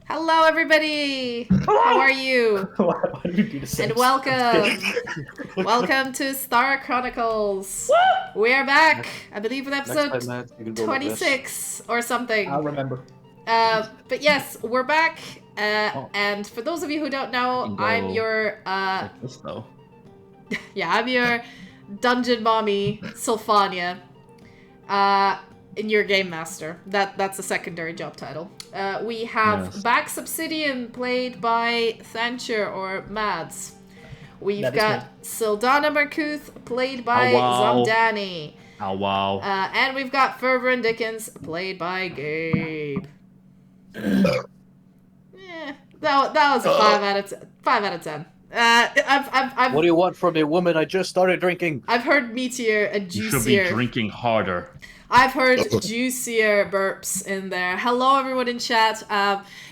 Hello, everybody. How are you? Why did we do the same And welcome. Welcome to Esthara Chronicles. We're back. I believe with episode 26 or something. I'll remember. But yes, we're back. And for those of you who don't know, I'm your Like this though. yeah, I'm your dungeon mommy, Sylfania. In your game master. That's a secondary job title. We have Bax Obsidian played by Thanture or Mads. We've got Sildana Markuth played by Zamdani. Oh, wow. And we've got Fervor and Dickens, played by Gabe. That was a 5 out of 10. I've What do you want from me, woman? I just started drinking. I've heard meatier and You juicier. should be drinking harder. I've heard juicier burps in there. Hello, everyone in chat.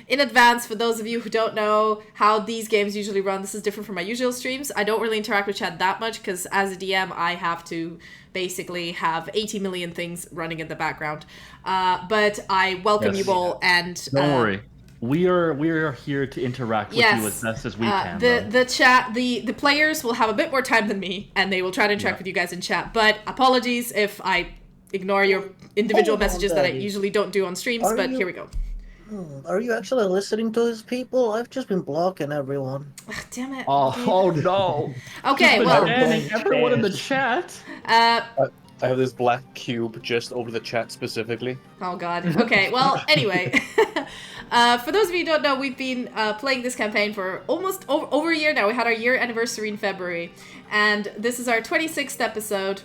In advance, for those of you who don't know how these games usually run, this is different from my usual streams. I don't really interact with chat that much because as a DM, I have to basically have 80 million things running in the background. But I welcome you all, and don't worry. We are here to interact with you as best as we can. The players will have a bit more time than me, and they will try to interact with you guys in chat. But apologies if I ignore your individual messages that I usually don't do on streams. Here we go. Are you actually listening to these people? I've just been blocking everyone. Ugh, damn it. Oh no. Okay, well, banning everyone in the chat. I have this black cube just over the chat specifically. Oh god. Okay, well, anyway. For those of you who don't know, we've been playing this campaign for almost over a year now. We had our year anniversary in February, and this is our 26th episode.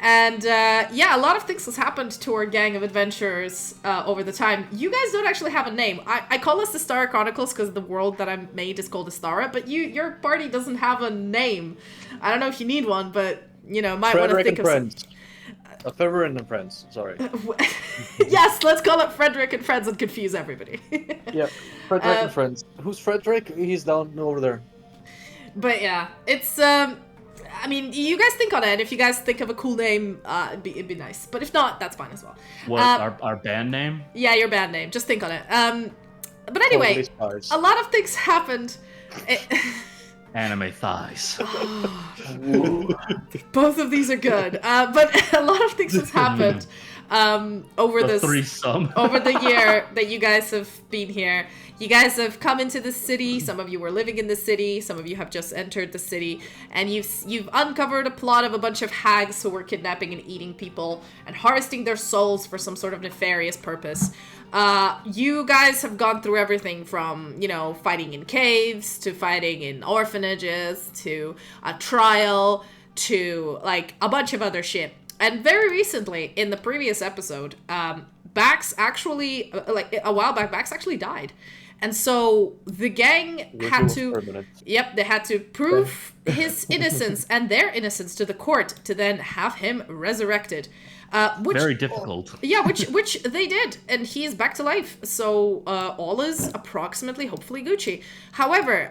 And a lot of things has happened to our gang of adventurers over the time. You guys don't actually have a name. I call us the Esthara Chronicles because the world that I made is called Esthara, but your party doesn't have a name. I don't know if you need one, but, might want to think of friends. Frederick and Friends, sorry. Yes, let's call it Frederick and Friends and confuse everybody. Yeah, Frederick and Friends. Who's Frederick? He's down over there. But yeah, it's, I mean, you guys think on it. If you guys think of a cool name, it'd be nice. But if not, that's fine as well. What, our band name? Yeah, your band name. Just think on it. But anyway, a lot of things happened. Anime thighs. Both of these are good. But a lot of things has happened over the year that you guys have been here. You guys have come into the city. Some of you were living in the city. Some of you have just entered the city, and you've uncovered a plot of a bunch of hags who were kidnapping and eating people and harvesting their souls for some sort of nefarious purpose. You guys have gone through everything from, fighting in caves to fighting in orphanages to a trial to like a bunch of other shit. And very recently, in the previous episode, Bax actually, a while back, Bax actually died. And so the gang had to, they had to prove his innocence and their innocence to the court to then have him resurrected. Which, very difficult. Yeah, which they did, and he is back to life. So all is approximately, hopefully, Gucci. However,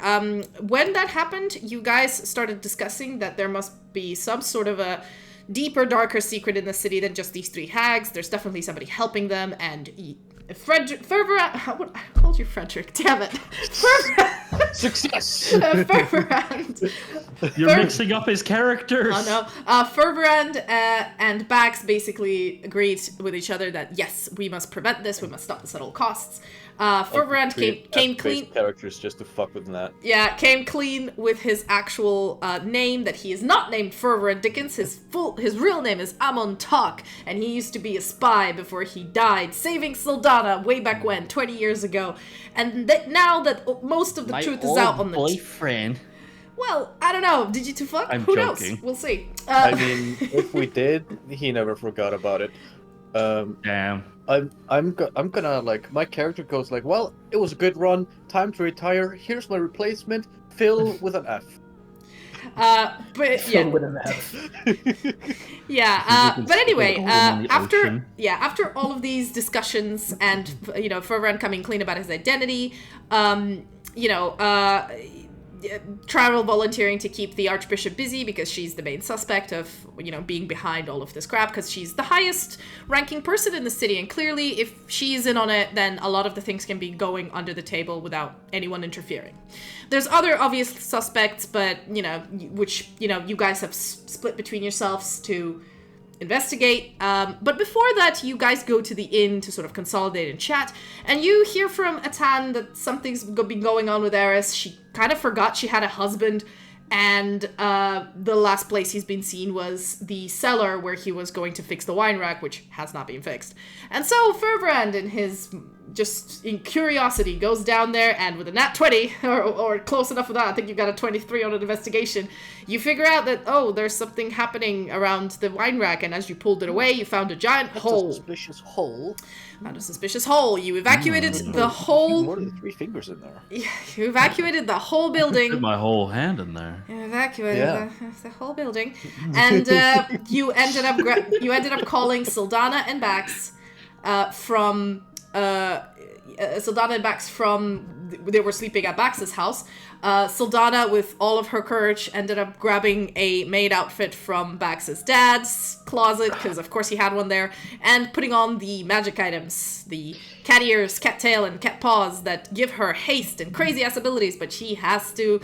when that happened, you guys started discussing that there must be some sort of a deeper, darker secret in the city than just these three hags. There's definitely somebody helping them, and Fervorand, I called you Frederick, damn it. Success! Fervorand. You're mixing up his characters. Oh no. Fervorand and Bax basically agreed with each other that yes, we must prevent this, we must stop this at all costs. Fervorand came clean. Characters just to fuck with that. Yeah, came clean with his actual name, that he is not named Fervorand Dickens. His real name is Amon Talk, and he used to be a spy before he died, saving Sildana way back when, 20 years ago. And now that most of the truth is out on the boyfriend. Well, I don't know. Did you two fuck? Who knows? We'll see. I mean, if we did, he never forgot about it. Damn. I'm gonna, like, my character goes like, well, it was a good run, time to retire, here's my replacement, Phil with an F. But yeah. With an F. Yeah, but anyway, after all of these discussions and, Fervorand coming clean about his identity, travel volunteering to keep the Archbishop busy because she's the main suspect of, being behind all of this crap because she's the highest ranking person in the city. And clearly, if she's in on it, then a lot of the things can be going under the table without anyone interfering. There's other obvious suspects, but, which, you guys have split between yourselves to investigate. But before that, you guys go to the inn to sort of consolidate and chat, and you hear from Atan that something's been going on with Eris. She kind of forgot she had a husband, and the last place he's been seen was the cellar where he was going to fix the wine rack, which has not been fixed. And so Fervorand, in his just in curiosity goes down there, and with a nat 20, or close enough with that, I think you got a 23 on an investigation, you figure out that, oh, there's something happening around the wine rack, and as you pulled it away, you found a giant hole. A suspicious hole. Found a suspicious hole. You evacuated the whole... More than 3 fingers in there. Yeah, you evacuated the whole building. Put my whole hand in there. You evacuated the whole building, and you ended up calling Sildana and Bax from they were sleeping at Bax's house. Sildana, with all of her courage, ended up grabbing a maid outfit from Bax's dad's closet, because of course he had one there, and putting on the magic items, the cat ears, cat tail, and cat paws that give her haste and crazy ass abilities, but she has to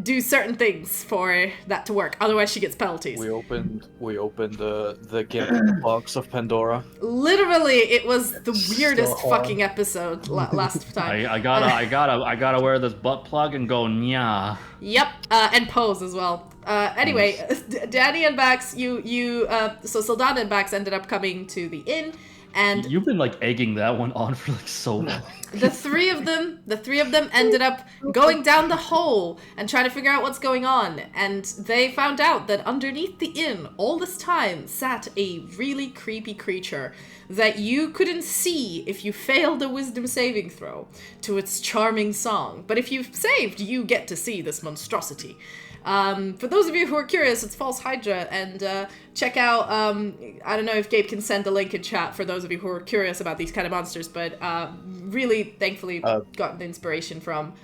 do certain things for that to work, otherwise she gets penalties. We opened the gimp box of Pandora. Literally, it was the weirdest fucking episode last time. I gotta wear this butt plug and go nya. Yep, and pose as well. Anyway, Danny and Bax, so Sildana and Bax ended up coming to the inn, and you've been like egging that one on for like so long. The three of them ended up going down the hole and trying to figure out what's going on, and they found out that underneath the inn all this time sat a really creepy creature that you couldn't see if you failed a wisdom saving throw to its charming song. But if you saved, you get to see this monstrosity. For those of you who are curious, it's False Hydra, and check out, I don't know if Gabe can send the link in chat for those of you who are curious about these kind of monsters, but really, thankfully, gotten inspiration from...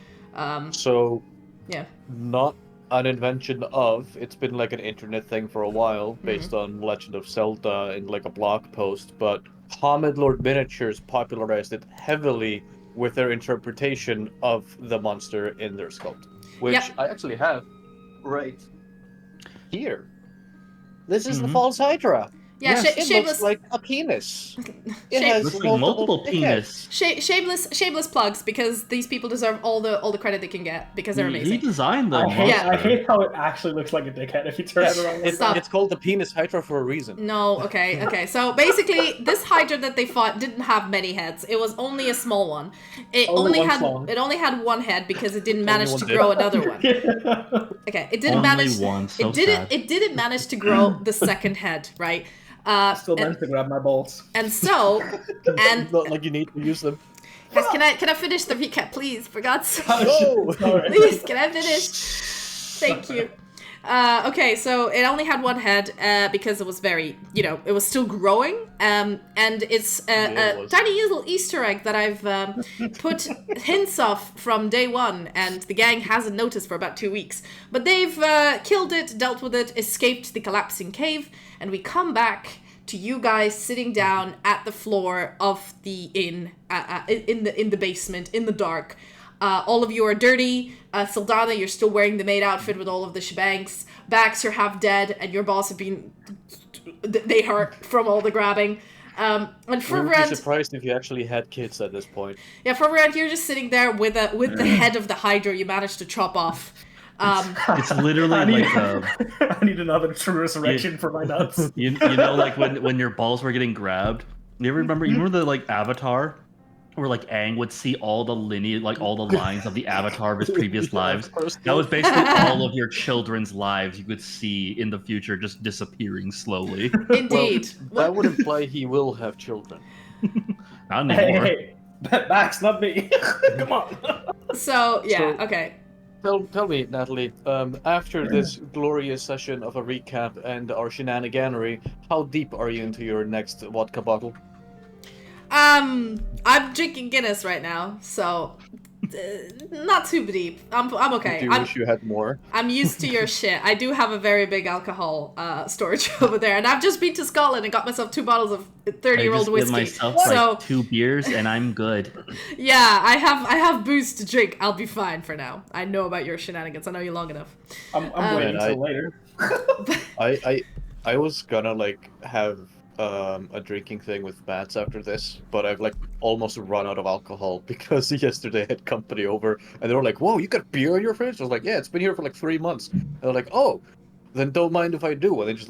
Not an invention of, it's been like an internet thing for a while, based on Legend of Zelda in like a blog post, but Hamid Lord Miniatures popularized it heavily with their interpretation of the monster in their sculpt, which I actually have right here. This is the False Hydra. Yeah, it looks like a penis. It has looks like multiple penis. Shameless plugs, because these people deserve all the credit they can get, because they're amazing. He designed them. I hate how it actually looks like a dickhead if you turn it around. It's called the penis Hydra for a reason. No, okay. So basically, this Hydra that they fought didn't have many heads. It was only a small one. It only had one head because it didn't manage to grow another one. Okay, it didn't manage. It didn't manage to grow the second head, right? Still managed to grab my balls. And so, and not like you need to use them. Guys, can I finish the recap, please? For God's sake. No! Please, can I finish? Thank you. Okay, so it only had one head because it was very, it was still growing. And it's a tiny little Easter egg that I've put hints of from day one, and the gang hasn't noticed for about 2 weeks. But they've killed it, dealt with it, escaped the collapsing cave, and we come back to you guys sitting down at the floor of the inn, in the basement, in the dark. All of you are dirty. Sildana, you're still wearing the maid outfit with all of the shebangs. Bax, you're half dead, and your balls have been... They hurt from all the grabbing. And for we would be surprised if you actually had kids at this point. Yeah, for Rand, you're just sitting there with the head of the Hydra you managed to chop off. It's literally I need another true resurrection for my nuts. You know, like when your balls were getting grabbed. You remember the Avatar, where like Aang would see all the lineage, like all the lines of the Avatar of his previous lives. That was basically all of your children's lives you could see in the future just disappearing slowly. Indeed. Well, that would imply he will have children. Not anymore. Hey, Max, not me. Come on. So okay. Tell me, Natalie, after this glorious session of a recap and our shenaniganery, how deep are you into your next vodka bottle? I'm drinking Guinness right now, so not too deep. I'm okay. Do you wish you had more? I'm used to your shit. I do have a very big alcohol storage over there, and I've just been to Scotland and got myself 2 bottles of 30-year-old whiskey. I just give myself like 2 beers and I'm good. Yeah, I have booze to drink. I'll be fine for now. I know about your shenanigans. I know you long enough. I'm waiting until later. I was gonna have a drinking thing with Bats after this, but I've almost run out of alcohol because yesterday I had company over and they were like, "Whoa, you got beer in your fridge?" I was like, "Yeah, it's been here for 3 months." And they're like, "Oh, then don't mind if I do." And they just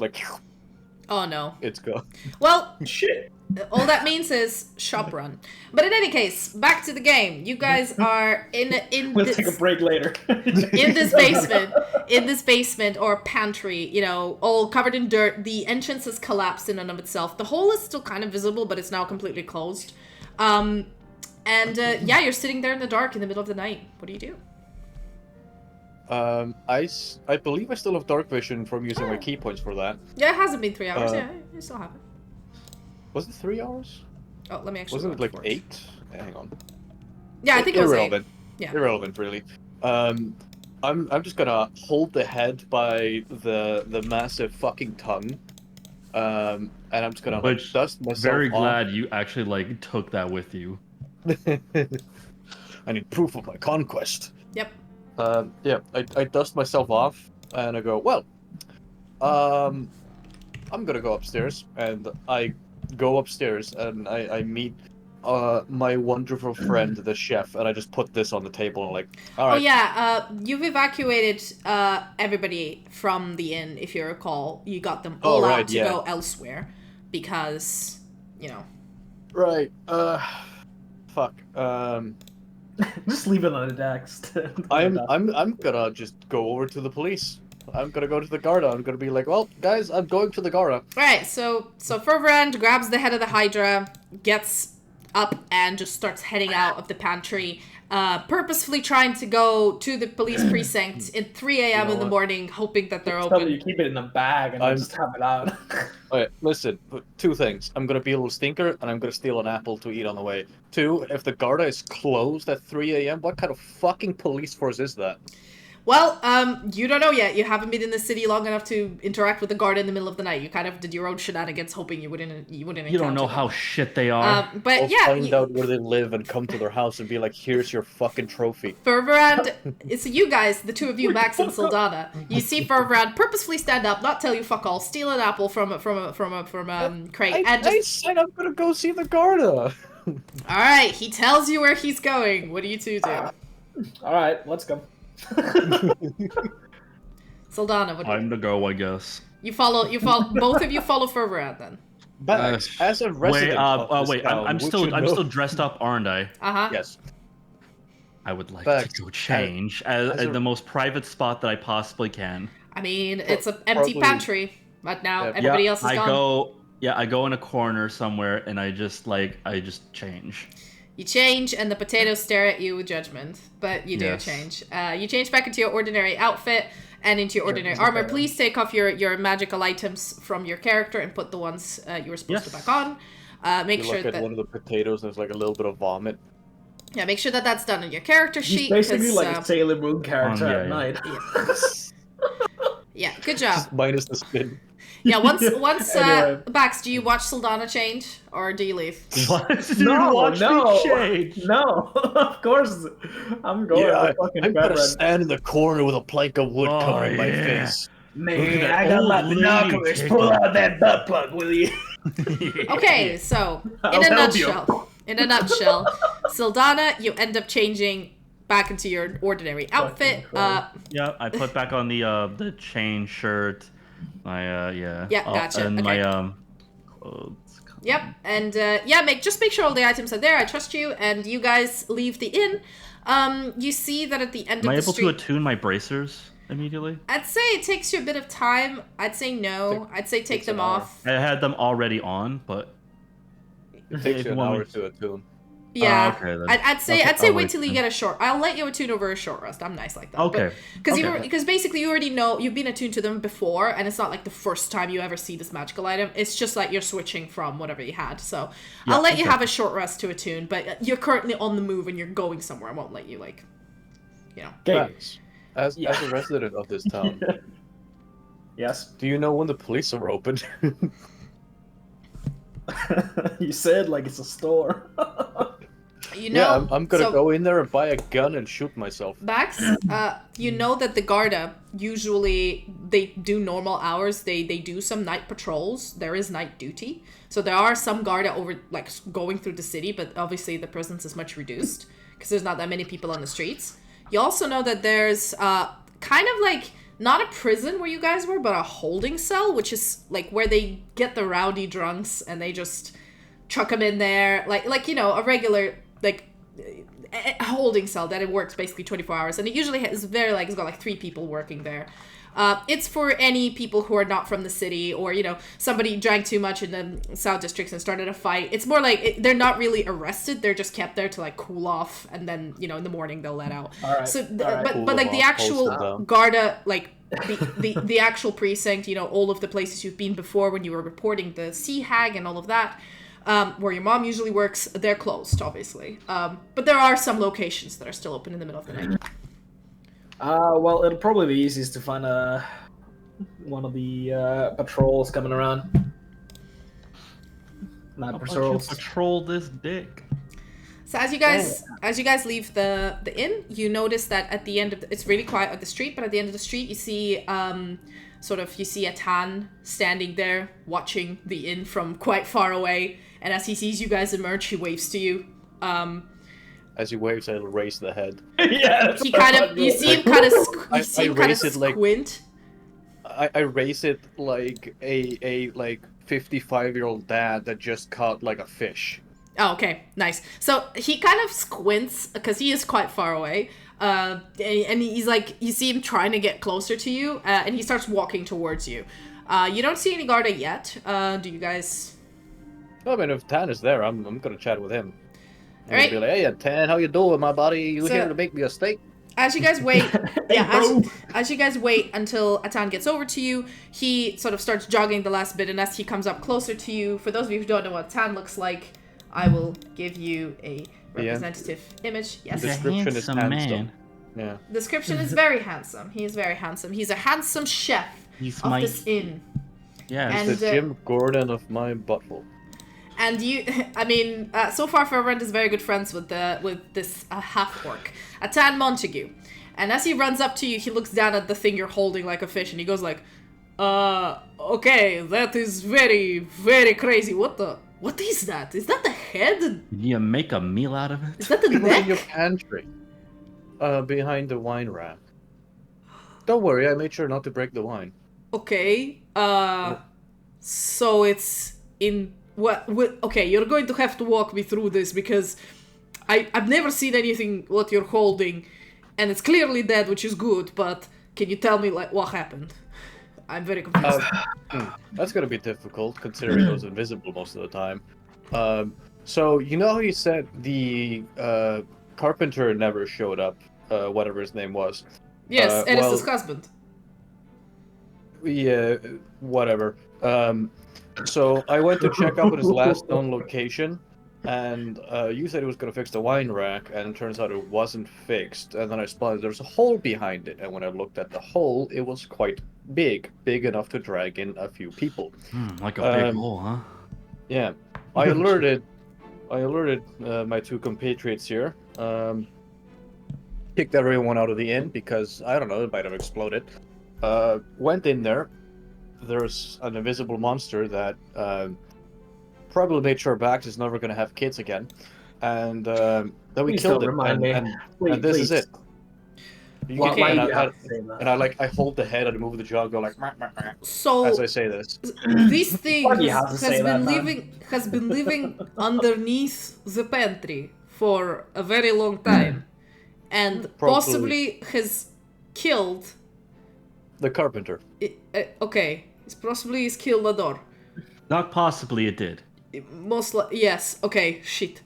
Oh no. It's gone. Well, Shit. all that means is shop run. But in any case, back to the game. You guys are in We'll this, take a break later. in this basement or pantry, you know, all covered in dirt. The entrance has collapsed in and of itself. The hole is still kind of visible, but it's now completely closed. Yeah, you're sitting there in the dark in the middle of the night. What do you do? I believe I still have dark vision from using my key points for that. Yeah, it hasn't been 3 hours. Yeah, you still have it. Was it 3 hours? Oh, let me actually. Wasn't it like look for it. 8? Hang on. Yeah, I think it was 8. Irrelevant. Yeah. Irrelevant, really. I'm just gonna hold the head by the massive fucking tongue. And I'm just gonna Which, dust myself very off. glad you actually like took that with you. I need proof of my conquest. Yep. Yeah, I dust myself off and I go, well, I'm gonna go upstairs, and I go upstairs and I meet my wonderful friend, the chef, and I just put this on the table and like, all right. Oh yeah, you've evacuated everybody from the inn, if you recall. You got them all out to go elsewhere because, you know. Right. Fuck. Just leave it on the text. I'm gonna just go over to the police. I'm gonna go to the Garda. I'm gonna be like, well, guys, I'm going to the Garda. Right, so Fervrand grabs the head of the Hydra, gets up and just starts heading out of the pantry, purposefully trying to go to the police precinct at 3 a.m. in the morning, hoping that they're open. You keep it in the bag and just have it out. Okay, listen, 2 things. I'm gonna be a little stinker, and I'm gonna steal an apple to eat on the way. 2, if the Garda is closed at 3 a.m., what kind of fucking police force is that? Well, you don't know yet. You haven't been in the city long enough to interact with the guard in the middle of the night. You kind of did your own shenanigans, hoping you wouldn't. You don't know them. how shit they are. But I'll find out where they live and come to their house and be like, "Here's your fucking trophy." Fervrand, it's you guys, the 2 of you, Max and Sildana. You see Fervrand purposefully stand up, not tell you fuck all, steal an apple from a crate, and just. I said I'm gonna go see the Garda. All right, he tells you where he's going. What do you 2 do? All right, let's go. Sildana, what do you Time to go, I guess. You follow. Both of you follow Fervrand then. But as a resident of this town, I'm still dressed up, aren't I? Yes. I would like to go change at the most private spot that I possibly can. I mean, it's an empty pantry, but now everybody else is gone. I go in a corner somewhere and I just change. You change, and the potatoes stare at you with judgment, but you do change. You change back into your ordinary outfit and into your ordinary armor. Please take off your magical items from your character and put the ones you were supposed to back on. Make sure that one of the potatoes, there's like a little bit of vomit. Yeah, make sure that that's done on your character sheet. He's basically like a Sailor Moon character at night. Yeah, good job. Just minus the spin. Yeah, once Anyway. Bax, do you watch Sildana change or do you leave? No, of course. I'm going to fucking I'm gonna bed. stand in the corner with a plank of wood covering my face. Man, I got my binoculars. Pull out that butt plug, will you? Okay, so I'll help you. In a nutshell, Sildana, you end up changing back into your ordinary outfit. Yeah, I put back on the chain shirt. Yeah, gotcha. And okay. my clothes. Yep, and just make sure all the items are there. I trust you, and you guys leave the inn. You see that at the end Am of I the able street. to attune my bracers immediately? I'd say it takes you a bit of time. I'd say no. I'd say take them off. I had them already on, but It takes you an hour to attune. Yeah, okay, then. I'd say I'll wait wait till you get a short. I'll let you attune over a short rest. I'm nice like that. Okay. Because basically you already know you've been attuned to them before, and it's not like the first time you ever see this magical item. It's just like you're switching from whatever you had. So I'll let you have a short rest to attune, but you're currently on the move and you're going somewhere. I won't let you As a resident of this town, Yes. do you know when the police are open? You said like it's a store. I'm gonna go in there and buy a gun and shoot myself. Max, you know that the Garda, usually they do normal hours. They do some night patrols. There is night duty. So there are some Garda going through the city, but obviously the presence is much reduced because there's not that many people on the streets. You also know that there's kind of like not a prison where you guys were, but a holding cell, which is like where they get the rowdy drunks and they just chuck them in there, like you know, a regular like a holding cell that it works basically 24 hours, and it usually has it's got like 3 people working there. It's for any people who are not from the city, or, you know, somebody drank too much in the South Districts and started a fight. It's more like they're not really arrested. They're just kept there to, like, cool off, and then, you know, in the morning they'll let out. All right. So, Cool but like, the actual Garda, like, the actual precinct, you know, all of the places you've been before when you were reporting the Sea Hag and all of that, where your mom usually works, they're closed, obviously. But there are some locations that are still open in the middle of the night. Well, it'll probably be easiest to find one of the patrols coming around. Not patrols. Patrol this dick. So as you guys leave the inn, you notice that at the end of it's really quiet at the street, but at the end of the street you see you see a Tan standing there watching the inn from quite far away, and as he sees you guys emerge, he waves to you. As he waves, I'll raise the head. Yeah. He you see him kind of squint. I raise it like a 55-year-old dad that just caught like a fish. Oh, okay, nice. So he kind of squints because he is quite far away, and he's like, you see him trying to get closer to you, and he starts walking towards you. You don't see any Garda yet. Do you guys? I mean, if Tan is there, I'm gonna chat with him. All right. Be like, hey, Tan, how you doing, my buddy? You here to make me a steak? As you guys wait, as you guys wait until Atan gets over to you, he sort of starts jogging the last bit, and as he comes up closer to you, for those of you who don't know what Atan looks like, I will give you a representative image. Yes. Description is handsome. Man. Yeah. Description is very handsome. He is very handsome. He's a handsome chef of this inn. Yeah. And, He's the Jim Gordon of my butthole. And you, I mean, so far Fervent is very good friends with this half-orc, Atan Montague. And as he runs up to you, he looks down at the thing you're holding like a fish, and he goes like, okay, that is very, very crazy. What is that? Is that the head? Did you make a meal out of it? Is that the It was neck? in your pantry. Behind the wine rack. Don't worry, I made sure not to break the wine. Okay, so it's in... okay, you're going to have to walk me through this, because I've never seen anything what you're holding, and it's clearly dead, which is good, but can you tell me, like, what happened? I'm very confused. That's gonna be difficult, considering it was invisible most of the time. So, you know how you said the carpenter never showed up, whatever his name was? Yes, Eris's husband. Yeah, whatever. So I went to check up at his last known location, and you said he was going to fix the wine rack, and it turns out it wasn't fixed. And then I spotted there was a hole behind it, and when I looked at the hole, it was quite big enough to drag in a few people. Like a big hole, huh? Yeah, I alerted my 2 compatriots here. Kicked everyone out of the inn because I don't know, it might have exploded. Went in there. There's an invisible monster that probably made sure Bax is never going to have kids again, and then we Please killed don't it. remind me. And this is it. Okay. I hold the head and move the jaw, go like, "Meh, meh, meh," So as I say this. this thing you have to say that, has been living underneath the pantry for a very long time, and possibly has killed The carpenter. okay, it's possibly killed the door. Not possibly it did. Yes. Okay. Shit.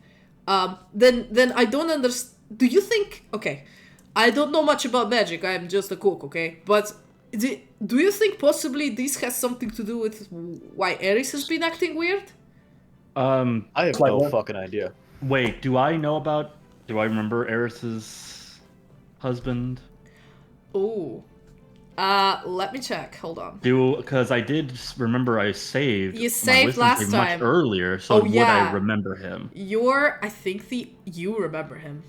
Then I don't understand. Do you think? Okay, I don't know much about magic. I'm just a cook. Okay, but do you think possibly this has something to do with why Eris has been acting weird? I have like no what? fucking idea. Wait, do I remember Eris's husband? Ooh. Let me check. Hold on. Because I did remember I saved. You my saved wisdom last save time. much earlier, so Oh, would yeah. I remember him? You remember him.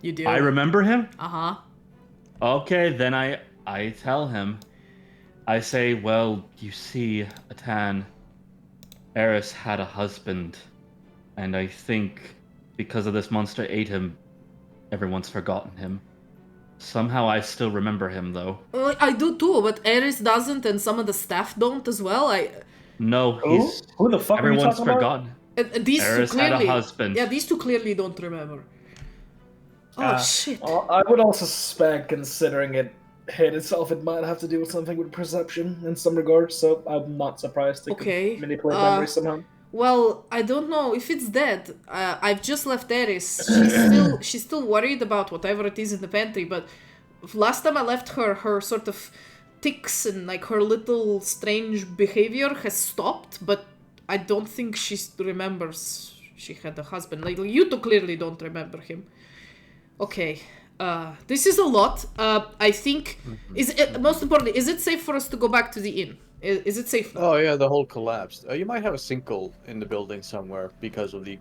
You do. I remember him? Uh-huh. Okay, then I tell him. I say, well, you see, Atan, Eris had a husband, and I think because of this monster ate him, everyone's forgotten him. Somehow I still remember him, though. I do too, but Eris doesn't, and some of the staff don't as well. No, he's... Who the fuck are you Everyone's talking about? forgotten. These Eris two had clearly... a husband. Yeah, these two clearly don't remember. Oh, shit. Well, I would also suspect, considering it hit itself, it might have to do with something with perception in some regards, so I'm not surprised it could manipulate memory somehow. Well, I don't know if it's dead. I've just left Eris. She's still worried about whatever it is in the pantry, but last time I left her, her sort of tics and like her little strange behavior has stopped, but I don't think she remembers she had a husband. Like, you two clearly don't remember him. Okay, this is a lot. I think, most importantly, is it safe for us to go back to the inn? Is it safe now? Oh yeah, the whole collapsed. You might have a sinkhole in the building somewhere because of the,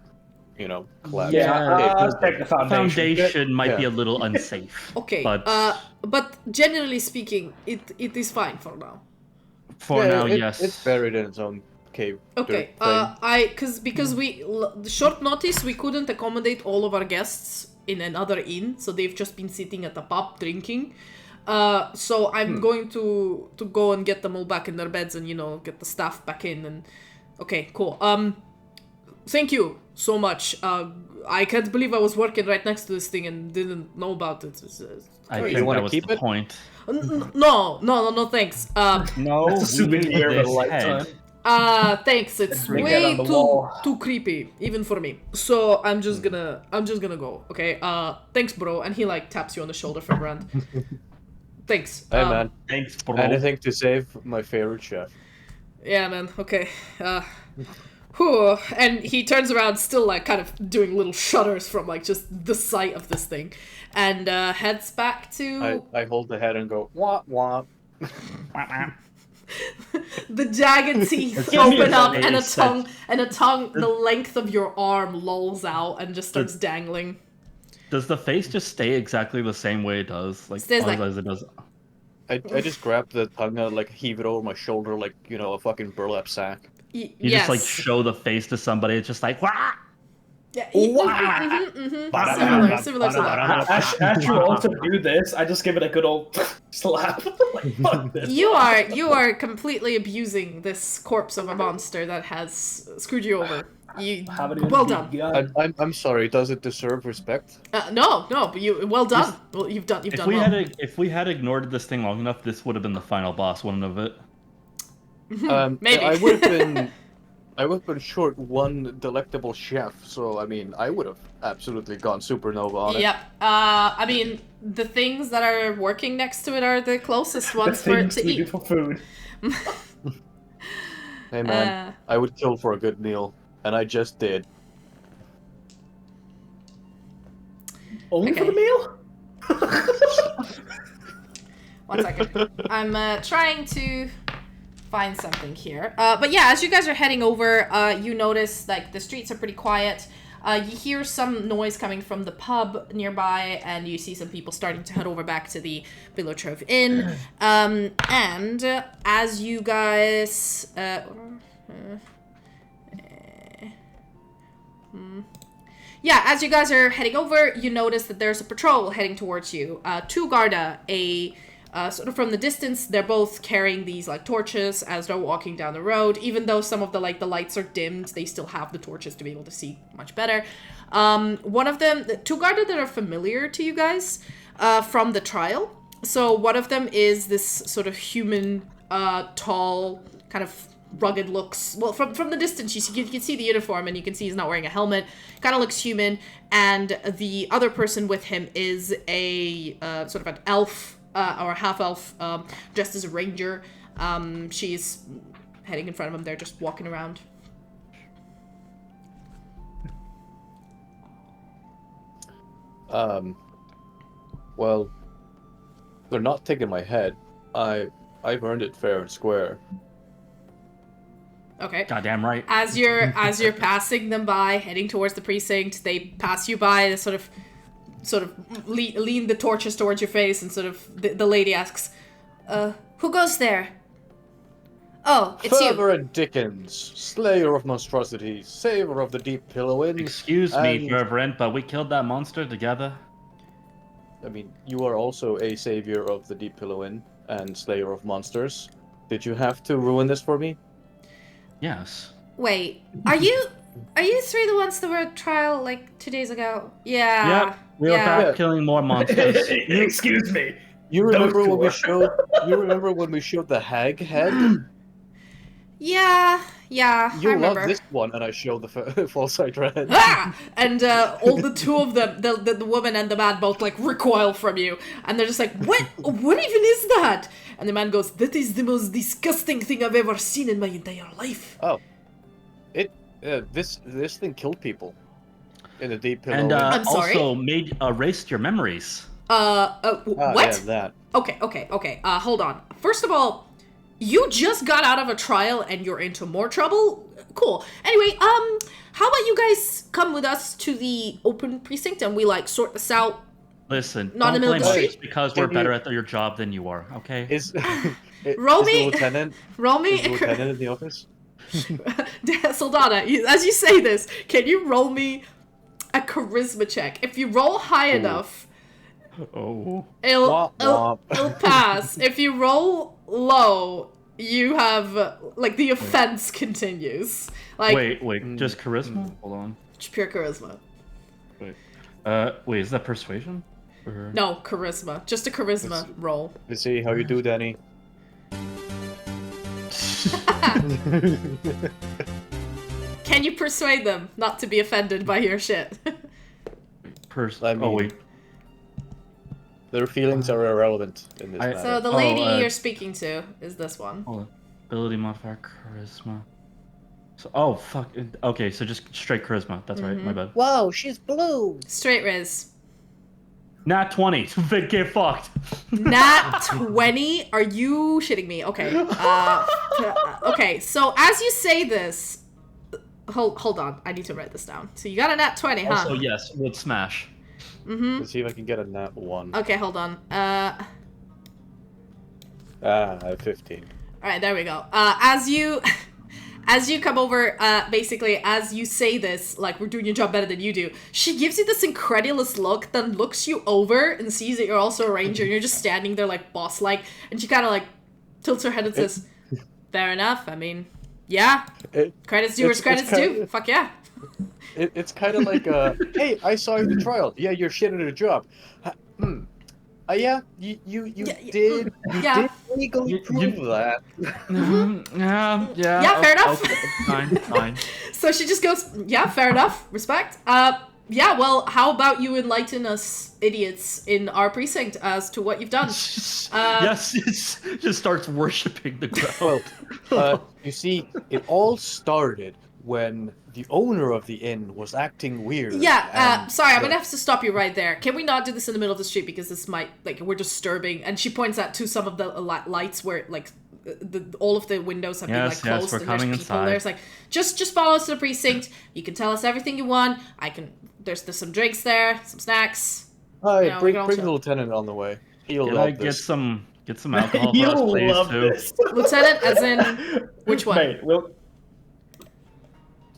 collapse. Yeah, check the Foundation might be a little unsafe. Okay, but generally speaking, it is fine for now. Yes. It's buried in its own cave. Okay, because we short notice we couldn't accommodate all of our guests in another inn, so they've just been sitting at the pub drinking. So I'm going to go and get them all back in their beds and get the staff back in and okay, cool. Thank you so much. I can't believe I was working right next to this thing and didn't know about it. I think that was the point. No, thanks. No, that's a souvenir of a lifetime. Thanks. It's way too creepy, even for me. So I'm just gonna go. Okay. Thanks, bro. And he like taps you on the shoulder for a grand. Thanks. Hey man. Thanks, bro. Anything to save my favorite chef. Yeah, man. Okay. Whew. And he turns around, still like kind of doing little shudders from like just the sight of this thing, and heads back to. I hold the head and go wah wah. The jagged teeth open up, and a tongue the length of your arm lolls out and just starts dangling. Does the face just stay exactly the same way it does? Like, as it does? I just grab the tongue and like heave it over my shoulder like, a fucking burlap sack. You just like show the face to somebody, it's just like, wah! Yeah, similar to that. As you also do this, I just give it a good old slap. Like, fuck this. You are completely abusing this corpse of a monster that has screwed you over. Well done. I'm sorry. Does it deserve respect? No, but well done. Well, you've done well. If we had ignored this thing long enough, this would have been the final boss, wouldn't of it? Maybe. I would have been short one delectable chef, so I mean, I would have absolutely gone supernova on it. Yep. I mean, the things that are working next to it are the closest ones for it to eat. For food. Hey man, I would kill for a good meal, and I just did. Only for the meal? 1 second. I'm trying to find something here. But yeah, as you guys are heading over, you notice like the streets are pretty quiet. You hear some noise coming from the pub nearby, and you see some people starting to head over back to the Village Inn. And as you guys... Yeah, as you guys are heading over, you notice that there's a patrol heading towards you. Two Garda, sort of from the distance, they're both carrying these like torches as they're walking down the road. Even though some of the lights are dimmed, they still have the torches to be able to see much better. One of them, the two Garda that are familiar to you guys from the trial. So one of them is this sort of human, tall, kind of rugged looks. Well, from the distance, you can see the uniform, and you can see he's not wearing a helmet. Kind of looks human. And the other person with him is a sort of an elf. Or a half-elf, dressed as a ranger. She's heading in front of him. They're just walking around. Well, they're not taking my head. I've earned it fair and square. Okay. Goddamn right. As you're passing them by, heading towards the precinct, they pass you by. They sort of lean the torches towards your face, and sort of the lady asks, who goes there? Oh, it's you. Fervent Dickens, slayer of monstrosities, saver of the deep pillow winds. Excuse me, Fervent, but we killed that monster together. I mean, you are also a savior of the Deep Pillow Inn and slayer of monsters. Did you have to ruin this for me? Yes. Wait, are you three the ones that were at trial like 2 days ago? Yeah. Yep. We were back killing more monsters. Excuse me. You remember when we showed? You remember when we showed the hag head? Yeah, I You remember. love this one, and I showed the false hydra head. Ah! And all the two of them, the woman and the man, both like recoil from you, and they're just like, "What? What even is that?" And the man goes, "That is the most disgusting thing I've ever seen in my entire life." Oh, this thing killed people in the Deep Pillow. And I'm sorry? also erased your memories. What? Yeah, that. Okay. Hold on. First of all, you just got out of a trial and you're into more trouble? Cool. Anyway, how about you guys come with us to the open precinct and we, like, sort this out? Listen, Not in don't the middle blame of the us street? just because we're better at your job than you are, okay? Roll me- the lieutenant? Roll me Is the lieutenant in the office? Soldana, as you say this, can you roll me a charisma check? If you roll high enough, it'll pass. If you roll low, you have, like, the offense continues. Like, Wait, just charisma? Hold on. Just pure charisma. Wait, is that persuasion? Or... No, charisma. Just a charisma roll. Let's see how you do, Danny. Can you persuade them not to be offended by your shit? wait. Their feelings are irrelevant in this matter. So the lady you're speaking to is this one. Hold on. Ability modifier, charisma. So, fuck. Okay, so just straight charisma. That's right, my bad. Whoa, she's blue! Straight Riz. Nat 20. Get fucked. Nat 20? Are you shitting me? Okay. Okay, so as you say this... Hold on, I need to write this down. So you got a nat 20, huh? Also, yes, with smash. Let's see if I can get a nat 1. Okay, hold on. I have 15. Alright, there we go. As you come over, basically, as you say this, like, we're doing your job better than you do, she gives you this incredulous look, then looks you over and sees that you're also a ranger, and you're just standing there, like, boss-like, and she kind of, like, tilts her head and says, fair enough, I mean, yeah, credits due where credits due, fuck yeah. It's kind of like, hey, I saw you in the trial, yeah, you're shit at a job. Yeah, you did legally prove that. Yeah, fair enough. Okay, fine. So she just goes, yeah, fair enough, respect. Yeah, well, how about you enlighten us idiots in our precinct as to what you've done? Yes, it just starts worshipping the ground. Well, you see, it all started when the owner of the inn was acting weird. Yeah, sorry, I'm gonna have to stop you right there. Can we not do this in the middle of the street because this might, like, we're disturbing. And she points out to some of the lights where, like, all of the windows have been, like, closed we're and there's people inside. there. It's like, just follow us to the precinct. You can tell us everything you want. There's some drinks there, some snacks. Alright, bring the lieutenant on the way. He'll Can love I this. get some alcohol for us, please, love too? this. Lieutenant, as in, which one? Mate,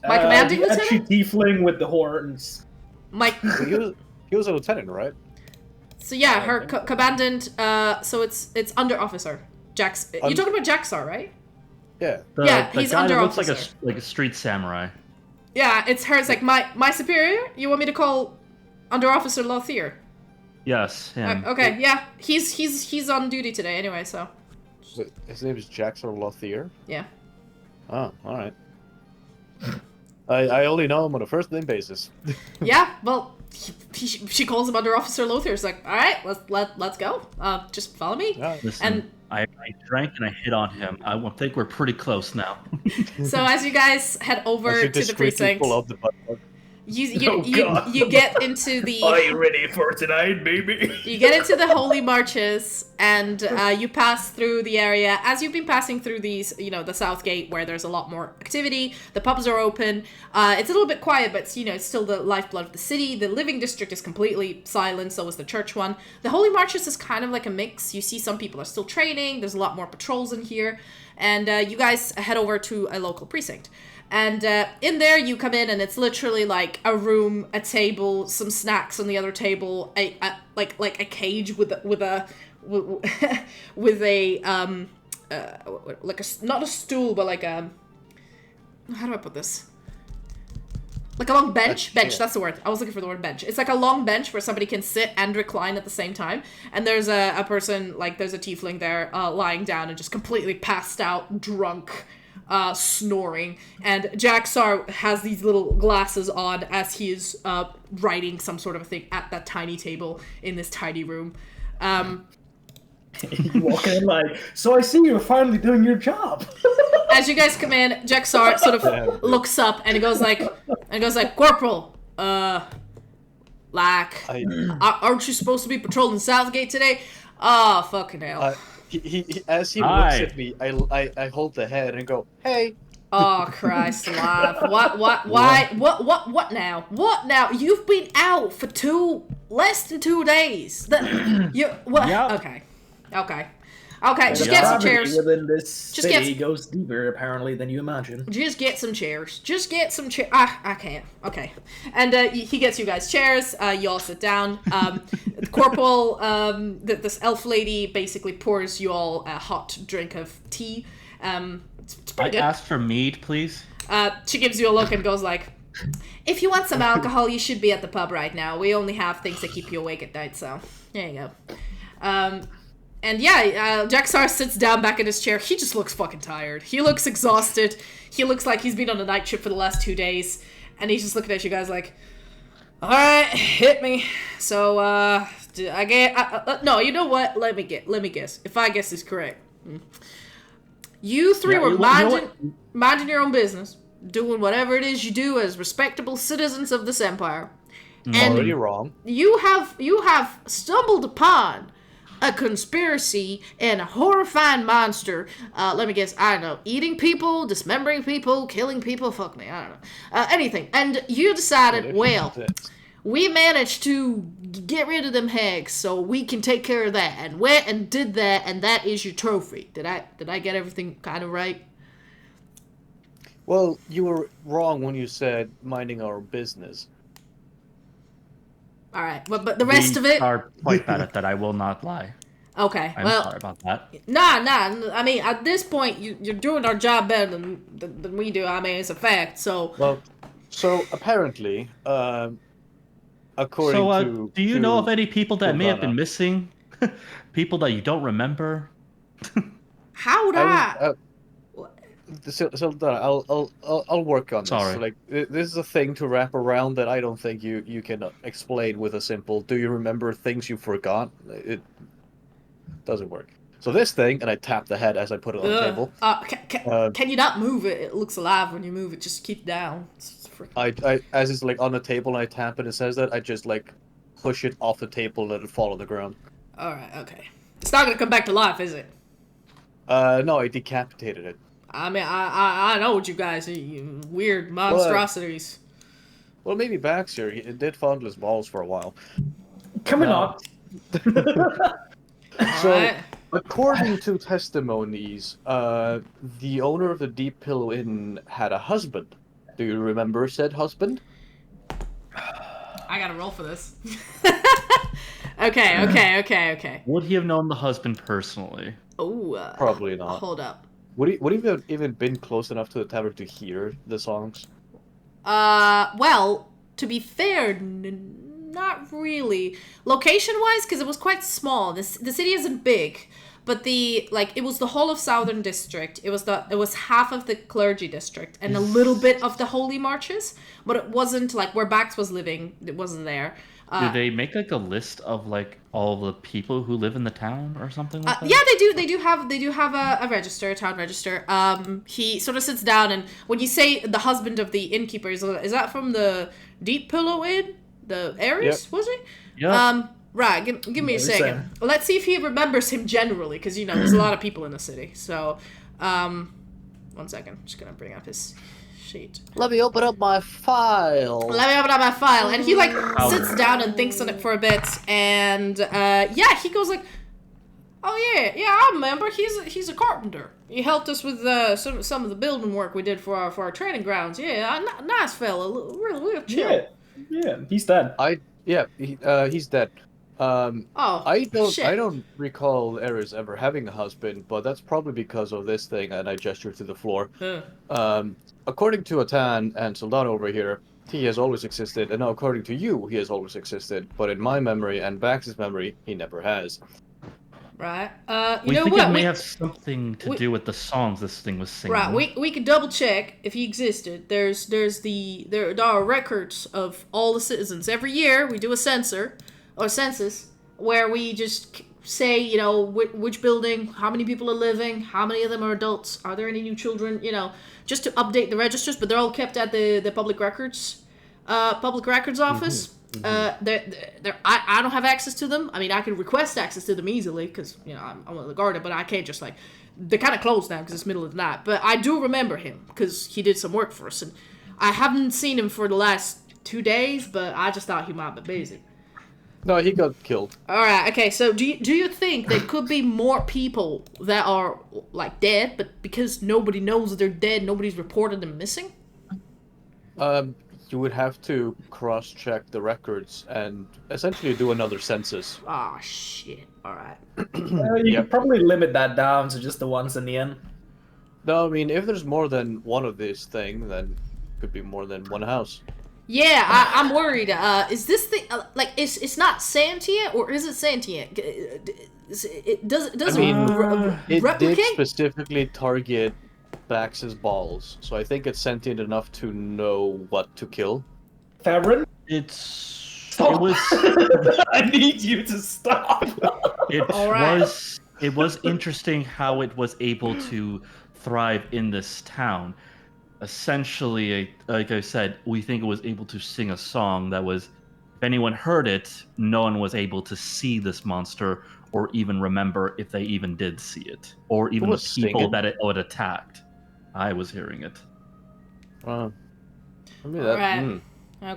My commanding lieutenant? Actually, tiefling with the horns. Mike. He was a lieutenant, right? So yeah, her commandant. So it's under officer. Jax. You're talking about Jaxar, right? Yeah. He's guy under that looks officer. like a street samurai. Yeah, it's her. It's like my superior. You want me to call under officer Lothier? Yes, him. Okay, yeah. He's on duty today anyway. So. His name is Jaxar Lothier. Yeah. Oh, all right. I only know him on a first name basis. Yeah, well, she calls him under officer Lothier. It's like, all right, let's go. Just follow me. Yeah. Listen, And I drank and I hit on him. I think we're pretty close now. so as you guys head over to the precinct, pull out the button. you get into the. Are you ready for tonight, baby? You get into the holy marches, and you pass through the area. As you've been passing through these, the South Gate, where there's a lot more activity. The pubs are open. It's a little bit quiet, but it's still the lifeblood of the city. The living district is completely silent, so is the church one. The holy marches is kind of like a mix. You see some people are still training. There's a lot more patrols in here. And you guys head over to a local precinct. And in there you come in and it's literally like a room, a table, some snacks on the other table, like a cage with a like a, not a stool, but like a, how do I put this? Like a long bench. Bench, that's the word. I was looking for the word bench. It's like a long bench where somebody can sit and recline at the same time. And there's a person, like there's a tiefling there lying down and just completely passed out, drunk, snoring. And Jaxar has these little glasses on as he is writing some sort of a thing at that tiny table in this tiny room. You walk in like, so I see you're finally doing your job. As you guys come in, Jaxar sort of looks up and he goes like, Corporal, aren't you supposed to be patrolling Southgate today? Oh, fucking hell. As he looks at me, I hold the head and go, hey. Oh, Christ alive. What now? What now? You've been out for less than 2 days. Yep. Okay, just get some chairs. Within this city goes deeper, apparently, than you imagine. Just get some chairs. I can't. Okay. And he gets you guys chairs. You all sit down. The corporal, this elf lady basically pours you all a hot drink of tea. It's pretty good. Ask for mead, please. She gives you a look and goes like, if you want some alcohol, you should be at the pub right now. We only have things that keep you awake at night, so there you go. And yeah, Jaxar sits down back in his chair. He just looks fucking tired. He looks exhausted. He looks like he's been on a night shift for the last 2 days. And he's just looking at you guys like, alright, hit me. So, I get, no, you know what? Let me guess. If I guess is correct. You three were minding your own business, doing whatever it is you do as respectable citizens of this empire. And already wrong. You have stumbled upon a conspiracy and a horrifying monster. Let me guess. I don't know. Eating people, dismembering people, killing people. Fuck me. I don't know. Anything. And you decided, well, we managed to get rid of them hags, so we can take care of that. And went and did that, and that is your trophy. Did I get everything kind of right? Well, you were wrong when you said minding our business. All right, but the rest of it... We are quite bad at that, I will not lie. Okay, I'm sorry about that. Nah, I mean, at this point, you're doing our job better than we do. I mean, it's a fact, so... Well, so apparently, according to... do you know of any people that may have been missing? People that you don't remember? How would I... So I'll work on this. Sorry. Like, this is a thing to wrap around that I don't think you can explain with a simple, do you remember things you forgot? It doesn't work. So this thing, and I tap the head as I put it on the table. Can you not move it? It looks alive when you move it. Just keep it down. I as it's like on the table and I tap it and it says that, I just like push it off the table and let it fall on the ground. Alright, okay. It's not gonna come back to life, is it? No, I decapitated it. I mean, I know what you guys are, you weird monstrosities. Well, maybe Baxter, it did fondle his balls for a while. Coming up. So, according to testimonies, the owner of the Deep Pillow Inn had a husband. Do you remember said husband? I gotta roll for this. Okay. Would he have known the husband personally? Oh, probably not. Hold up. Would he have even been close enough to the tavern to hear the songs? Well, to be fair, not really. Location-wise, because it was quite small. The city isn't big, but it was the whole of Southern District. It was half of the Clergy District and a little bit of the Holy Marches, but it wasn't like where Bax was living. It wasn't there. Do they make like a list of like all the people who live in the town or something like that? Yeah, they do. They do have a register, a town register. He sort of sits down, and when you say the husband of the innkeeper, is that from the Deep Pillow Inn? The Ares, was it? Yeah. Right. Give me a second. Let's see if he remembers him generally, because there's a lot of people in the city. So, 1 second. I'm just gonna bring up his sheet. Let me open up my file. And he sits down and thinks on it for a bit, and he goes like, Oh yeah, I remember. He's a carpenter. He helped us with some of the building work we did for our training grounds. Yeah, nice fella, real chill. Yeah, he's dead. He's dead. I shit. don't recall Eris ever having a husband, but that's probably because of this thing, and I gesture to the floor. According to Atan and Soldado over here, he has always existed, and now according to you, he has always existed. But in my memory and Bax's memory, he never has. Right. We think it may have something to do with the songs this thing was singing. Right. We can double check if he existed. There are records of all the citizens. Every year we do a census where we just say, you know, which building, how many people are living, how many of them are adults, are there any new children, you know, just to update the registers. But they're all kept at the public records office. I don't have access to them. I mean, I can request access to them easily because, you know, I'm one of the guardian, but I can't just like, they're kind of closed now because it's middle of the night. But I do remember him because he did some work for us, and I haven't seen him for the last 2 days, but I just thought he might be busy. No, he got killed. All right, okay. So do you think there could be more people that are like dead, but because nobody knows they're dead, nobody's reported them missing? You would have to cross-check the records and essentially do another census. Ah, shit. All right. You could probably limit that down to just the ones in the end. No, I mean, if there's more than one of these things, then it could be more than one house. Yeah, I'm worried. Is this thing like it's not sentient, or is it sentient? It replicate? Did specifically target Bax's balls, so I think it's sentient enough to know what to kill. Favrin? It was. I need you to stop. It was interesting how it was able to thrive in this town. Essentially, like I said, we think it was able to sing a song that was, if anyone heard it, no one was able to see this monster or even remember if they even did see it, or even the people that it attacked. I was hearing it. Wow. I mean, that,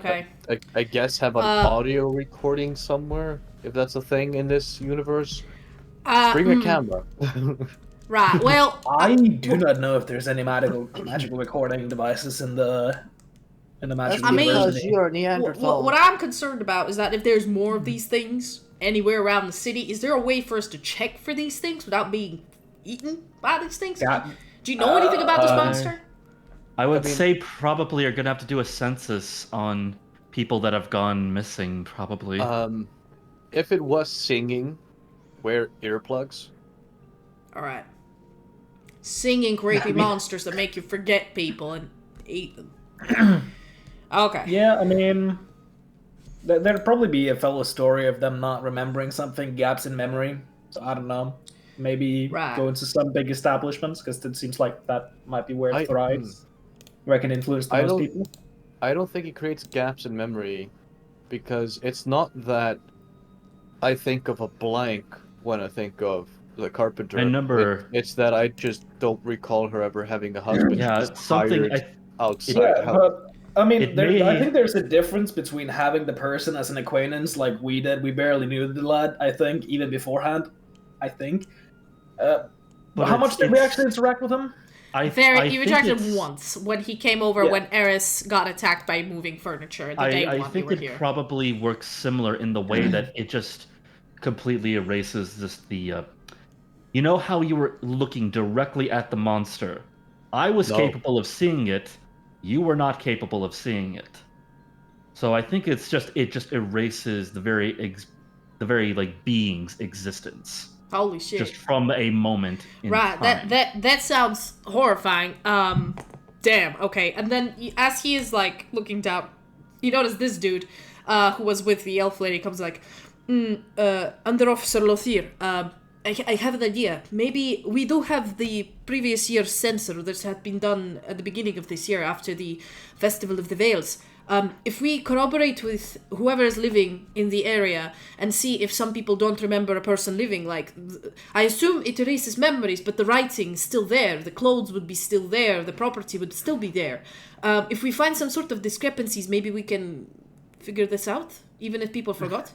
okay. I guess have an audio recording somewhere, if that's a thing in this universe. Bring a camera. Right. Well, I do not know if there's any magical recording devices in the magical universe. You're a Neanderthal. What I'm concerned about is that if there's more of these things anywhere around the city, is there a way for us to check for these things without being eaten by these things? Yeah. Do you know anything about this monster? I would say probably you're gonna have to do a census on people that have gone missing. Probably. If it was singing, wear earplugs. All right. Singing creepy monsters that make you forget people and eat them. Okay. Yeah, I mean, there'd probably be a fellow story of them not remembering something, gaps in memory. So I don't know. Maybe go into some big establishments, because it seems like that might be where it thrives. Where it can influence the most people. I don't think it creates gaps in memory, because it's not that I think of a blank when I think of the carpenter. I remember. It's that I just don't recall her ever having a husband. Yeah, it's something outside. Yeah, but I mean, I think there's a difference between having the person as an acquaintance, like we did. We barely knew the lad, I think, even beforehand. I think. How much did we actually interact with him? You interacted once when he came over when Eris got attacked by moving furniture. I think it probably works similar in the way that it just completely erases the. You know how you were looking directly at the monster? I was capable of seeing it. You were not capable of seeing it. So I think it just erases the very like being's existence. Holy shit! Just from a moment in time. That sounds horrifying. Damn. Okay. And then as he is like looking down, you notice this dude, who was with the elf lady, comes like, Under Officer Lothir. I have an idea. Maybe we do have the previous year's censor that had been done at the beginning of this year after the Festival of the Veils. If we corroborate with whoever is living in the area and see if some people don't remember a person living, like, I assume it erases memories, but the writing is still there, the clothes would be still there, the property would still be there. If we find some sort of discrepancies, maybe we can figure this out, even if people forgot.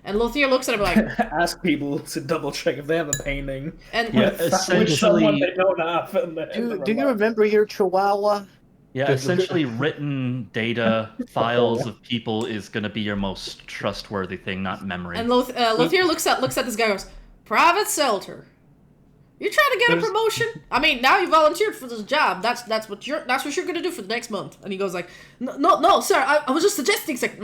And Lothier looks at him like, ask people to double check if they have a painting. And with someone they don't have. Do you remember your Chihuahua? Yeah, essentially written data, files of people is going to be your most trustworthy thing, not memory. And Lothier looks at this guy and goes, Private Selter. You trying to get a promotion? I mean, now you volunteered for this job. That's what you're gonna do for the next month. And he goes like, no, sir. I was just suggesting. He's like,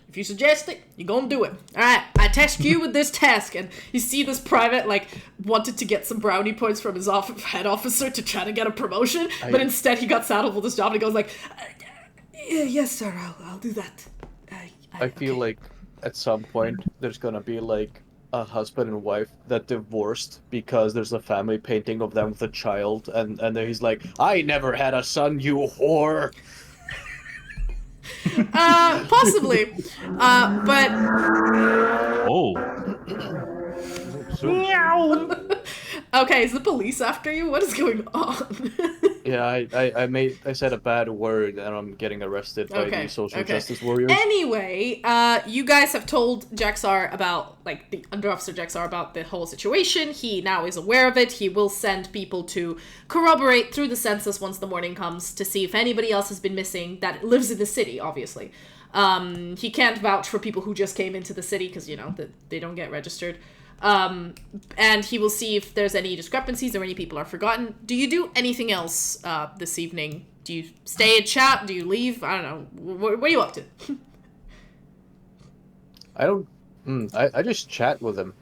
if you suggest it, you're gonna do it. All right, I task you with this task. And you see this private like wanted to get some brownie points from his head officer to try to get a promotion, but instead he got saddled with this job. And he goes like, yes, sir. I'll do that. I feel like at some point there's gonna be like a husband and wife that divorced because there's a family painting of them with a child, and then he's like, I never had a son, you whore. Possibly. But okay, is the police after you? What is going on? Yeah, I said a bad word and I'm getting arrested by the social justice warriors. Anyway, you guys have told Jaxar about, like, the Underofficer Jaxar about the whole situation. He now is aware of it. He will send people to corroborate through the census once the morning comes to see if anybody else has been missing that lives in the city, obviously. He can't vouch for people who just came into the city because, you know, they don't get registered. And he will see if there's any discrepancies or any people are forgotten. Do you do anything else this evening? Do you stay and chat? Do you leave? I don't know. What are you up to? I don't. I just chat with him.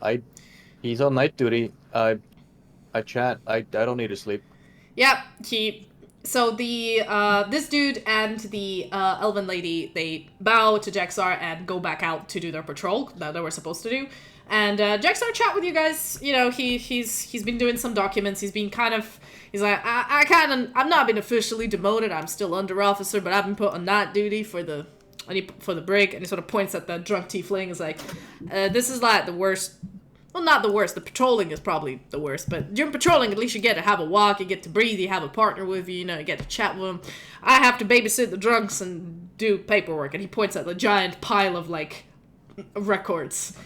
He's on night duty. I chat. I don't need to sleep. Yeah. So the this dude and the elven lady, they bow to Jaxar and go back out to do their patrol that they were supposed to do. And Jaxar chat with you guys. You know, he's been doing some documents. He's been he's like, I'm not been officially demoted. I'm still under officer, but I've been put on night duty for the brig. And he sort of points at the drunk tiefling. Is like, this is like the worst. Well, not the worst. The patrolling is probably the worst. But during patrolling, at least you get to have a walk. You get to breathe. You have a partner with you. You know, you get to chat with them. I have to babysit the drunks and do paperwork. And he points at the giant pile of like records.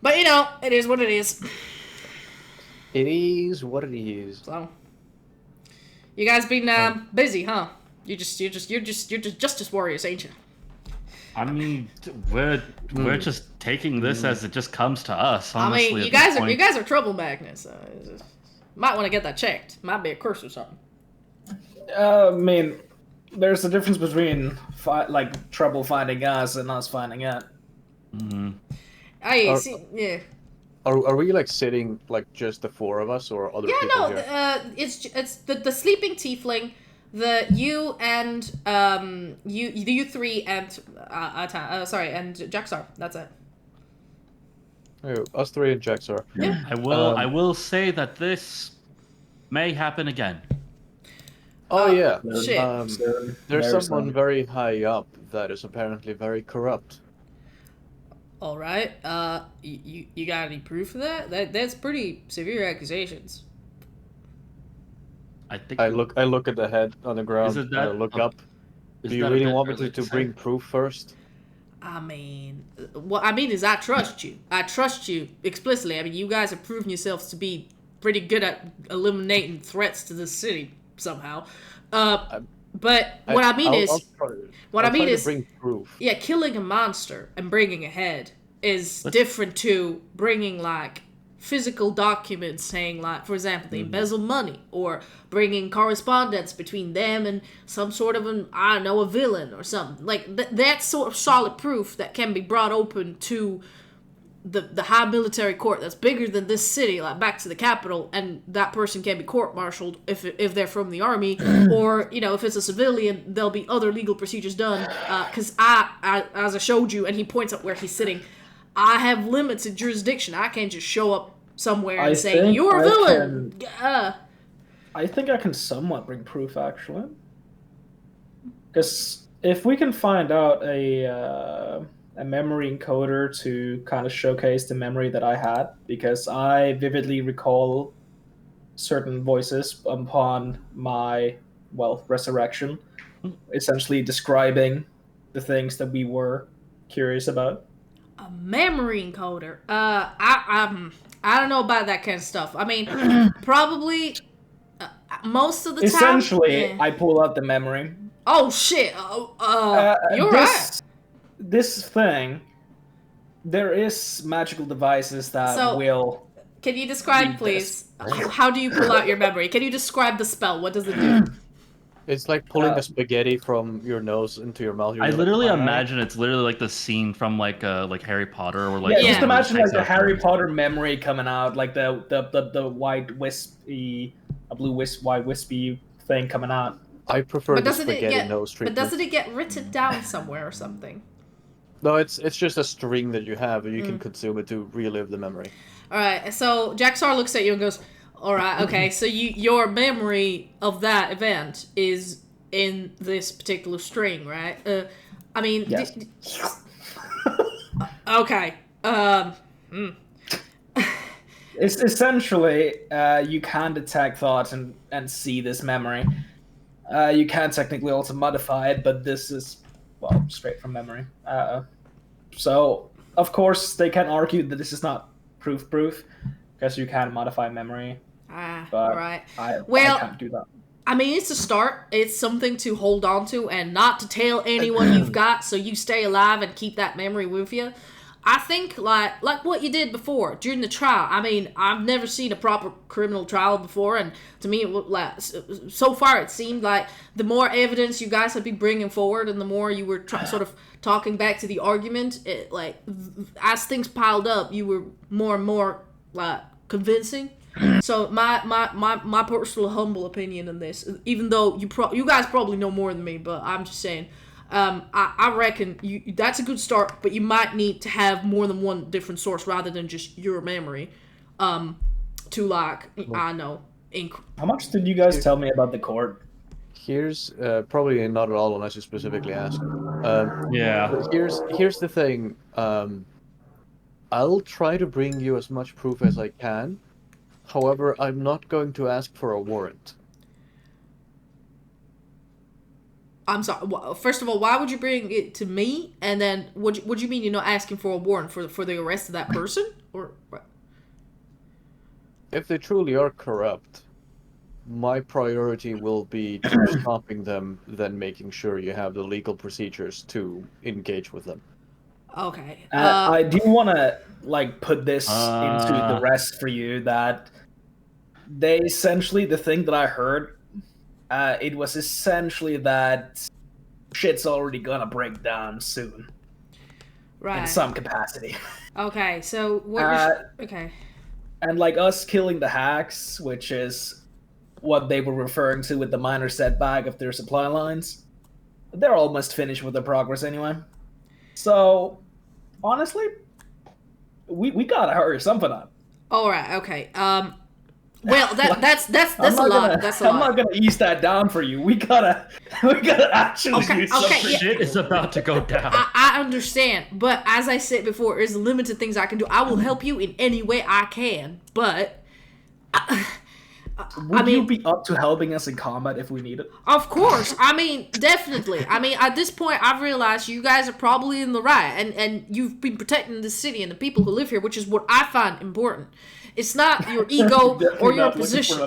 But, you know, it is what it is. It is what it is. So, you guys been busy, huh? You're just justice warriors, ain't you? I mean, we're just taking this as it just comes to us. Honestly, I mean, you guys are trouble magnets. Might want to get that checked. Might be a curse or something. I mean, there's a difference between trouble finding us and us finding it. Mm-hmm. Yeah. Are we like sitting like just the four of us or other people here? Yeah, no. It's the sleeping tiefling, you and you three and and Jaxar. That's it. Oh, us three and Jaxar. Yeah. I will say that this may happen again. Oh yeah. Shit. There's someone very high up that is apparently very corrupt. All right. You got any proof of that? That's pretty severe accusations. I think I look at the head on the ground. And I look up. Do you really want me to bring proof first? I mean, what I mean is I trust you. I trust you explicitly. I mean, you guys have proven yourselves to be pretty good at eliminating threats to the city somehow. But what I mean is, bring proof. Yeah, killing a monster and bringing a head is different to bringing like physical documents saying like, for example, they embezzle money, or bringing correspondence between them and some sort of a villain or something. Like that's sort of solid proof that can be brought open to the high military court that's bigger than this city, like back to the capital, and that person can be court-martialed if they're from the army, or, you know, if it's a civilian, there'll be other legal procedures done, because I, as I showed you, and he points at where he's sitting, I have limited jurisdiction. I can't just show up somewhere and say, you're a villain! I think I can somewhat bring proof, actually. Because if we can find out a memory encoder to kind of showcase the memory that I had, because I vividly recall certain voices upon my, resurrection, essentially describing the things that we were curious about. A memory encoder. I don't know about that kind of stuff. I mean, probably most of the time. Essentially, I pull out the memory. Oh shit! You're right. This thing, there is magical devices that will. Can you describe, please? How do you pull out your memory? Can you describe the spell? What does it do? It's like pulling a spaghetti from your nose into your mouth. I literally imagine it's literally like the scene from like Harry Potter or like just imagine like the Harry Potter memory coming out, like the white wispy, white wispy thing coming out. I prefer the spaghetti nose treatment. But doesn't it get written down somewhere or something? No, it's just a string that you have, and you can consume it to relive the memory. All right, so Jaxar looks at you and goes, all right, okay, so your memory of that event is in this particular string, right? I mean... Yes. Okay. It's essentially, you can detect thoughts and see this memory. You can technically also modify it, but this is, well, straight from memory. So, of course, they can argue that this is not proof, because you can modify memory. But right. I can't do that. I mean, it's a start. It's something to hold on to and not to tell anyone you've got, so you stay alive and keep that memory with you. I think, like what you did before, during the trial. I mean, I've never seen a proper criminal trial before, and to me, so far it seemed like the more evidence you guys had been bringing forward and the more you were sort of talking back to the argument, as things piled up, you were more and more, convincing. So my personal humble opinion on this, even though you guys probably know more than me, but I'm just saying, I reckon that's a good start, but you might need to have more than one different source rather than just your memory, to I know. How much did you guys tell me about the court? Here's probably not at all unless you specifically ask. Yeah. Here's the thing. I'll try to bring you as much proof as I can. However, I'm not going to ask for a warrant. I'm sorry. First of all, why would you bring it to me? And then, what do you mean you're not asking for a warrant for the arrest of that person? Or what? If they truly are corrupt, my priority will be to stopping them than making sure you have the legal procedures to engage with them. Okay. I do want to put this into the rest for you that they essentially, the thing that I heard, it was essentially that shit's already gonna break down soon. Right. In some capacity. Okay, so okay. And us killing the hacks, which is what they were referring to with the minor setback of their supply lines, they're almost finished with their progress anyway. So, honestly, we gotta hurry something up. All right. Okay. Well, that's a lot. That's a lot. I'm not gonna ease that down for you. We gotta actually do something. Yeah. Shit is about to go down. I understand, but as I said before, there's limited things I can do. I will help you in any way I can, but Would you be up to helping us in combat if we need it? Of course. I mean, definitely. I mean, at this point, I've realized you guys are probably in the right, and you've been protecting the city and the people who live here, which is what I find important. It's not your ego or your position.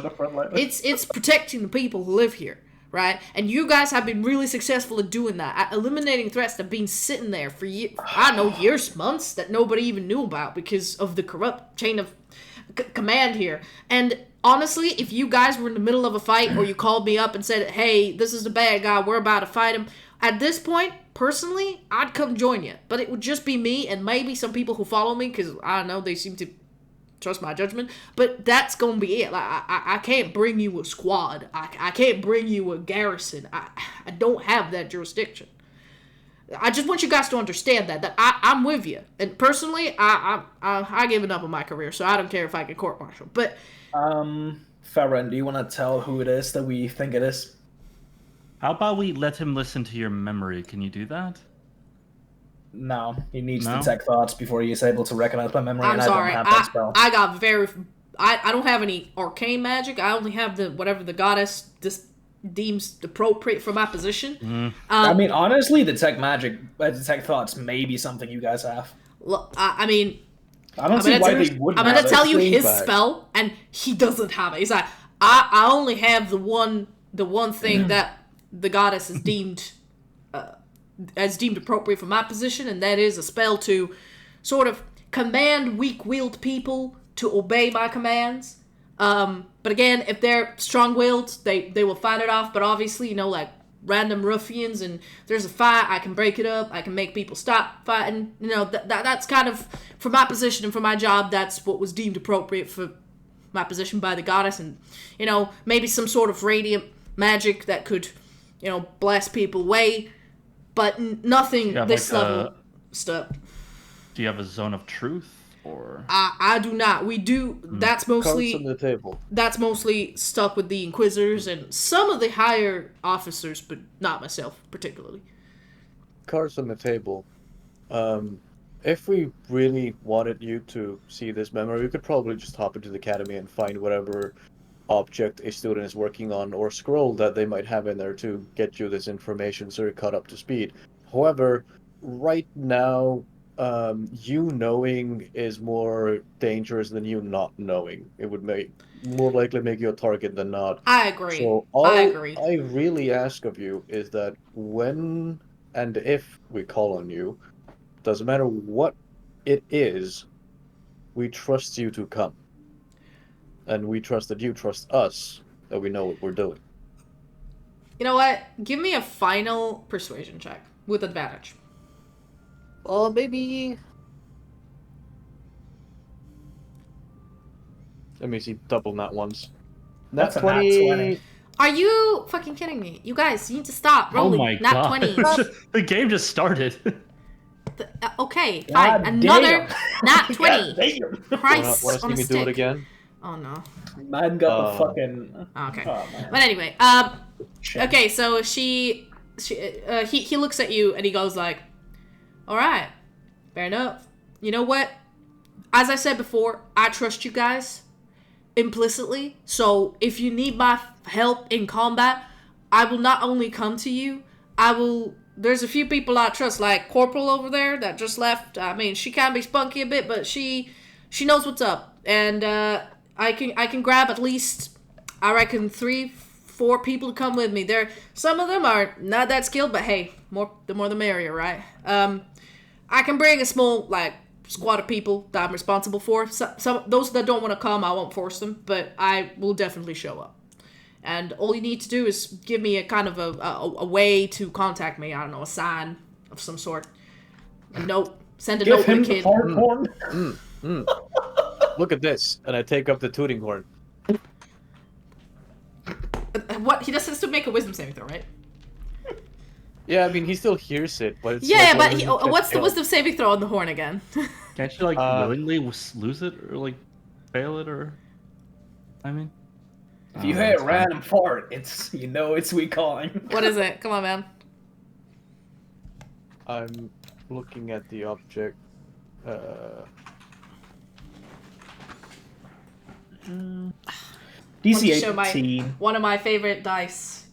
It's protecting the people who live here, right? And you guys have been really successful at doing that, at eliminating threats that have been sitting there for years, months that nobody even knew about because of the corrupt chain of command here. And honestly, if you guys were in the middle of a fight or you called me up and said, hey, this is the bad guy, we're about to fight him, at this point, personally, I'd come join you. But it would just be me and maybe some people who follow me because, I don't know, they seem to trust my judgment. But that's going to be it. I can't bring you a squad. I can't bring you a garrison. I don't have that jurisdiction. I just want you guys to understand that I'm with you. And personally, I given up on my career, so I don't care if I get court-martialed. But Farron, do you want to tell who it is that we think it is? How about we let him listen to your memory? Can you do that? No, he needs to detect thoughts before he is able to recognize my memory. I'm sorry, I don't have that spell. I don't have any arcane magic. I only have whatever the goddess deems appropriate for my position. I mean, honestly, detect thoughts may be something you guys have. Look, I mean, I don't see why they wouldn't. I'm gonna tell you his spell, and he doesn't have it. He's like, I only have the one thing that the goddess is deemed appropriate for my position, and that is a spell to sort of command weak-willed people to obey my commands. But again, if they're strong-willed, they will fight it off. But obviously, like random ruffians, and there's a fight, I can break it up. I can make people stop fighting. That's kind of, for my position and for my job, that's what was deemed appropriate for my position by the goddess. And, maybe some sort of radiant magic that could, blast people away. But nothing this level stuff. Do you have a zone of truth? Or I do not. We do. That's mostly cards on the table. That's mostly stuck with the Inquisitors and some of the higher officers, but not myself particularly. Cards on the table. If we really wanted you to see this memory, we could probably just hop into the academy and find whatever object a student is working on or scroll that they might have in there to get you this information so you're caught up to speed. However, right now, you knowing is more dangerous than you not knowing. It would more likely make you a target than not. I agree. So I agree. I really ask of you is that when and if we call on you, doesn't matter what it is, we trust you to come. And we trust that you trust us, that we know what we're doing. You know what? Give me a final persuasion check with advantage. Maybe. Let me see. Double nat ones. That's a nat 20. Are you fucking kidding me? You guys, you need to stop rolling. Oh my nat god. 20s. The game just started. Okay, God fine. Another damn. nat 20. Want Christ to on see a me stick. do it again? Oh no. Man got the fucking. Okay. Oh, man. But anyway, okay, so he looks at you and he goes like, all right, fair enough. You know what? As I said before, I trust you guys implicitly. So if you need my help in combat, I will not only come to you, there's a few people I trust, like Corporal over there that just left. I mean, she can be spunky a bit, but she knows what's up. And I can grab at least, I reckon, 3-4 people to come with me. Some of them are not that skilled, but hey, the more the merrier, right? I can bring a small squad of people that I'm responsible for. Some those that don't want to come, I won't force them, but I will definitely show up. And all you need to do is give me a kind of a way to contact me. I don't know, a sign of some sort. A note. Send a note to the kid. Look at this, and I take up the tooting horn. What? He just has to make a wisdom saving throw, right? Yeah, I mean, he still hears it, but it's what's the wisdom saving throw on the horn again? Can't you willingly lose it or fail it or? I mean, if you hear a random fart, it's we calling. What is it? Come on, man. I'm looking at the object. DC 18. One of my favorite dice.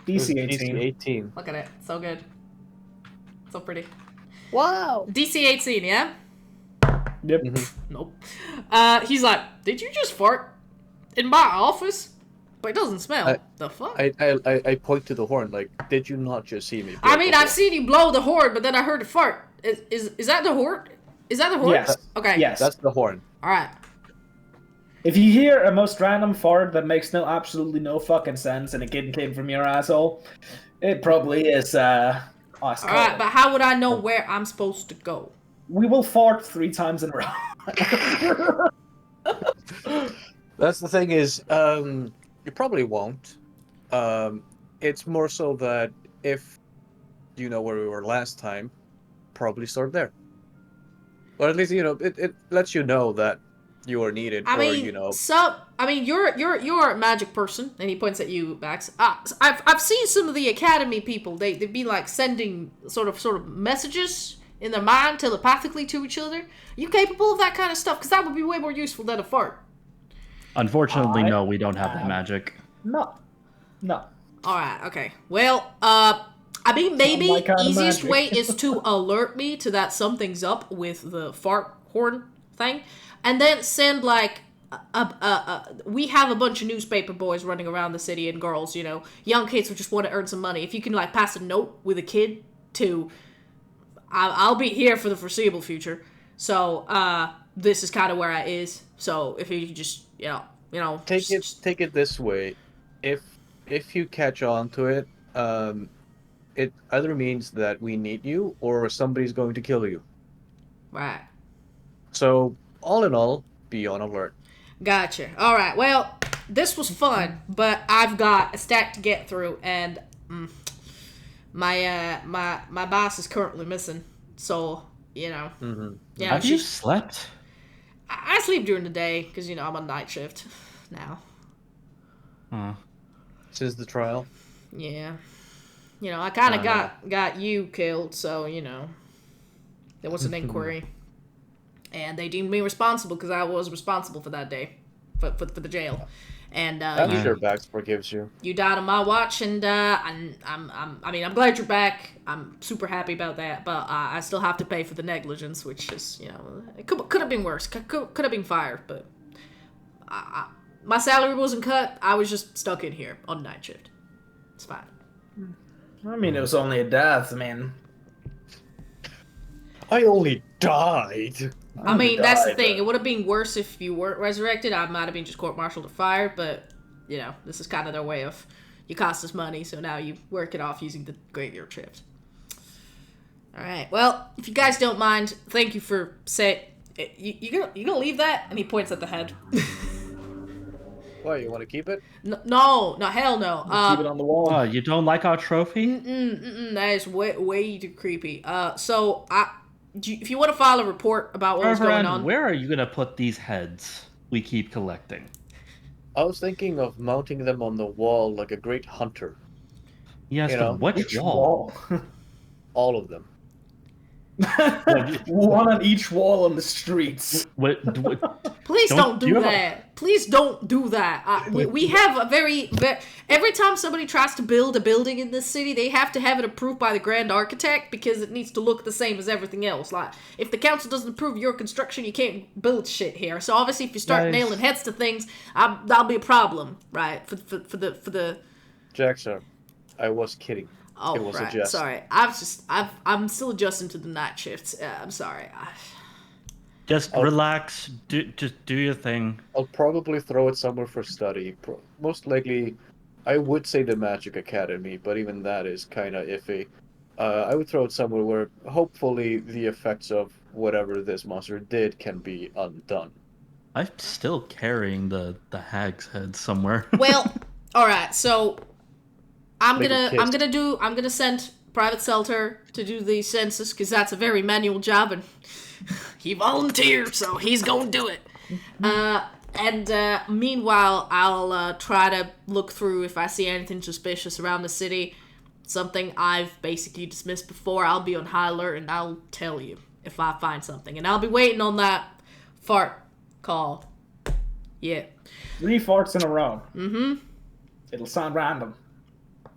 DC 18. DC 18. Look at it. So good. So pretty. Wow. DC 18, yeah? Yep. Mm-hmm. Nope. He's like, did you just fart in my office? But it doesn't smell. The fuck? I point to the horn, like, did you not just see me? I mean, I've seen you blow the horn, but then I heard a fart. Is that the horn? Is that the horn? Yes. Okay. Yes. That's the horn. Alright. If you hear a most random fart that makes absolutely no fucking sense and it came from your asshole, it probably is us. Alright, but how would I know where I'm supposed to go? We will fart 3 times in a row. That's the thing is, you probably won't. It's more so that if you know where we were last time, probably start there. Or at least, it lets you know that you are needed, you're a magic person, and he points at you, Max. I've seen some of the academy people. They've been sending sort of messages in their mind telepathically to each other. Are you capable of that kind of stuff? Because that would be way more useful than a fart. Unfortunately, no, we don't have that magic. No. All right. Okay. Well, I mean, maybe easiest magic. way is to alert me to that something's up with the fart horn thing, and then send like we have a bunch of newspaper boys running around the city and girls, you know, young kids who just want to earn some money. If you can like pass a note with a kid to, I'll be here for the foreseeable future. So this is kind of where I is. So if you just take it this way, if you catch on to it, it either means that we need you or somebody's going to kill you. Right. So all in all, be on alert. Gotcha. All right. Well, this was fun, but I've got a stack to get through, and my boss is currently missing. So Have you slept? I sleep during the day because I'm on night shift now. Huh. Since the trial. Yeah. I kind of got you killed, so there was an inquiry. And they deemed me responsible because I was responsible for that day, for the jail. And I'm sure Bax forgives you. You died on my watch, and I'm glad you're back. I'm super happy about that, but I still have to pay for the negligence, which is it could have been worse. Could have been fired, but my salary wasn't cut. I was just stuck in here on night shift. It's fine. I mean, it was only a death. I mean, I only died. I mean, that's the thing. It would have been worse if you weren't resurrected. I might have been just court-martialed or fired, but, this is kind of their way of, you cost us money, so now you work it off using the graveyard shift. Alright, well, if you guys don't mind, thank you for you gonna leave that? And he points at the head. What, you want to keep it? No, hell no. Keep it on the wall. You don't like our trophy? That is way too creepy. So, if you want to file a report about what was going on... Where are you going to put these heads we keep collecting? I was thinking of mounting them on the wall like a great hunter. Yes, but which wall? All of them. One on each wall on the streets. Please don't do that. Please don't do that. We have a very... Every time somebody tries to build a building in this city, they have to have it approved by the Grand Architect because it needs to look the same as everything else. Like, if the council doesn't approve your construction, you can't build shit here. So obviously, if you start nailing heads to things, that'll be a problem, right? For the... Jackson, I was kidding. Oh, it was right. A jest. Sorry. I'm still adjusting to the night shifts. I'm sorry. Just relax. Just do your thing. I'll probably throw it somewhere for study. Most likely, I would say the Magic Academy, but even that is kind of iffy. I would throw it somewhere where hopefully the effects of whatever this monster did can be undone. I'm still carrying the hag's head somewhere. Well, all right. So I'm gonna send Private Selter to do the census because that's a very manual job, and he volunteered, so he's gonna do it. Meanwhile, I'll try to look through if I see anything suspicious around the city. Something I've basically dismissed before. I'll be on high alert, and I'll tell you if I find something. And I'll be waiting on that fart call. Yeah. 3 farts in a row. Mm-hmm. It'll sound random.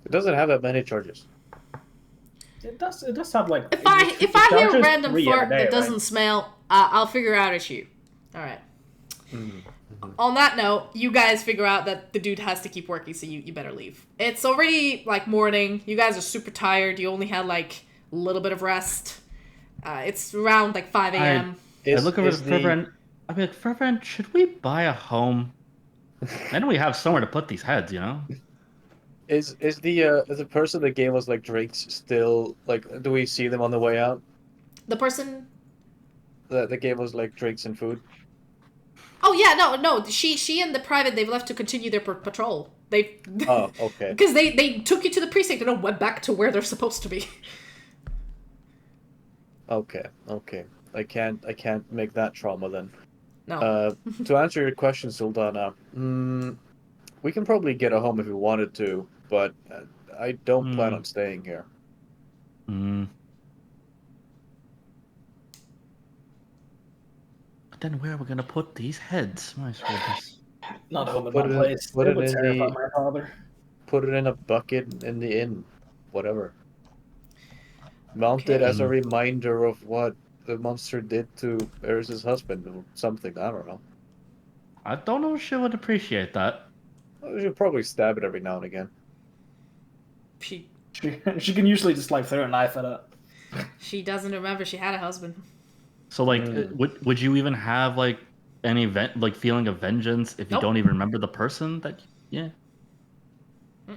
It doesn't have that many charges. It does have like... If I hear a random fart that doesn't smell, I'll figure out it's you. All right. Mm-hmm. On that note, you guys figure out that the dude has to keep working, so you better leave. It's already like morning. You guys are super tired. You only had like a little bit of rest. It's around like 5 a.m. I look over to Fervent. I'm like, Fervent, should we buy a home? Then we have somewhere to put these heads, Is the person that gave us like drinks still like? Do we see them on the way out? The person that gave us like drinks and food. Oh yeah, no. She and the private, they've left to continue their patrol. Oh, okay. Because they took you to the precinct and went back to where they're supposed to be. Okay. I can't make that trauma then. No. To answer your question, Sultana, we can probably get a home if we wanted to, but I don't plan on staying here. But then where are we gonna put these heads? My goodness. Not home in my place. It would terrify my father. Put it in a bucket in the inn, whatever. Mounted Okay. as a reminder of what the monster did to Eris's husband or something. I don't know. I don't know if she would appreciate that. You should probably stab it every now and again. She She can usually just like throw a knife at it. she doesn't remember she had a husband. So like, would you even have like any feeling of vengeance if you Nope. don't even remember the person that? Yeah.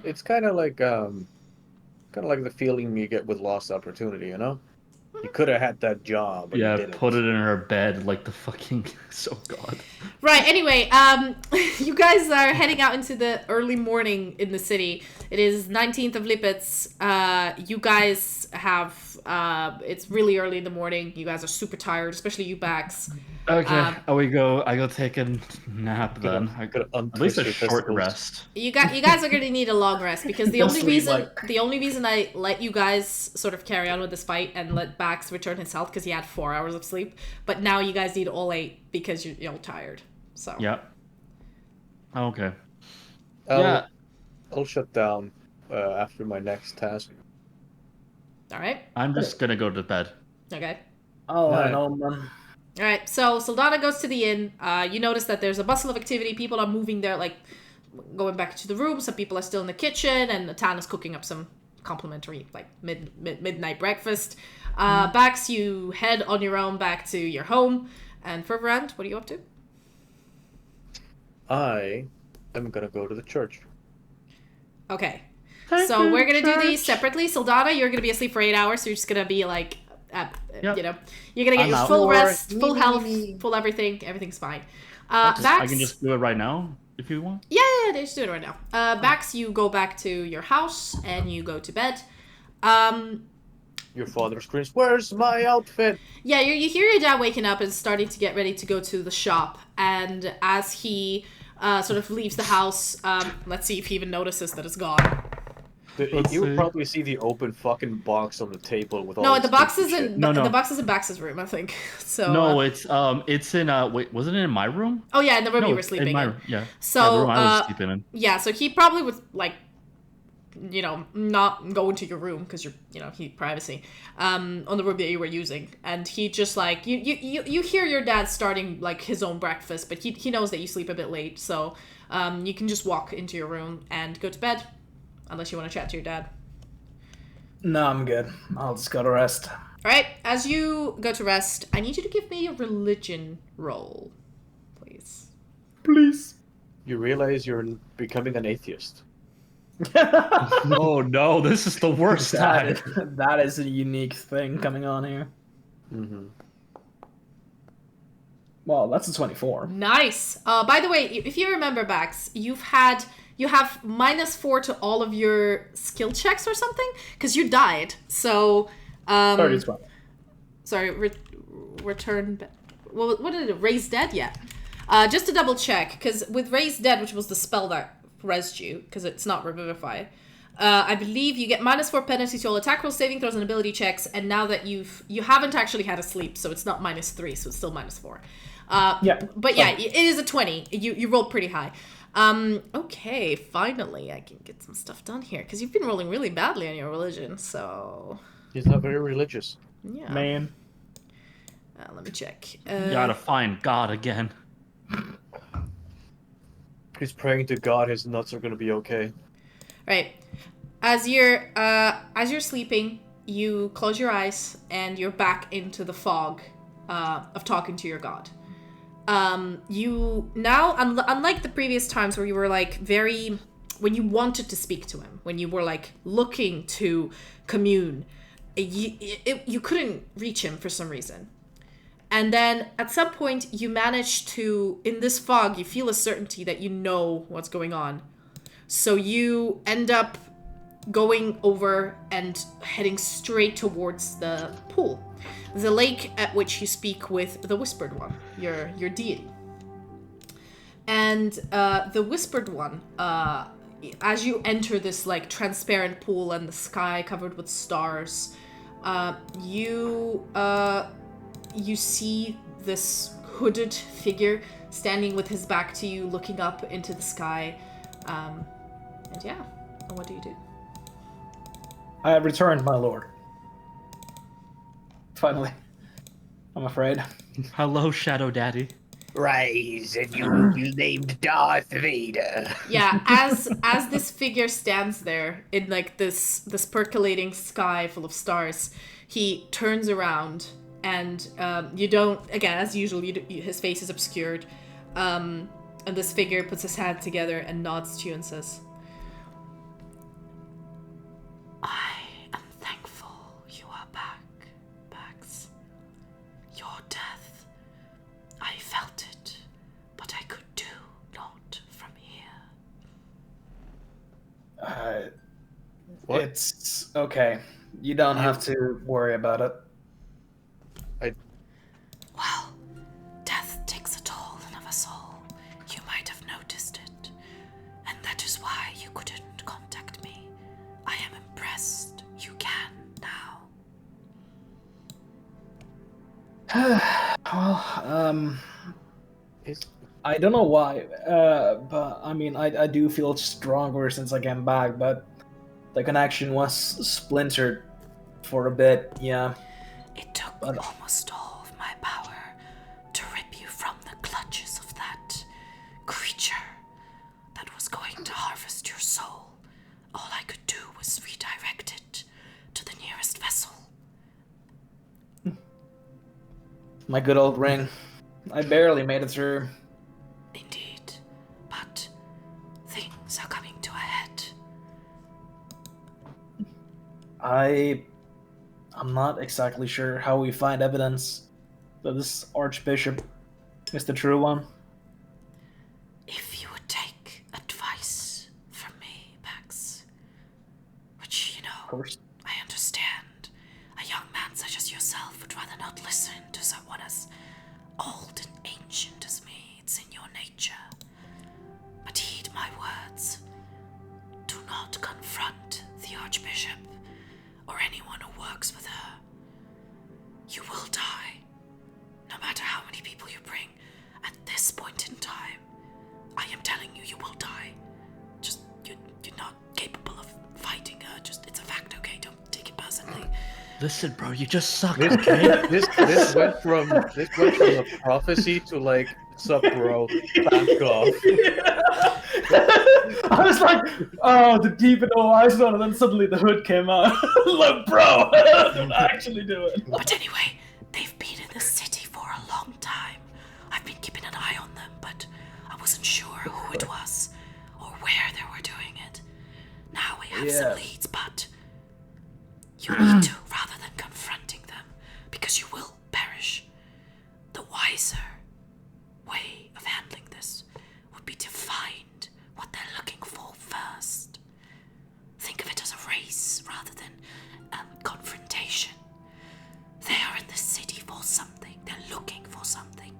It's kind of like the feeling you get with lost opportunity, you know? You could have had that job, but you Yeah, didn't. put it in her bed like the fucking. So God. Right, anyway, you guys are heading out into the early morning in the city. It is 19th of Lippitz. You guys have, it's really early in the morning. You guys are super tired, especially you Bax. Okay, I go take a nap then. At least a short rest. You guys are gonna need a long rest because the only reason I let you guys sort of carry on with this fight and let Bax return his health because he had 4 hours of sleep, but now you guys need all 8 because you're tired. So yeah. Okay. I'll shut down after my next task. All right. I'm just gonna go to bed. Okay. Oh, I know, man. All right, so Saldana goes to the inn. You notice that there's a bustle of activity. People are moving there, like going back to the room. Some people are still in the kitchen, and Tan is cooking up some complimentary, like midnight breakfast. Bax, you head on your own back to your home. And for Rand, what are you up to? I am gonna go to the church. Okay, so we're gonna do these separately. Saldana, you're gonna be asleep for 8 hours, so you're just gonna be like. Yep. You know, you're gonna get your full rest, full health, full everything. Everything's fine. Bax, I can just do it right now if you want. Yeah, just do it right now. Bax, you go back to your house and you go to bed. Your father screams, "Where's my outfit?" Yeah, you hear your dad waking up and starting to get ready to go to the shop. And as he sort of leaves the house, let's see if he even notices that it's gone. You would probably see the open fucking box on the table with all. No, the box is in. the box is in Bax's room, I think. So no, it's in wait, wasn't it in my room? Oh yeah, in the room you were sleeping in. Room, yeah. So the room I was sleeping in. Yeah, so he probably was like, not go into your room because you're he privacy on the room that you were using, and he just like you hear your dad starting like his own breakfast, but he knows that you sleep a bit late, so you can just walk into your room and go to bed. Unless you want to chat to your dad. No, I'm good. I'll just go to rest. All right. As you go to rest, I need you to give me a religion roll, please. Please. You realize you're becoming an atheist. Oh no, this is the worst time. That is a unique thing coming on here. Mm-hmm. Well, that's a 24. Nice. By the way, if you remember, Bax, you have -4 to all of your skill checks or something because you died. So 30. Sorry, return. Well, what did it? Raise dead? Yeah. Just to double check, because with raise dead, which was the spell that resed you, because it's not revivify. I believe you get -4 penalty to all attack rolls, saving throws, and ability checks. And now that you haven't actually had a sleep, so it's not -3, so it's still -4. Yeah. But yeah, it is a 20. You rolled pretty high. Okay, finally I can get some stuff done here, because you've been rolling really badly on your religion, so... He's not very religious. Yeah. Man. Let me check. Gotta find God again. He's praying to God his nuts are gonna be okay. Right. As you're sleeping, you close your eyes and you're back into the fog of talking to your God. You now, unlike the previous times where you were like when you wanted to speak to him, when you were like looking to commune, you couldn't reach him for some reason. And then at some point you manage to, in this fog, you feel a certainty that you know what's going on. So you end up going over and heading straight towards the pool. The lake at which you speak with the Whispered One, your deity. And the Whispered One, as you enter this like transparent pool and the sky covered with stars, you see this hooded figure standing with his back to you, looking up into the sky. And yeah, what do you do? I have returned, my lord. finally. I'm afraid. Hello, Shadow Daddy. Rise, and you will be named Darth Vader. Yeah, as this figure stands there in like this percolating sky full of stars, he turns around and you don't, again as usual, his face is obscured, and this figure puts his hand together and nods to you and says, "I am thankful you are back, Bax. Your death, I felt it, but I could do naught from here." What? It's okay. You don't have to worry about it. Well, death takes a toll of a soul. You might have noticed it. And that is why you couldn't contact me. I am impressed you can now. Well, I don't know why, but I mean, I do feel stronger since I came back, but the connection was splintered for a bit, yeah. It took almost all of my power to rip you from the clutches of that creature that was going to harvest your soul. All I could do was redirect it to the nearest vessel. My good old ring. I barely made it through. Indeed, but things are coming to a head. I'm not exactly sure how we find evidence that this Archbishop is the true one. If you would take advice from me, Bax, which, you know, Of course. I understand. A young man such as yourself would rather not listen to someone as old and ancient as me. It's in your nature. But heed my words. Do not confront the Archbishop or anyone who works with her. You will die, no matter how many people you bring. At this point in time, I am telling you, you will die. Just, you're not capable of fighting her. Just, it's a fact, okay? Don't take it personally. Listen, bro, you just suck. This went from a prophecy to like, sup, bro, back off. I was like, oh, the deep and eyes on, and then suddenly the hood came out. Look, bro, don't actually do it. But anyway, they've been in the city for a long time. I've been keeping an eye on them, but I wasn't sure who it was or where they were doing it. Now we have some leads, but you need to, rather than confronting them, because you will perish. The wiser way of handling this would be to find what they're looking for first. Think of it as a race rather than confrontation. They are in the city for something. They're looking for something.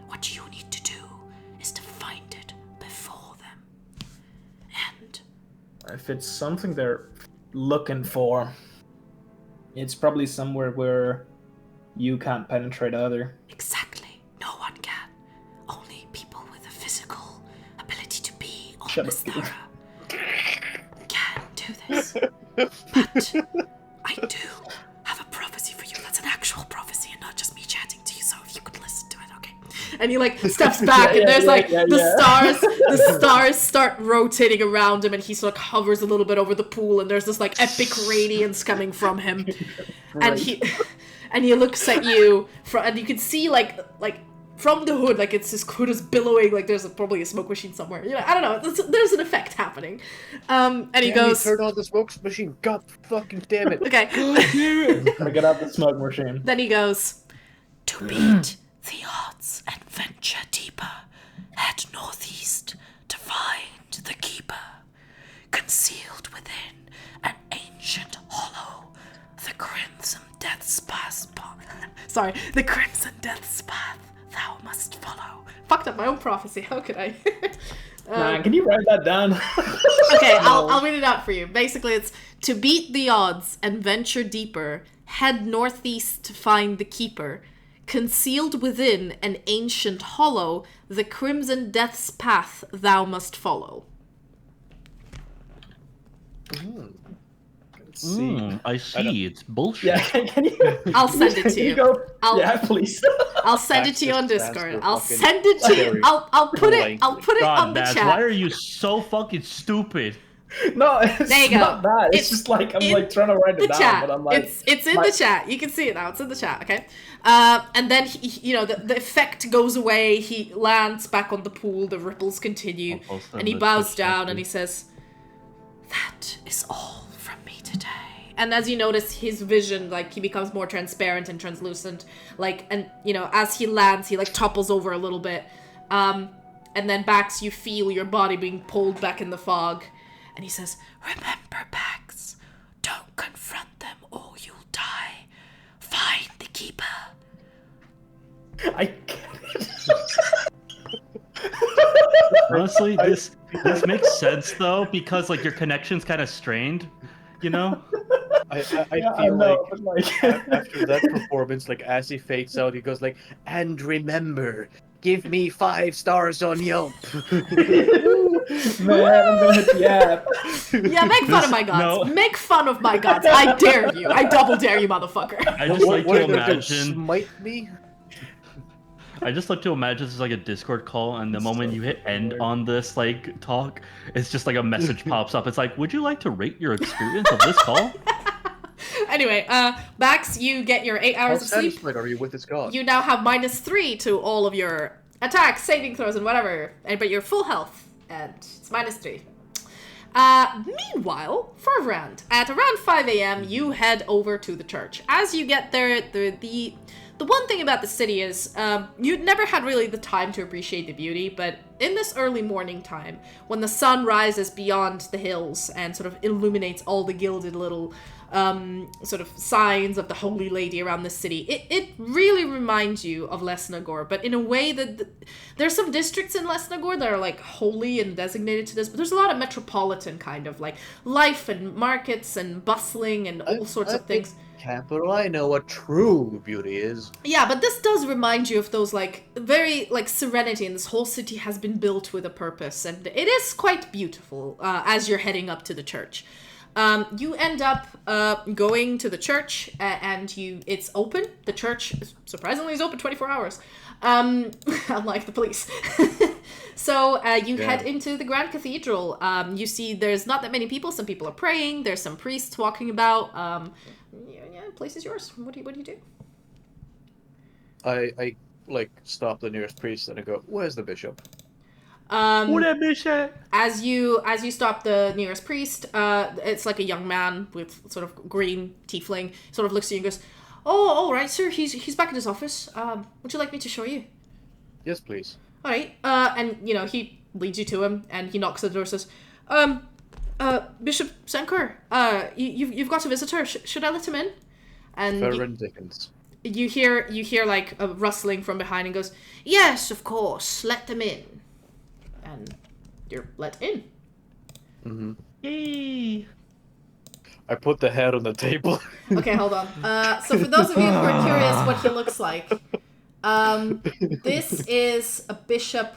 What you need to do is to find it before them. And if it's something they're looking for, it's probably somewhere where you can't penetrate either. exactly, no one can. Only people with a physical ability to be on Shut this up. Esthara can do this. But I do have a prophecy for you. That's an actual prophecy and not just me chatting to you. So if you could listen to it, okay? And he like steps back, and there's the stars start rotating around him, and he sort of hovers a little bit over the pool, and there's this like epic radiance coming from him, and he looks at you, and you can see like from the hood, like it's his hood is billowing, like there's probably a smoke machine somewhere. You know, I don't know. There's an effect happening, and he goes, "Turn on the smoke machine! God fucking damn it!" Okay. I get out the smoke machine. Then he goes, "To beat the odds and venture deeper, head northeast to find the keeper, concealed within an ancient hollow, the crimson death's path. Sorry, the crimson death's path thou must follow." Fucked up my own prophecy. How could I? Man, can you write that down? Okay, I'll read it out for you. Basically, it's to beat the odds and venture deeper, head northeast to find the keeper, concealed within an ancient hollow, the crimson death's path thou must follow. see. I see. It's bullshit. Yeah, can you? I'll send it to you. Yeah, please. I'll send it to you on Access Discord. stands I'll for send it to you. fucking I'll put it. I'll put it God, on the Baz, chat. why are you so fucking stupid? No, it's There you go. not that. It's It's just like I'm in like trying to write the it down, chat. but I'm like, it's in the chat. You can see it now. It's in the chat. Okay. And then the effect goes away. He lands back on the pool. The ripples continue, and he bows down and he says, "That is all from me today." And as you notice, his vision, like, he becomes more transparent and translucent. Like, and as he lands, he like topples over a little bit. And then Bax, you feel your body being pulled back in the fog. And he says, "Remember, Bax, don't confront them or you'll die. Find the keeper." I get it. Honestly, this makes sense though, because like your connection's kind of strained, I feel like after that performance, like as he fades out, he goes like, "And remember, give me 5 stars on Yelp." Man, I'm gonna hit the app. Yeah, make fun of my gods. No. Make fun of my gods. I dare you. I double dare you, motherfucker. I just like What to are you gonna do, imagine. smite me? I just like to imagine this is like a Discord call, and the moment you hit end on this like talk, it's just like a message pops up. It's like, "Would you like to rate your experience of this call?" Anyway, Bax, you get your 8 hours How of sleep. satisfied are you with this god? You now have -3 to all of your attacks, saving throws, and whatever. But you're full health, and it's -3. Meanwhile, for Rand, at around 5 a.m., you head over to the church. As you get there, the one thing about the city is you'd never had really the time to appreciate the beauty, but in this early morning time, when the sun rises beyond the hills and sort of illuminates all the gilded little sort of signs of the Holy Lady around the city, it really reminds you of Lesnagor, but in a way that there's some districts in Lesnagor that are like holy and designated to this, but there's a lot of metropolitan kind of like life and markets and bustling and all sorts of things. Capital, I know what true beauty is. Yeah, but this does remind you of those like very like serenity, and this whole city has been built with a purpose, and it is quite beautiful as you're heading up to the church. You end up going to the church, and it's open. The church, surprisingly, is open 24 hours, unlike the police. So you head into the Grand Cathedral. You see there's not that many people. Some people are praying. There's some priests walking about. Yeah, place is yours. What do you do? I like stop the nearest priest and I go, "Where's the bishop?" As you stop the nearest priest, it's like a young man with sort of green tiefling. Sort of looks at you and goes, "Oh, all right, sir. He's back in his office. Would you like me to show you?" Yes, please. All right. And he leads you to him, and he knocks at the door. And says, "Bishop Senkur, you've got a visitor. Should I let him in?" And Dickens. You hear like a rustling from behind, and goes, "Yes, of course. Let them in." And you're let in. Mm-hmm. Yay! I put the head on the table. Okay, hold on. So for those of you who are curious what he looks like, this is a bishop.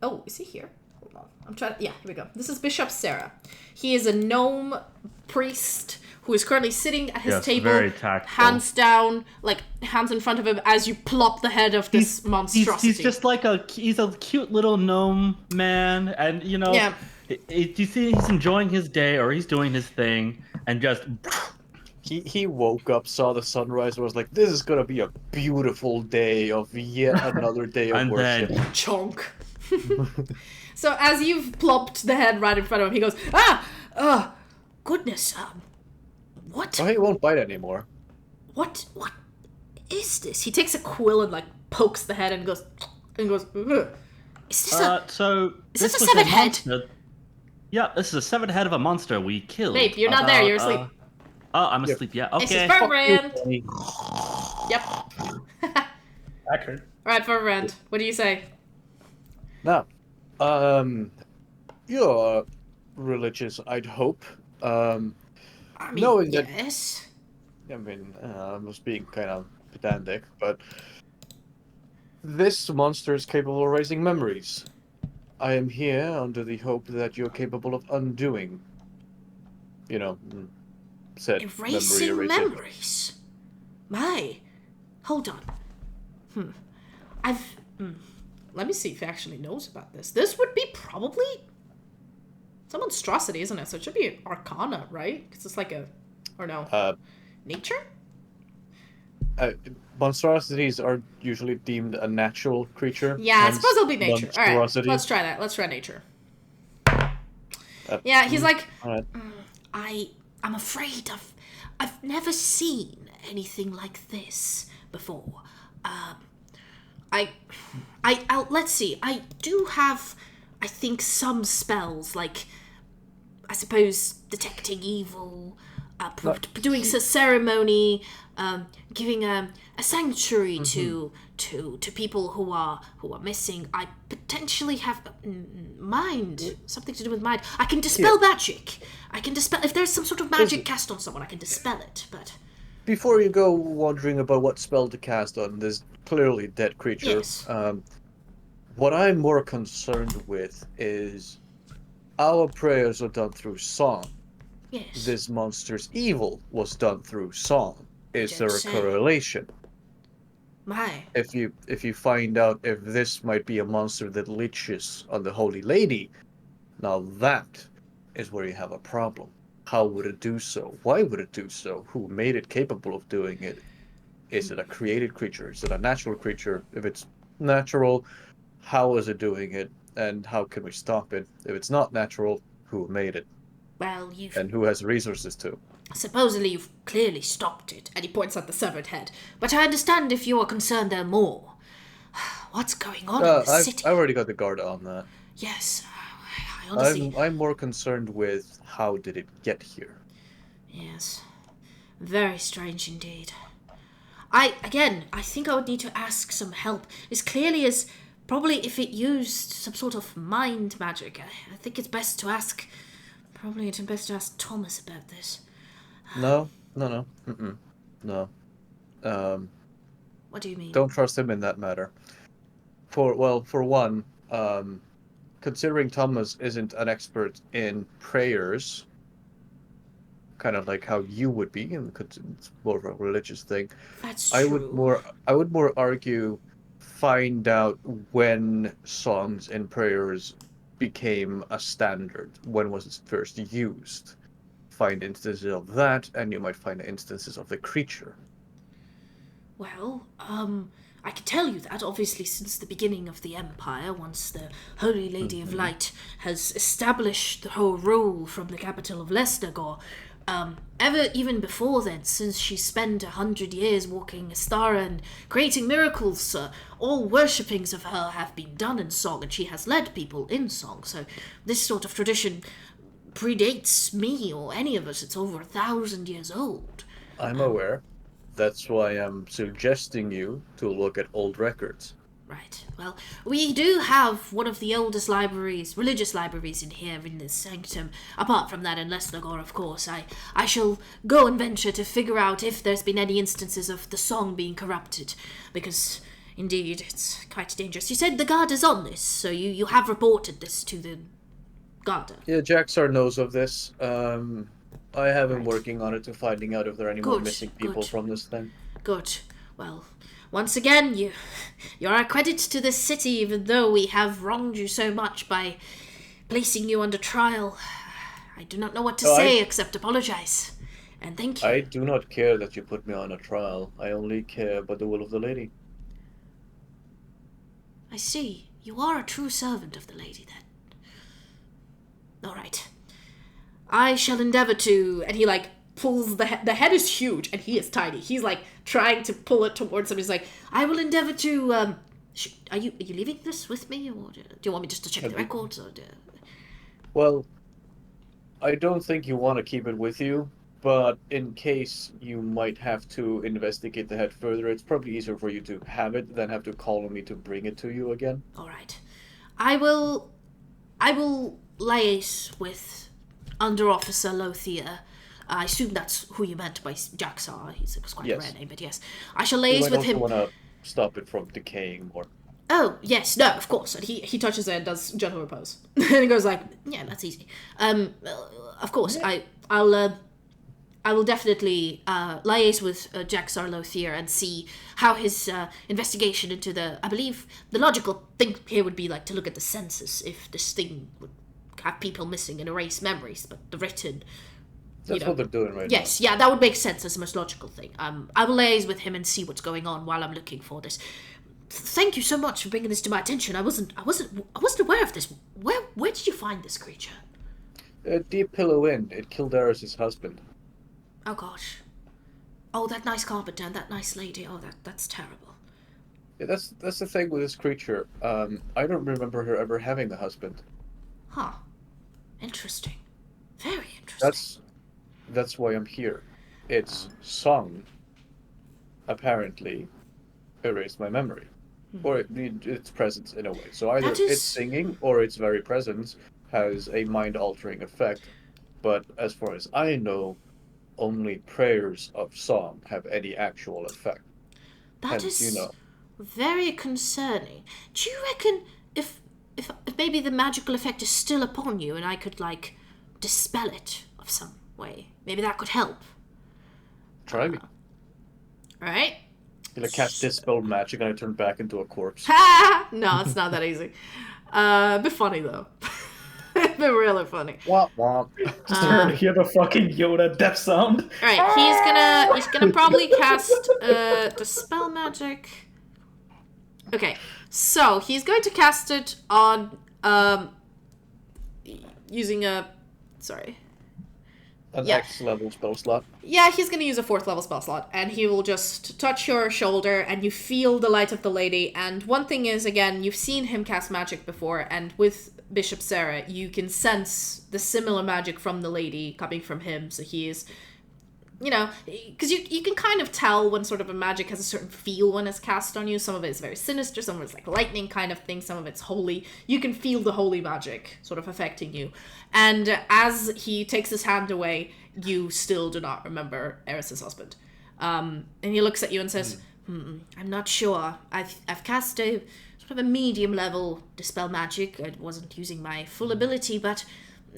Oh, is he here? Hold on. I'm trying. Yeah, here we go. This is Bishop Sarah. He is a gnome priest who is currently sitting at his table, very tactful. hands down, like hands in front of him, as you plop the head of this monstrosity. He's just like he's a cute little gnome man, and Yeah. You see he's enjoying his day, or he's doing his thing, and just He woke up, saw the sunrise, and was like, "This is gonna be a beautiful day of yet another day of and worship." then Chonk. So as you've plopped the head right in front of him, he goes, goodness, what? Oh, he won't bite anymore. What is this? He takes a quill and like pokes the head and goes, "Ugh. Is this is this a severed head?" Monster. Yeah, this is a severed head of a monster we killed. Babe, you're not there, you're asleep. I'm asleep, yeah, This okay. is for Rand. Yep. Accurate. Alright, for Rand. What do you say? Now, you're religious, I'd hope. I mean, Knowing that, yes. I mean, I was being kind of pedantic, but this monster is capable of raising memories. I am here under the hope that you're capable of undoing, said Erasing memory eraser. memories. My, hold on. Let me see if he actually knows about this. This would be probably it's a monstrosity, isn't it? So it should be Arcana, right? Because it's like nature. Monstrosities are usually deemed a natural creature. Yeah, I suppose it'll be nature. All right, let's try that. Let's try nature. Yeah, he's like, right. I'm afraid I've never seen anything like this before. Let's see. I do have, I think, some spells, like, I suppose, detecting evil, doing a ceremony, giving a sanctuary to people who are missing. I potentially have mind, something to do with mind. I can dispel magic. I can dispel, if there's some sort of magic cast on someone, I can dispel it, but... Before you go wondering about what spell to cast on this clearly dead creature, yes. What I'm more concerned with is our prayers are done through song. Yes. This monster's evil was done through song. Is there a correlation? My. If you find out if this might be a monster that leeches on the Holy Lady, now that is where you have a problem. How would it do so? Why would it do so? Who made it capable of doing it? Is it a created creature? Is it a natural creature? If it's natural, how is it doing it? And how can we stop it? If it's not natural, who made it? Well, and who has resources to? Supposedly you've clearly stopped it, and he points at the severed head. But I understand if you are concerned there are more. What's going on in the city? I already got the guard on that. Yes, I honestly... I'm more concerned with how did it get here. Yes, very strange indeed. I think I would need to ask some help. As clearly as probably if it used some sort of mind magic. I think it's best to ask... Probably it's best to ask Thomas about this. No. No. What do you mean? Don't trust him in that matter. For one, considering Thomas isn't an expert in prayers, kind of like how you would be, and it's more of a religious thing. That's true. I would more argue find out when songs and prayers became a standard. When was it first used? Find instances of that, and you might find instances of the creature. Well, I can tell you that, obviously, since the beginning of the Empire, once the Holy Lady of Light has established the whole rule from the capital of Lesnagor, even before then, since she spent 100 years walking Esthara and creating miracles, all worshippings of her have been done in song, and she has led people in song. So this sort of tradition predates me or any of us. It's over 1,000 years old. I'm aware. That's why I'm suggesting you to look at old records. Right. Well, we do have one of the oldest libraries, religious libraries in here in this sanctum. Apart from that, in Lesnagor, of course, I shall go and venture to figure out if there's been any instances of the song being corrupted. Because, indeed, it's quite dangerous. You said the guard is on this, so you have reported this to the Garda. Yeah, Jaxar knows of this. I have been working on it to finding out if there are any more missing people from this thing. Good. Well, once again, you're a credit to this city, even though we have wronged you so much by placing you under trial. I do not know what to say except apologize. And thank you. I do not care that you put me on a trial. I only care about the will of the lady. I see. You are a true servant of the lady, then. All right. I shall endeavor to... And he, pulls the head. The head is huge, and he is tiny. He's, trying to pull it towards him. He's like, I will endeavor to... Are you leaving this with me, or do you want me just to check the records? Or Well, I don't think you want to keep it with you, but in case you might have to investigate the head further, it's probably easier for you to have it than have to call on me to bring it to you again. All right. I will liaise with Under Officer Lothier. I assume that's who you meant by Jaxar. It's quite a rare name, but yes. I shall liaise with him. You might also want to stop it from decaying more. Oh, yes, no, of course. And he touches it and does gentle repose. And he goes yeah, that's easy. Of course, I'll I will definitely liaise with Jack Sarlothier and see how his investigation into I believe the logical thing here would be like to look at the census, if this thing would have people missing and erase memories, but the written... That's what they're doing right now. Yes, yeah, that would make sense as the most logical thing. I will liaise with him and see what's going on while I'm looking for this. Thank you so much for bringing this to my attention. I wasn't aware of this. Where did you find this creature? Deep Pillow Inn. It killed Eris's husband. Oh gosh. Oh, that nice carpenter and that nice lady. Oh, that's terrible. Yeah, that's the thing with this creature. I don't remember her ever having a husband. Huh. Interesting. Very interesting. That's why I'm here. Its song, apparently, erased my memory. Or its presence, in a way. So either its singing or its very presence has a mind-altering effect. But as far as I know, only prayers of song have any actual effect. That is very concerning. Do you reckon if maybe the magical effect is still upon you and I could, like, dispel it of some way? Maybe that could help. Try me. Alright. You're gonna cast Dispel Magic and I turn back into a corpse. Ha! No, it's not that easy. Bit funny, though. Bit really funny. Womp womp. Just heard hear the fucking Yoda death sound. Alright, he's gonna probably cast Dispel Magic. Okay, so he's going to cast it on using a X-level spell slot. Yeah, he's going to use a 4th level spell slot, and he will just touch your shoulder, and you feel the light of the lady. And one thing is, again, you've seen him cast magic before, and with Bishop Sarah, you can sense the similar magic from the lady coming from him. So he is, because you can kind of tell when sort of a magic has a certain feel when it's cast on you. Some of it is very sinister, some of it's like lightning kind of thing, some of it's holy. You can feel the holy magic sort of affecting you. And as he takes his hand away, you still do not remember Eris's husband. And he looks at you and says, I'm not sure. I've cast a sort of a medium level dispel magic. I wasn't using my full ability, but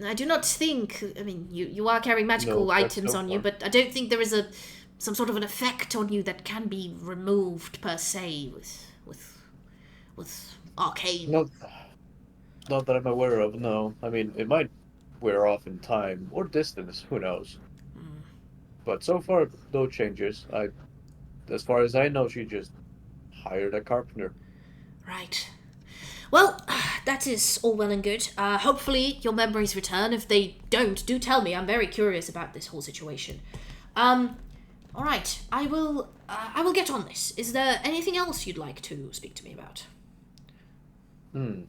I do not think, I mean, you are carrying magical items on you, but I don't think there is some sort of an effect on you that can be removed per se with arcane. Not that I'm aware of, no. I mean, it might wear off in time or distance, who knows. But so far, no changes. As far as I know, she just hired a carpenter. Right. Well, that is all well and good. Hopefully your memories return. If they don't, do tell me. I'm very curious about this whole situation. All right. I will get on this. Is there anything else you'd like to speak to me about? Do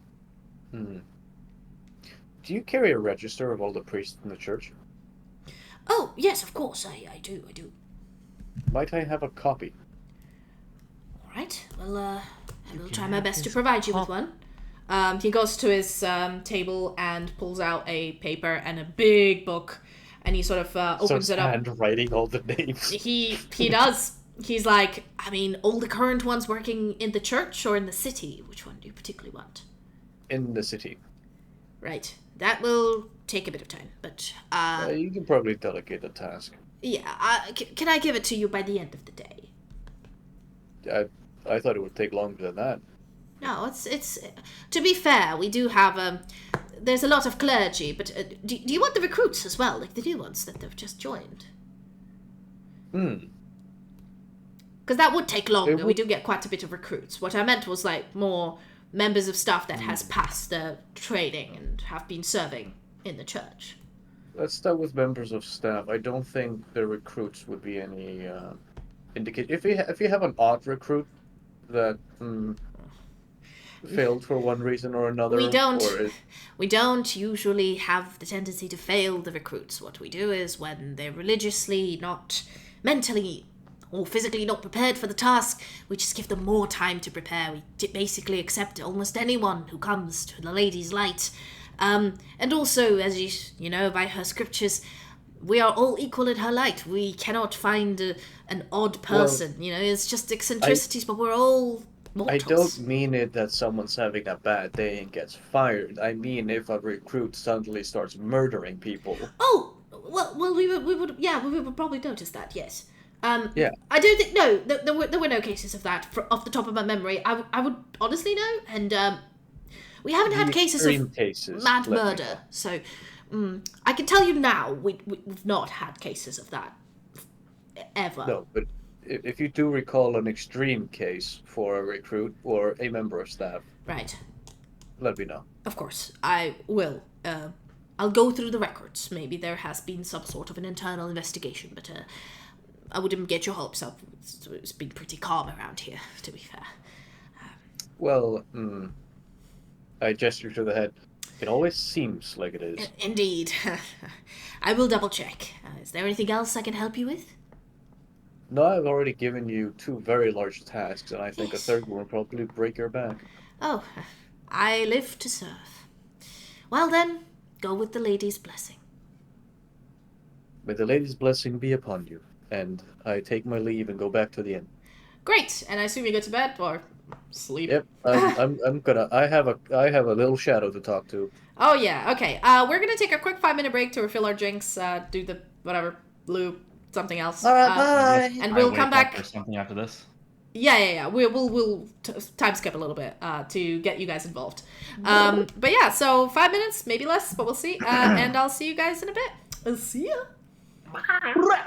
you carry a register of all the priests in the church? Oh, yes, of course. I do. Might I have a copy? All right. Well, I will try my best to provide you with one. He goes to his table and pulls out a paper and a big book, and he sort of opens it up. Handwriting all the names. He does. He's like, I mean, all the current ones working in the church or in the city? Which one do you particularly want? In the city. Right. That will take a bit of time, but... you can probably delegate a task. Yeah, can I give it to you by the end of the day? I thought it would take longer than that. No, it's to be fair, we do have, there's a lot of clergy, but do you want the recruits as well, like the new ones that they've just joined? Because that would take longer. We do get quite a bit of recruits. What I meant was, like, more members of staff that has passed the training and have been serving in the church. Let's start with members of staff. I don't think the recruits would be any indication. If you have an odd recruit that failed for one reason or another, we don't usually have the tendency to fail the recruits. What we do is when they're religiously not mentally or physically not prepared for the task, we just give them more time to prepare. We basically accept almost anyone who comes to the Lady's Light. And also, as you know, by her scriptures, we are all equal in her light. We cannot find an odd person. Well, it's just eccentricities, but we're all mortals. I don't mean it that someone's having a bad day and gets fired. I mean if a recruit suddenly starts murdering people. Oh, Well, we would probably notice that. Yes. Yeah. I don't think there were no cases of that off the top of my memory. I would honestly know, and we haven't had cases of mad murder, so I can tell you now we've not had cases of that ever. No, but if you do recall an extreme case for a recruit or a member of staff, right, let me know. Of course, I will. I'll go through the records. Maybe there has been some sort of an internal investigation, but I wouldn't get your hopes up. It's been pretty calm around here, to be fair. Well, I gesture to the head. It always seems like it is. Indeed. I will double check. Is there anything else I can help you with? No, I've already given you 2 very large tasks, and I think a third one will probably break your back. Oh, I live to serve. Well then, go with the lady's blessing. May the lady's blessing be upon you, and I take my leave and go back to the inn. Great, and I assume you go to bed or sleep. Yep, I'm gonna. I have a little shadow to talk to. Oh yeah, okay. We're gonna take a quick 5-minute break to refill our drinks. Do the whatever, blue, something else. Bye. And we'll come back. For something after this. Yeah. We'll time skip a little bit to get you guys involved. But yeah, so 5 minutes, maybe less, but we'll see. And I'll see you guys in a bit. I'll see ya. Bye.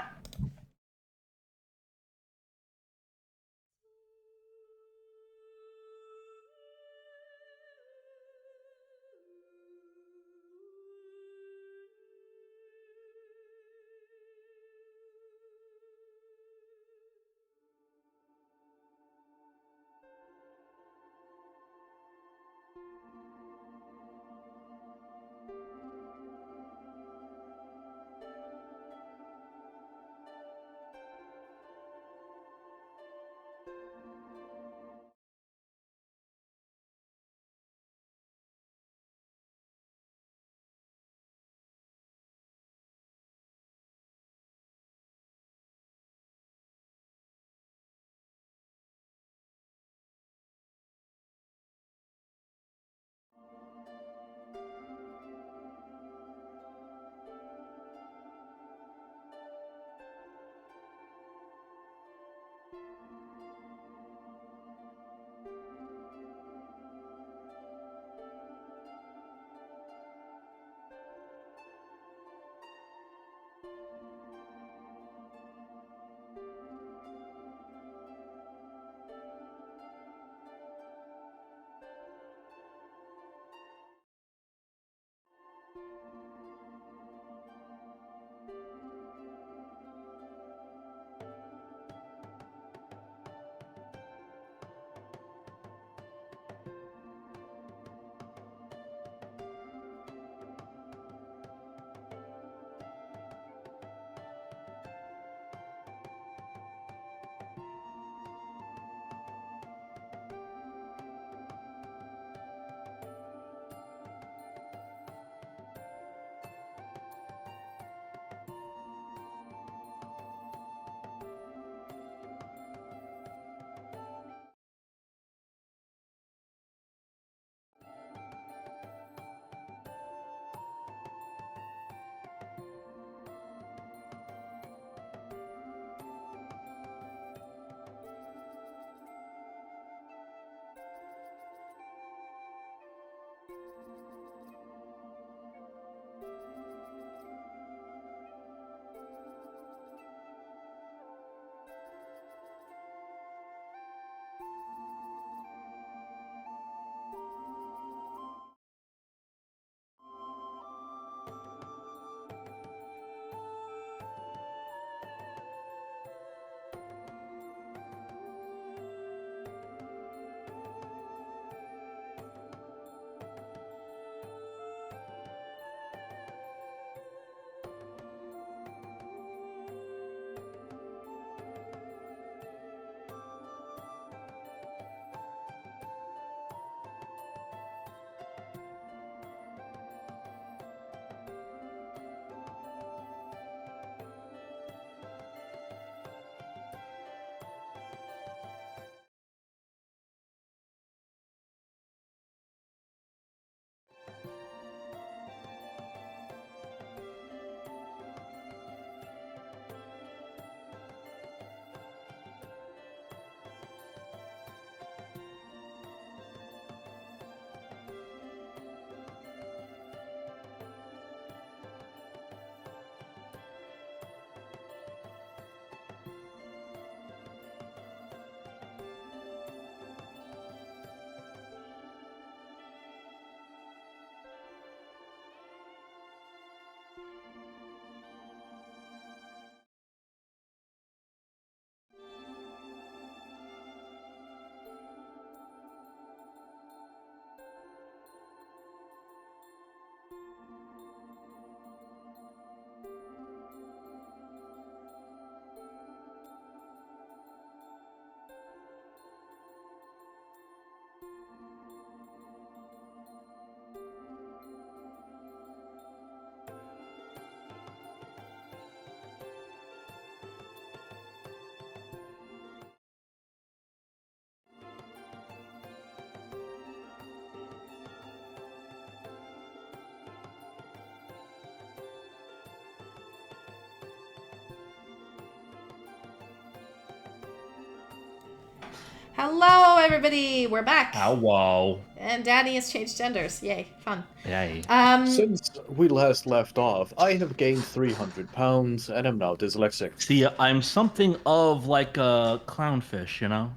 Hello, everybody! We're back! Hello. And Danny has changed genders. Yay, fun. Yay. Since we last left off, I have gained 300 pounds and am now dyslexic. See, I'm something of like a clownfish, you know?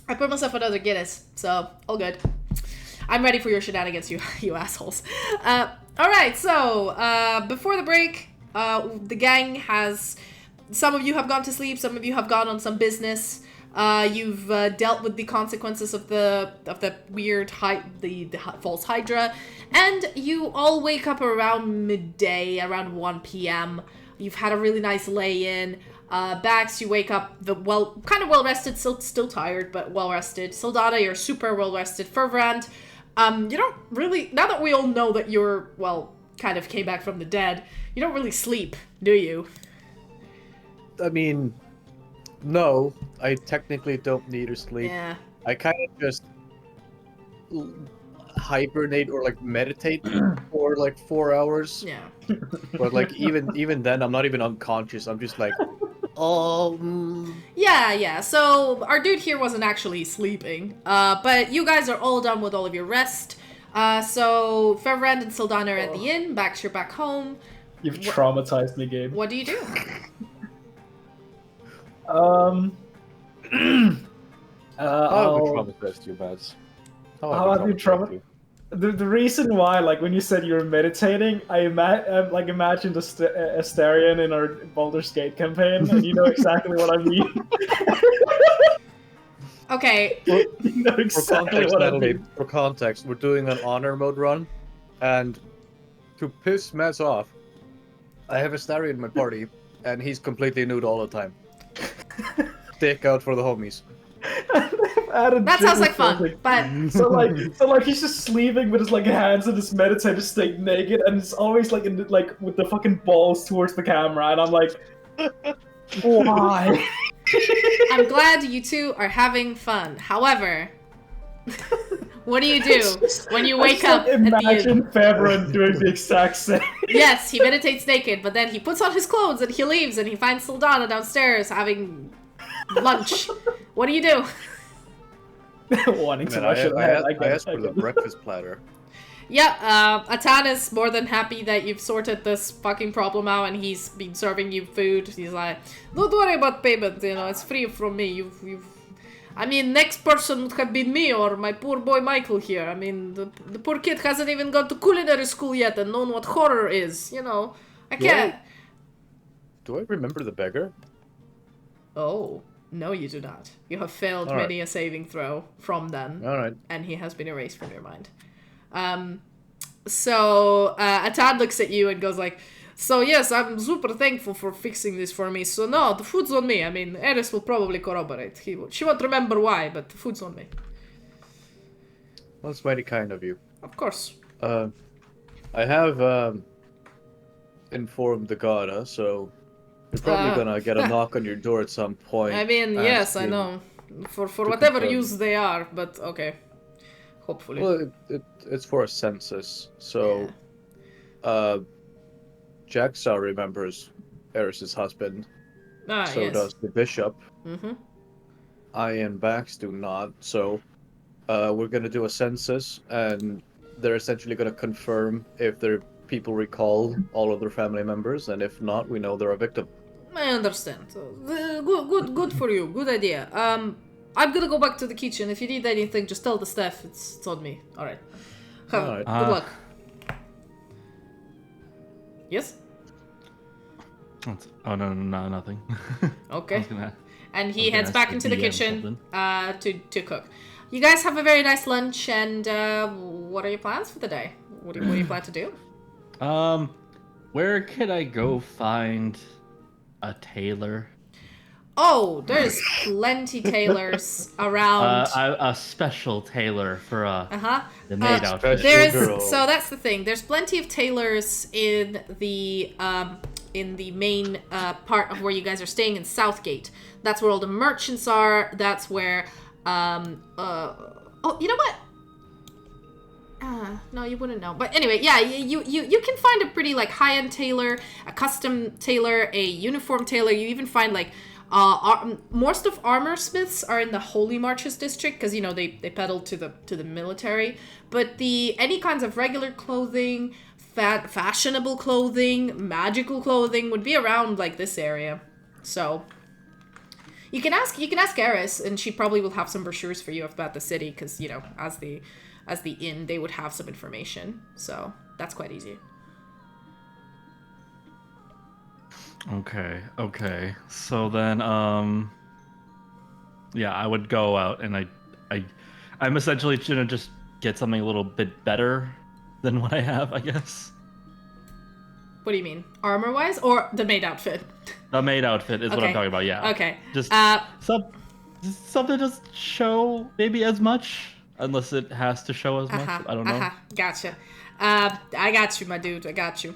I put myself another Guinness, so all good. I'm ready for your shenanigans, you assholes. Alright, so, before the break, the gang has... Some of you have gone to sleep, some of you have gone on some business. You've dealt with the consequences of the weird the false Hydra, and you all wake up around midday, around 1 p.m. You've had a really nice lay-in. Bax, you wake up kind of well rested, still tired, but well rested. Sildana, you're super well rested. Fervrand, you don't really, now that we all know that you're kind of came back from the dead, you don't really sleep, do you? I mean, no, I technically don't need to sleep. Yeah. I kind of just hibernate or like meditate for like 4 hours. Yeah. But like even then, I'm not even unconscious. I'm just like, Yeah. So our dude here wasn't actually sleeping. But you guys are all done with all of your rest. So Fervrand and Sildana are at the inn. Bax, you're back home. You've traumatized me, Gabe. What do you do? how have we traumatized you, Baz? How have you traumatized? The reason why, like, when you said you were meditating, I imagined Astarion in our Baldur's Gate campaign, and you know exactly what I mean. Okay. You know exactly what I mean. For context, we're doing an honor mode run, and to piss Mez off, I have Astarion in my party, and he's completely nude all the time. Stick out for the homies. That sounds like fun, but so he's just sleeping with his like hands in his meditative state, naked, and it's always like with the fucking balls towards the camera, and I'm like, why? I'm glad you two are having fun. However, what do you do when you wake up at the Imagine inn? Favreau doing the exact same. Yes, he meditates naked, but then he puts on his clothes and he leaves, and he finds Sildana downstairs having lunch. What do you do? Wanting to wash your head. I asked for the breakfast platter. Yeah, Atan is more than happy that you've sorted this fucking problem out, and he's been serving you food. He's like, don't worry about payment, you know, it's free from me. I mean, next person would have been me or my poor boy Michael here. I mean, the poor kid hasn't even gone to culinary school yet and known what horror is, you know. I can't... Do I remember the beggar? Oh. No, you do not. You have failed many a saving throw from then. Alright. And he has been erased from your mind. So Atad looks at you and goes like, so yes, I'm super thankful for fixing this for me. So no, the food's on me. I mean, Eris will probably corroborate. She won't remember why, but the food's on me. Well, that's mighty kind of you. Of course. I have informed the Gada, so you're probably gonna get a knock on your door at some point. I mean, yes, I know. For whatever use they are, but okay. Hopefully. Well, it's for a census, so Jaxa remembers Eris's husband. So yes. does the bishop. Mm-hmm. I and Bax do not, so we're gonna do a census, and they're essentially gonna confirm if their people recall all of their family members, and if not, we know they're a victim. I understand. Good for you. Good idea. I'm gonna go back to the kitchen. If you need anything, just tell the staff. It's on me. All right. Good luck. Yes. Oh no, nothing. Okay. And he heads back into the kitchen to cook. You guys have a very nice lunch, and what are your plans for the day? What do you plan to do? Where could I go find a tailor? Oh, there's plenty tailors around. A special tailor for the maid outfit. Special There's girl. so that's the thing. There's plenty of tailors in the main part of where you guys are staying in Southgate. That's where all the merchants are. That's where oh, you know what? No, you wouldn't know. But anyway, yeah, you can find a pretty like high-end tailor, a custom tailor, a uniform tailor. You even find like most of armor smiths are in the Holy Marches district because they pedal to the military. But any kinds of regular clothing, fashionable clothing, magical clothing would be around like this area. So you can ask Eris, and she probably will have some brochures for you about the city because as the inn they would have some information. So that's quite easy. Okay. So then, yeah, I would go out and I'm essentially gonna just get something a little bit better than what I have, I guess. What do you mean? Armor-wise or the maid outfit? The maid outfit is what I'm Okay. talking about, yeah. Okay. Just something just show maybe as much, unless it has to show as much. I don't know. Gotcha. I got you, my dude. I got you.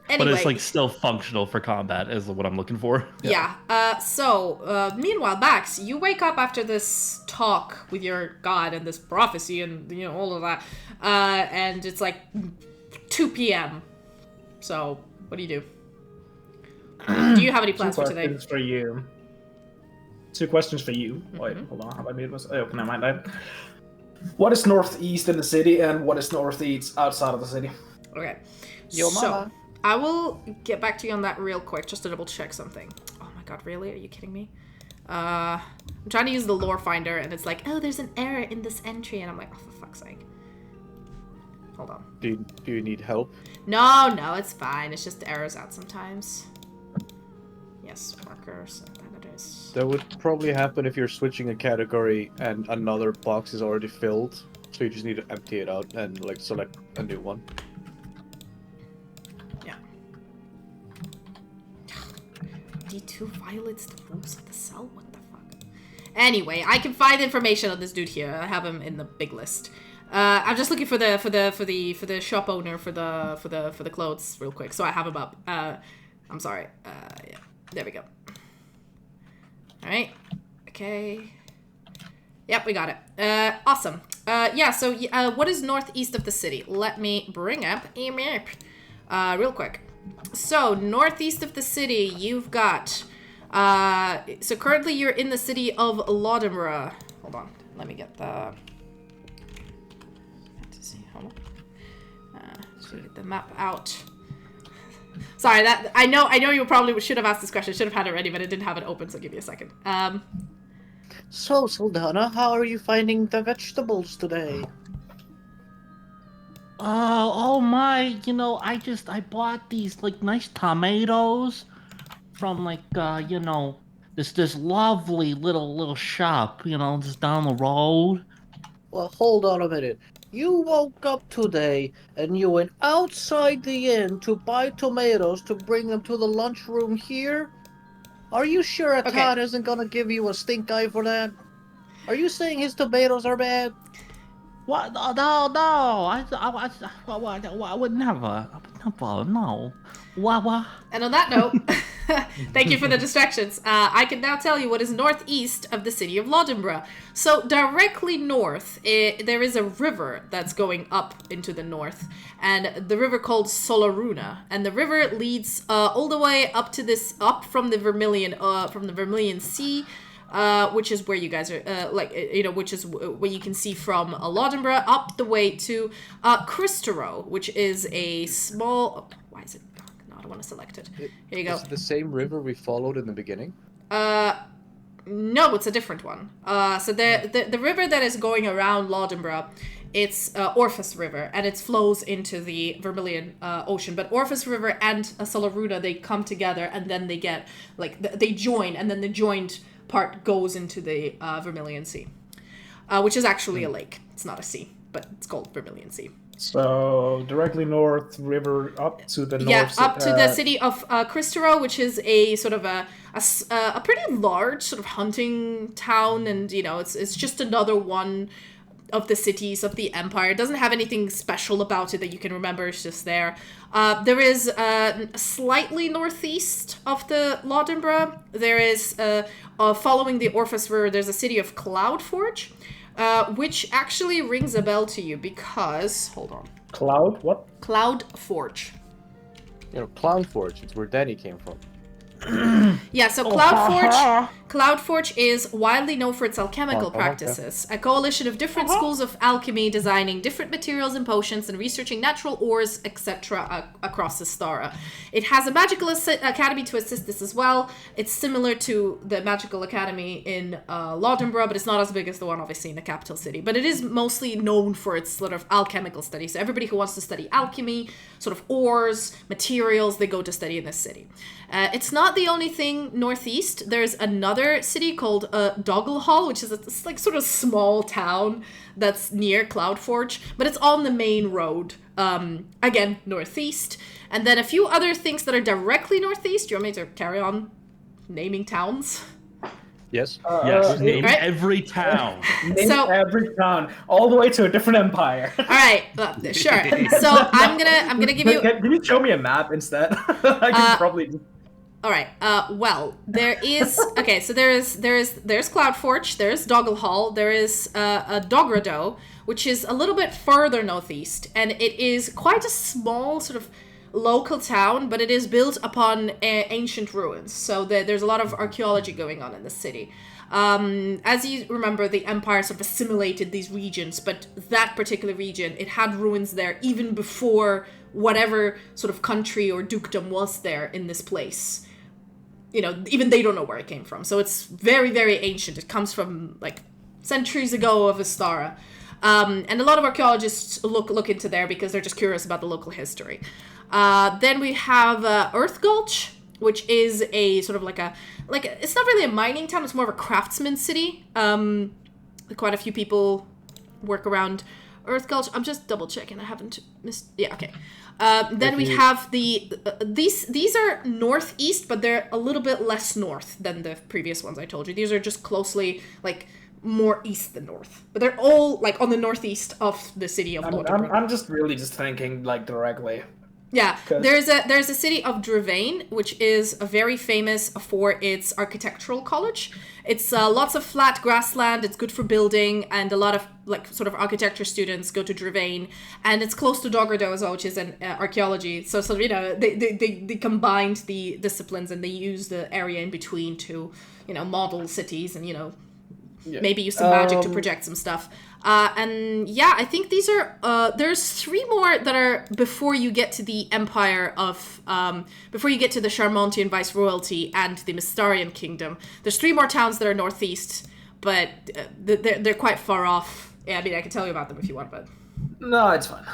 Anyway, but it's like still functional for combat is what I'm looking for. Yeah. So, meanwhile, Bax, you wake up after this talk with your god and this prophecy and all of that, and it's like 2 p.m. So, what do you do? Do you have any plans for today? Two questions for you. Wait, hold on. Have I made this? Oh, never mind. What is northeast in the city, and what is northeast outside of the city? Okay. Yo, mama. I will get back to you on that real quick, just to double check something. Oh my god, really? Are you kidding me? I'm trying to use the lore finder, and it's like, oh, there's an error in this entry, and I'm like, oh, for fuck's sake. Hold on. Do you need help? No, it's fine. It's just errors out sometimes. Yes, markers and editors. That would probably happen if you're switching a category and another box is already filled. So you just need to empty it out and like select a new one. Yeah. D2 violates the rules of the cell. What the fuck? Anyway, I can find information on this dude here. I have him in the big list. I'm just looking for the shop owner for the clothes real quick. So I have him up. I'm sorry. Yeah. There we go. All right. Okay. Yep, we got it. Awesome. Yeah, so what is northeast of the city? Let me bring up a map real quick. So, northeast of the city, you've got... so currently you're in the city of Lodimra. Hold on. Let me get the... Hold on. Should get the map out. Sorry, that I know you probably should have asked this question. Should have had it ready, but I didn't have it open, so give me a second. So, Saldana, how are you finding the vegetables today? Oh my, I bought these like nice tomatoes from like this lovely little shop, just down the road. Well, hold on a minute. You woke up today and you went outside the inn to buy tomatoes to bring them to the lunchroom here? Are you sure Todd isn't gonna give you a stink eye for that? Are you saying his tomatoes are bad? What? No. I would never. No. What? And on that note, thank you for the distractions. I can now tell you what is northeast of the city of Lodimbra. So directly north, there is a river that's going up into the north, and the river called Solaruna. And the river leads all the way up from the Vermilion Sea. Which is where you guys are, which is where you can see from Lodimbra up the way to Cristero, which is a small... why is it dark? No, I don't want to select it. Here you go. Is it the same river we followed in the beginning? No, it's a different one. So the river that is going around Lodimbra, it's Orphus River, and it flows into the Vermilion Ocean. But Orphus River and Solaruna, they come together, and then they get, they join, and then the joined part goes into the Vermilion Sea, which is actually a lake. It's not a sea, but it's called Vermilion Sea. So directly north, river up to the north. Yeah, up to the city of Cristero, which is a sort of a pretty large sort of hunting town, and it's just another one of the cities of the Empire. It doesn't have anything special about it that you can remember. It's just there. There is slightly northeast of the Laudenborough. There is following the Orpheus River. There's a city of Cloudforge. Which actually rings a bell to you because... Hold on. Cloud? What? Cloudforge. Cloudforge. It's where Danny came from. Yeah, so Cloudforge is widely known for its alchemical practices. A coalition of different schools of alchemy designing different materials and potions and researching natural ores, etc. across Esthara. It has a magical academy to assist this as well. It's similar to the magical academy in Laudenborough, but it's not as big as the one obviously in the capital city. But it is mostly known for its sort of alchemical studies. So everybody who wants to study alchemy, sort of ores, materials, they go to study in this city. It's not the only thing northeast. There's another city called Dogglehall, which is a like sort of small town that's near Cloudforge, but it's on the main road. Again, northeast. And then a few other things that are directly northeast. Do you want me to carry on naming towns? Yes. Yes, name every town. Name every town, all the way to a different empire. All right, sure. So I'm gonna give you. Can you show me a map instead? I can probably. All right. Well, there is So there's Cloudforge. There's Dogglehall. There is Dogrado, which is a little bit further northeast, and it is quite a small sort of local town, but it is built upon ancient ruins. So there's a lot of archaeology going on in the city. As you remember, the Empire sort of assimilated these regions, but that particular region, it had ruins there even before whatever sort of country or dukedom was there in this place. Even they don't know where it came from. So it's very, very ancient. It comes from like centuries ago of Esthara. And a lot of archaeologists look into there because they're just curious about the local history. Then we have Earth Gulch, which is a sort of like it's not really a mining town. It's more of a craftsman city. Quite a few people work around Earth Gulch. I'm just double checking. I haven't missed. Yeah, okay. Then we have these are northeast, but they're a little bit less north than the previous ones I told you. These are just closely like more east than north, but they're all like on the northeast of the city of Laudenborough. I'm just thinking like directly. Yeah, there's a city of Drevane, which is very famous for its architectural college. It's lots of flat grassland. It's good for building, and a lot of like sort of architecture students go to Drevane, and it's close to Dogrado as well, which is an archaeology. So they combined the disciplines, and they use the area in between to model cities and maybe use some magic to project some stuff. And yeah, I think these are, there's 3 more that are before you get to the Empire of, before you get to the Charmontian Viceroyalty and the Mystarian Kingdom. There's 3 more towns that are northeast, but they're quite far off. Yeah, I mean, I can tell you about them if you want, but... No, it's fine.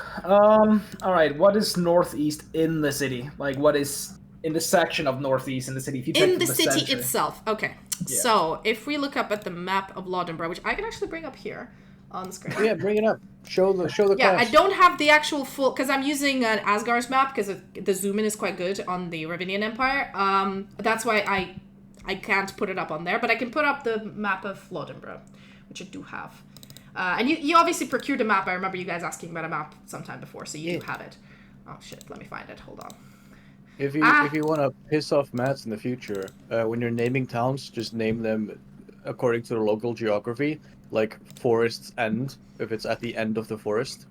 Alright, what is northeast in the city? Like, what is in the section of northeast in the city? If you take in the city center. itself, okay. Yeah. So, if we look up at the map of Laudenborough, which I can actually bring up here on the screen. Yeah, bring it up. Show the Yeah, class. I don't have the actual full, because I'm using an Asgard's map, because the zoom in is quite good on the Ravinian Empire. That's why I can't put it up on there, but I can put up the map of Laudenborough, which I do have. And you obviously procured a map. I remember you guys asking about a map sometime before, so you do have it. Oh shit, let me find it. Hold on. If you want to piss off Mats in the future, when you're naming towns, just name them according to the local geography, like Forest's End, if it's at the end of the forest.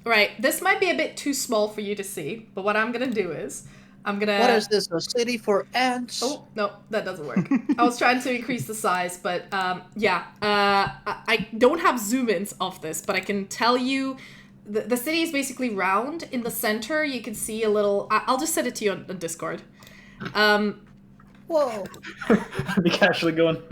Right. This might be a bit too small for you to see, but what I'm gonna do is What is this, a city for ants? Oh, no, that doesn't work. I was trying to increase the size, but I don't have zoom-ins of this, but I can tell you the city is basically round. In the center, you can see a little... I'll just send it to you on Discord. Whoa. Be casually going...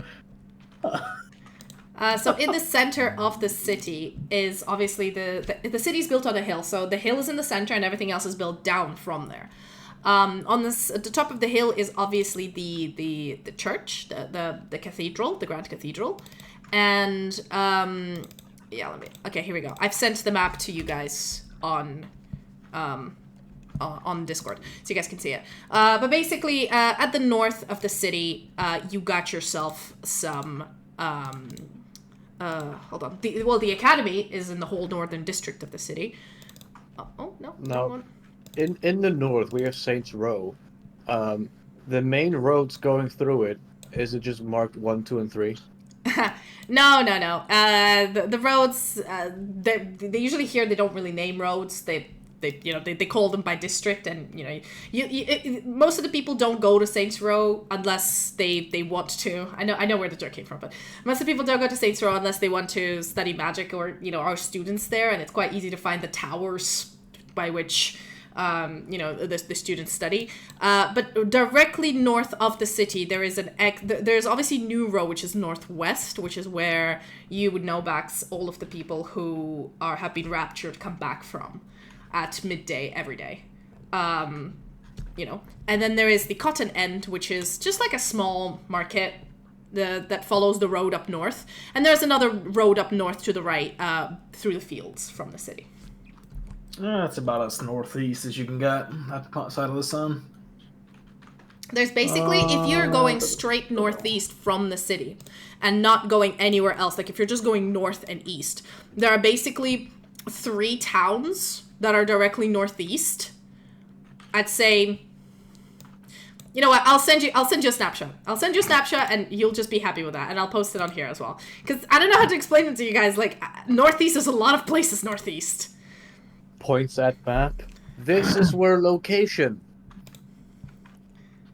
So in the center of the city is obviously the city's built on a hill. So the hill is in the center and everything else is built down from there. On the top of the hill is obviously the church, the cathedral, the Grand Cathedral. And okay, here we go. I've sent the map to you guys on Discord, so you guys can see it. But basically, at the north of the city, you got yourself some. Hold on. The academy is in the whole northern district of the city. No. In the north, we have Saints Row. The main roads going through it, is it just marked 1, 2, and 3? No. The roads, they usually here they don't really name roads. They call them by district, and most of the people don't go to Saints Row unless they want to. I know where the joke came from, but most of the people don't go to Saints Row unless they want to study magic or are students there, and it's quite easy to find the towers by which the students study. But directly north of the city, there's obviously New Row, which is northwest, which is where you would know back all of the people who have been raptured come back from at midday every day. And then there is the Cotton End, which is just like a small market that follows the road up north. And there's another road up north to the right through the fields from the city. That's about as northeast as you can get at the side of the sun. There's basically, if you're going straight northeast from the city and not going anywhere else, like if you're just going north and east, there are basically 3 towns that are directly northeast. I'd say, you know what? I'll send you a snapshot. I'll send you a snapshot, and you'll just be happy with that. And I'll post it on here as well, because I don't know how to explain it to you guys. Like, northeast is a lot of places northeast. Points at map. This is where location.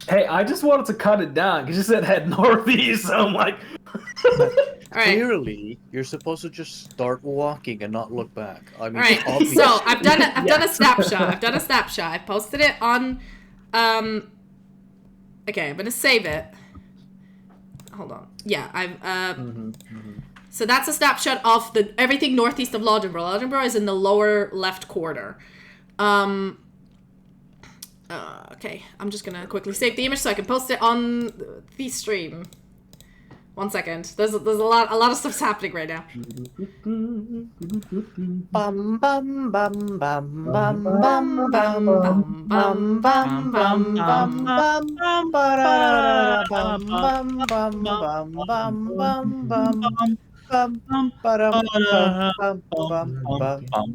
Hey, I just wanted to cut it down because you said head northeast. So I'm like. All right. Clearly, you're supposed to just start walking and not look back. I mean, all right. obvious. So I've done a snapshot. I posted it on. Okay, I'm gonna save it. Hold on. Yeah, I've. So that's a snapshot of everything northeast of Lodenborough. Lodenborough is in the lower left corner. Okay, I'm just gonna quickly save the image so I can post it on the stream. 1 second. There's a lot of stuff's happening right now. Bum bum bum bum bum bum bum bum bum bum bum bum bum ba bum bum bum bum bum bum bum bum bum.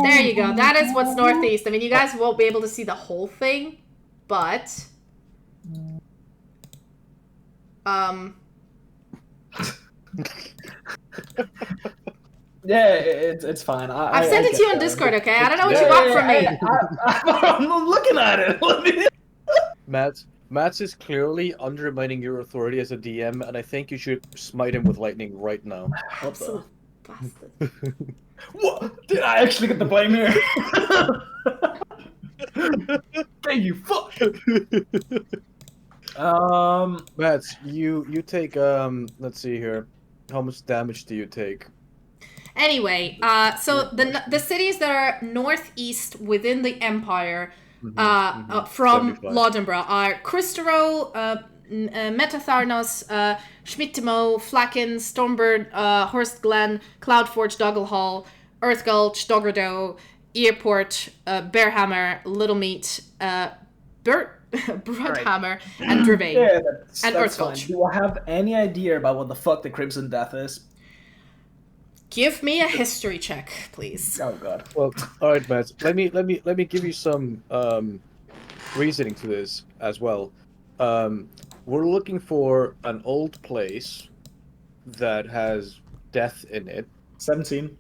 There you go. That is what's northeast. I mean, you guys won't be able to see the whole thing, but Yeah, it's fine. I've sent it to you on Discord, okay? I don't know what you want from me. I'm looking at it. Mats is clearly undermining your authority as a DM, and I think you should smite him with lightning right now. Absolute bastard. What? Did I actually get the blame here? Thank you, fuck. Mats, you take let's see here. How much damage do you take? Anyway, so the cities that are northeast within the Empire from Lodenborough are Cristero, Metatharnos, Schmittimo, Flacken, Stormbird, Horst Glen, Cloudforge, Dogglehall, Earth Gulch, Doggerdoe, Earport, Bearhammer, Littlemeat, Broodhammer, and Drivane. Yeah, and that's Earth fine. Gulch. Do I have any idea about what the fuck the Crimson Death is? Give me a history check, please. Oh god. Well, all right, Matt. Let me give you some reasoning to this as well. We're looking for an old place that has death in it. 17.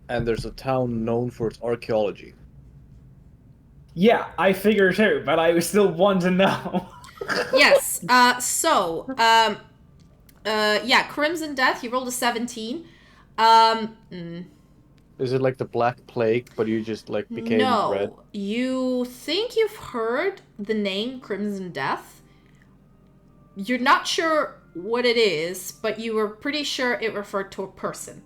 And there's a town known for its archaeology. Yeah, I figure too, but I still want to know. Yes. Yeah, Crimson Death. You rolled a 17. Is it like the Black Plague, but you just like became red? No, you think you've heard the name Crimson Death. You're not sure what it is, but you were pretty sure it referred to a person.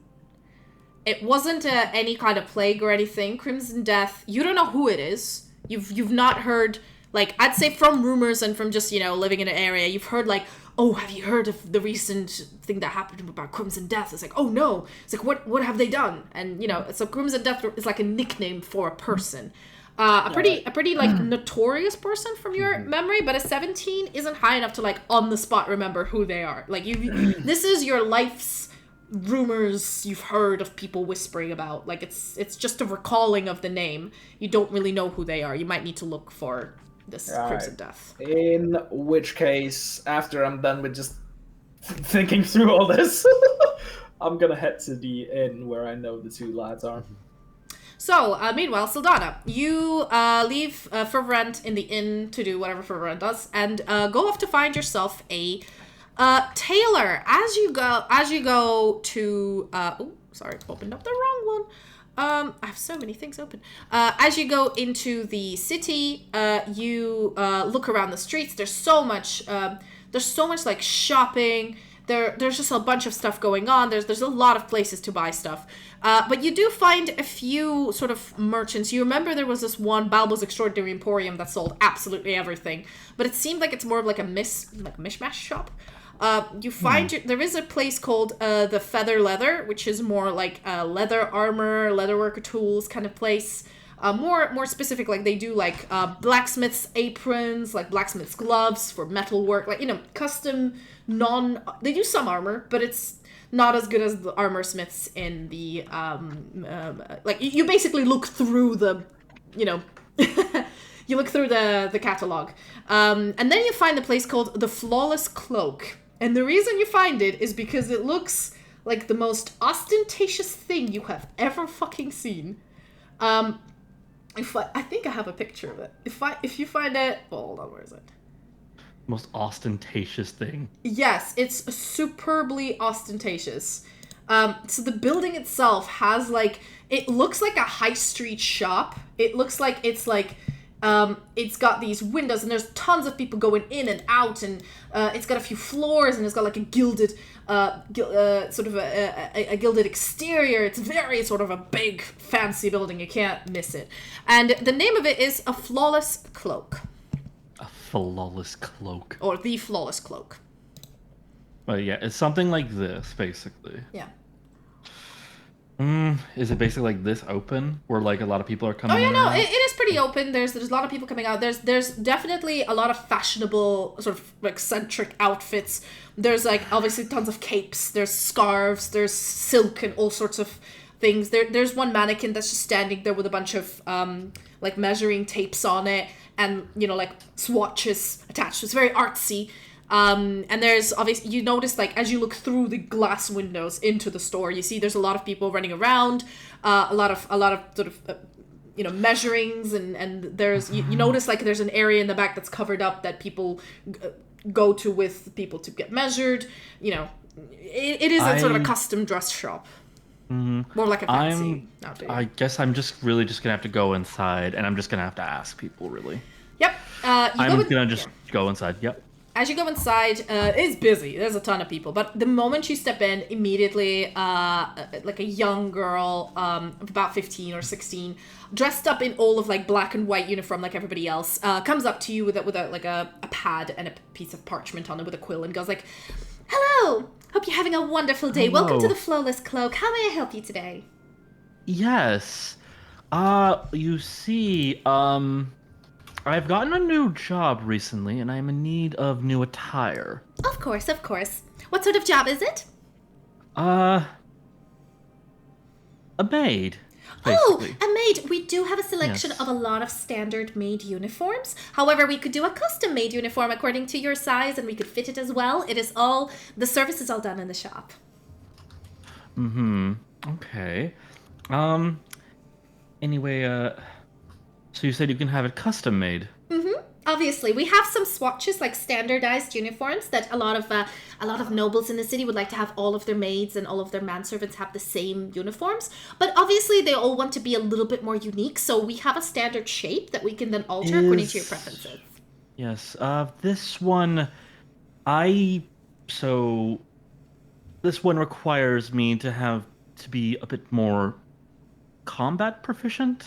It wasn't any kind of plague or anything. Crimson Death, you don't know who it is. You've not heard, like, I'd say from rumors and from just, living in an area, you've heard, like, oh, have you heard of the recent thing that happened about Crimson Death? It's like, oh no. It's like, what have they done? And, you know, so Crimson Death is like a nickname for a person. A pretty like notorious person from your memory, but a 17 isn't high enough to like on the spot remember who they are. Like this is your life's rumors you've heard of people whispering about. Like it's just a recalling of the name. You don't really know who they are. You might need to look for this Crimson Death. In which case, after I'm done with just thinking through all this, I'm gonna head to the inn where I know the two lads are. So, meanwhile, Sildana, you leave for rent in the inn to do whatever for rent does, and go off to find yourself a tailor. As you go to opened up the wrong one. I have so many things open. As you go into the city, you look around the streets. There's so much like shopping. There's just a bunch of stuff going on. There's a lot of places to buy stuff. But you do find a few sort of merchants. You remember there was this one Balbo's Extraordinary Emporium that sold absolutely everything. But it seemed like it's more of like a mishmash shop. You find there is a place called the Feather Leather, which is more like leather armor, leatherworker tools kind of place. More specific, like they do like blacksmith's aprons, like blacksmith's gloves for metal work, like, you know, custom they do some armor, but it's not as good as the armor smiths in the like you basically look through the, you know, you look through the catalog, and then you find the place called the Flawless Cloak, and the reason you find it is because it looks like the most ostentatious thing you have ever fucking seen. I think I have a picture of it. If you find it, hold on, where is it? Most ostentatious thing. Yes, it's superbly ostentatious. So the building itself has like, it looks like a high street shop. It looks like it's got these windows and there's tons of people going in and out, and it's got a few floors and it's got like a gilded sort of a gilded exterior. It's very sort of a big fancy building. You can't miss it. And the name of it is a Flawless Cloak. A Flawless Cloak. Or the Flawless Cloak. Well, yeah, it's something like this, basically. Yeah. Is it basically like this open, where like a lot of people are coming? Oh yeah, no, it is pretty open. There's a lot of people coming out. There's definitely a lot of fashionable sort of eccentric outfits. There's like obviously tons of capes. There's scarves. There's silk and all sorts of things. There's one mannequin that's just standing there with a bunch of like measuring tapes on it, and, you know, like swatches attached. So it's very artsy. And there's obviously, you notice like as you look through the glass windows into the store, you see there's a lot of people running around, a lot of sort of you know, measurings, and there's you notice like there's an area in the back that's covered up that people go to with people to get measured. You know, it is a sort of a custom dress shop. More like a fancy outfit. I guess I'm just really just gonna have to go inside, and I'm just gonna have to ask people, really. Yep. I'm gonna just go inside. Yep. As you go inside, it's busy. There's a ton of people. But the moment you step in, immediately, like a young girl of about 15 or 16, dressed up in all of like black and white uniform like everybody else, comes up to you with a pad and a piece of parchment on it with a quill, and goes like, "Hello! Hope you're having a wonderful day. Hello. Welcome to the Flawless Cloak. How may I help you today?" Yes. You see, I've gotten a new job recently, and I'm in need of new attire. Of course, of course. What sort of job is it? A maid. Oh, Basically. a maid. We do have a selection of a lot of standard maid uniforms. However, we could do a custom made uniform according to your size, and we could fit it as well. The service is all done in the shop. Okay. Anyway, so you said you can have it custom made? Obviously, we have some swatches, like standardized uniforms that a lot of nobles in the city would like to have all of their maids and all of their manservants have the same uniforms. But obviously, they all want to be a little bit more unique, so we have a standard shape that we can then alter according to your preferences. Yes. This one requires me to be a bit more combat proficient.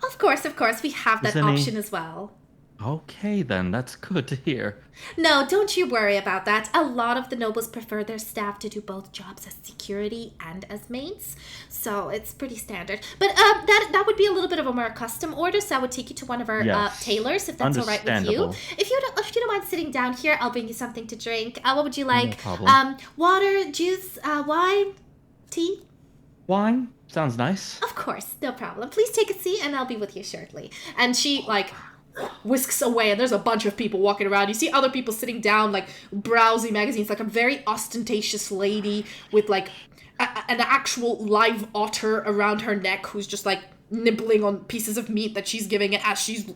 Of course, we have that option as well. Okay, then. That's good to hear. No, don't you worry about that. A lot of the nobles prefer their staff to do both jobs as security and as maids, so it's pretty standard. But that would be a little bit of a more custom order, so I would take you to one of our tailors, if that's all right with you. If you don't mind sitting down here, I'll bring you something to drink. What would you like? No problem. Water, juice, wine, tea? Wine? Sounds nice. Of course, no problem. Please take a seat, and I'll be with you shortly. And she, whisks away, and there's a bunch of people walking around. You see other people sitting down, browsing magazines, a very ostentatious lady with, an actual live otter around her neck who's just, nibbling on pieces of meat that she's giving it as she's,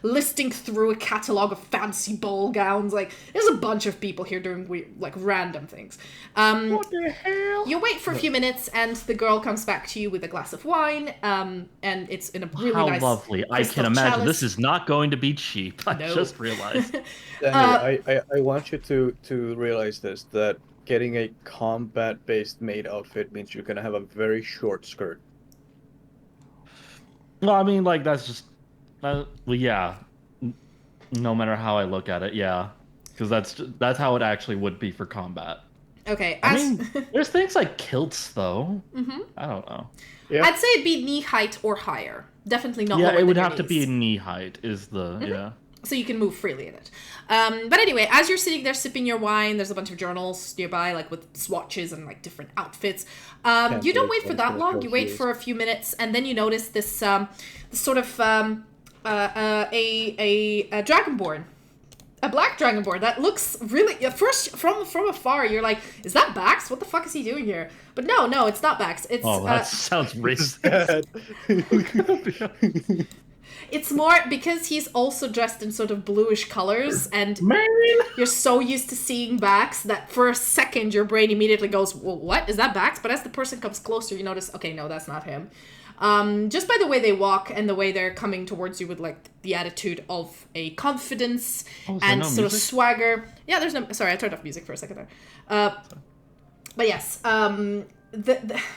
listing through a catalog of fancy ball gowns. There's a bunch of people here doing weird, random things. What the hell? You wait for a few minutes, and the girl comes back to you with a glass of wine, and it's in a really nice... How lovely. I can imagine chalice. This is not going to be cheap. I just realized. Daniel, I want you to realize this, that getting a combat-based maid outfit means you're going to have a very short skirt. No, I mean, that's just... yeah. No matter how I look at it, yeah. Because that's how it actually would be for combat. Okay. I mean, there's things like kilts, though. Mm-hmm. I don't know. Yep. I'd say it'd be knee height or higher. Definitely not lower than it would your have knees. to be knee height, is the... Mm-hmm. Yeah. So you can move freely in it. But anyway, as you're sitting there sipping your wine, there's a bunch of journals nearby, with swatches and different outfits. You don't wait for that long. You wait for a few minutes, and then you notice this sort of a dragonborn, a black dragonborn that looks really. At first, from afar, you're like, "Is that Bax? What the fuck is he doing here?" But no, it's not Bax. It's that sounds racist. It's more because he's also dressed in sort of bluish colors, and you're so used to seeing Bax that for a second your brain immediately goes, well, what? Is that Bax? But as the person comes closer, you notice, okay, no, that's not him. Just by the way they walk and the way they're coming towards you with the attitude of a confidence and sort of swagger. Yeah, there's no... Sorry, I turned off music for a second there. But yes,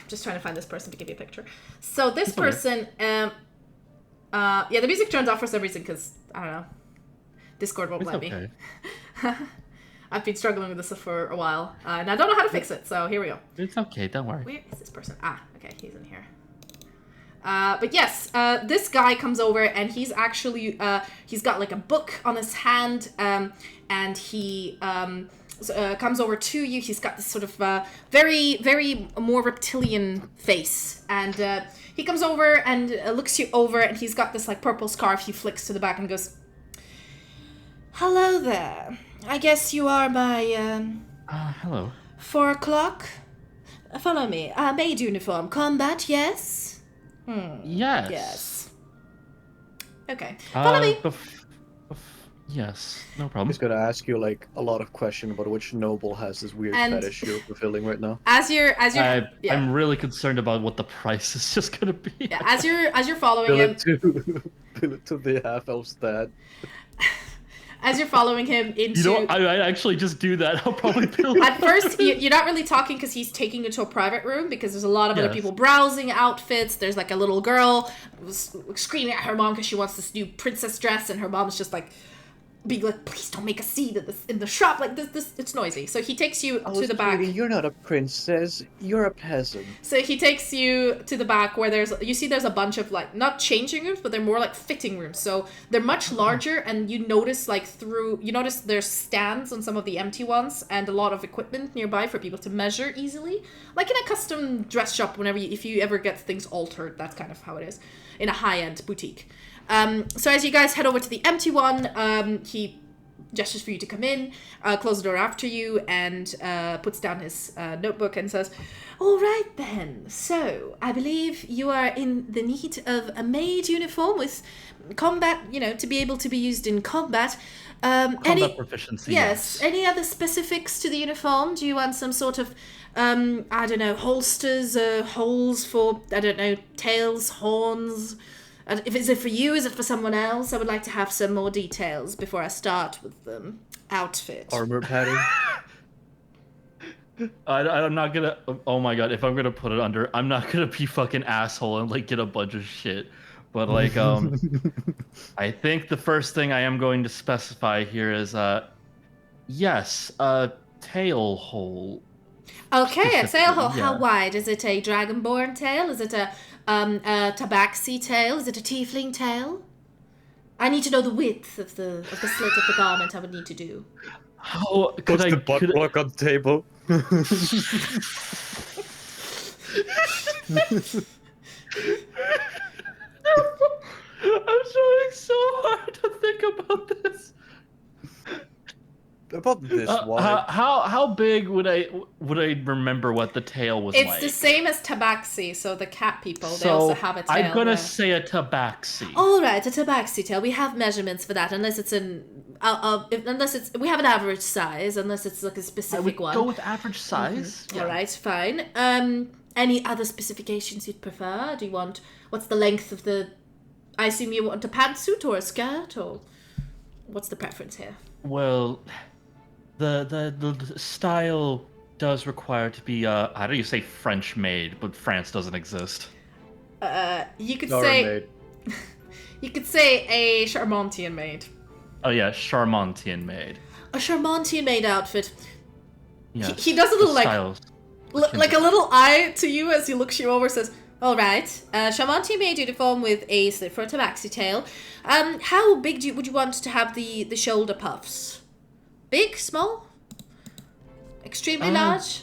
just trying to find this person to give you a picture. So this person... the music turns off for some reason because, I don't know, Discord won't let me. I've been struggling with this for a while, and I don't know how to fix it, so here we go. It's okay, don't worry. Where is this person? Okay, he's in here. But yes, this guy comes over, and he's actually, he's got a book on his hand, and he comes over to you. He's got this sort of very, very more reptilian face, and... he comes over and looks you over, and he's got this purple scarf he flicks to the back and goes, hello there. I guess you are my, hello. 4 o'clock? Follow me. Maid uniform. Combat, yes? Yes. Yes. Okay. Follow me. Yes, no problem. He's gonna ask you a lot of questions about which noble has this weird fetish you're fulfilling right now. I'm really concerned about what the price is just gonna be. Yeah, as you're following him, bill it to the half-elf stat. As you're following him into... I actually just do that. I'll probably bill At first, you're not really talking because he's taking you to a private room because there's a lot of other people browsing outfits. There's a little girl screaming at her mom because she wants this new princess dress, and her mom's just being please don't make a scene in the shop. This it's noisy. So he takes you to the back. You're not a princess, you're a peasant. So he takes you to the back where there's a bunch of not changing rooms, but they're more fitting rooms. So they're much larger, and you notice there's stands on some of the empty ones and a lot of equipment nearby for people to measure easily. Like in a custom dress shop, if you ever get things altered, that's kind of how it is in a high-end boutique. So as you guys head over to the empty one, he gestures for you to come in, close the door after you, and puts down his notebook and says, all right then, so I believe you are in the need of a maid uniform with combat, to be able to be used in combat. Combat proficiency, yes. Any other specifics to the uniform? Do you want some sort of, holsters, holes for, tails, horns? Is it for you? Is it for someone else? I would like to have some more details before I start with the outfit. Armor padding. I'm not gonna... Oh my god, if I'm gonna put it under, I'm not gonna be fucking asshole and get a bunch of shit. But like, I think the first thing I am going to specify here is, yes, a tail hole. Okay, a tail hole. Yeah. How wide? Is it a dragonborn tail? Is it a tabaxi tail? Is it a tiefling tail? I need to know the width of the slit of the garment I would need to do. How could Puts I the butt plug on the table. I'm trying so hard to think about this. About this wide. How big would I remember what the tail was like? It's the same as tabaxi, so the cat people, they So also have a tail. I'm gonna say a tabaxi. All right, a tabaxi tail. We have measurements for that, unless it's we have an average size, unless it's like a specific one. Go with average size. Mm-hmm. Yeah. All right, fine. Any other specifications you'd prefer? Do you want? What's the length of the? I assume you want a pantsuit or a skirt, or what's the preference here? Well, the style does require to be how do you say French made, but France doesn't exist. You could say Made. you could say a Charmontian made. Oh yeah, Charmontian made. A Charmontian made outfit. Yes. He does a little styles. like a little eye to you as he looks you over. Says, "All right, Charmontian made uniform with a slit for a tabaxi tail. How big would you want to have the shoulder puffs? Big, small, extremely large?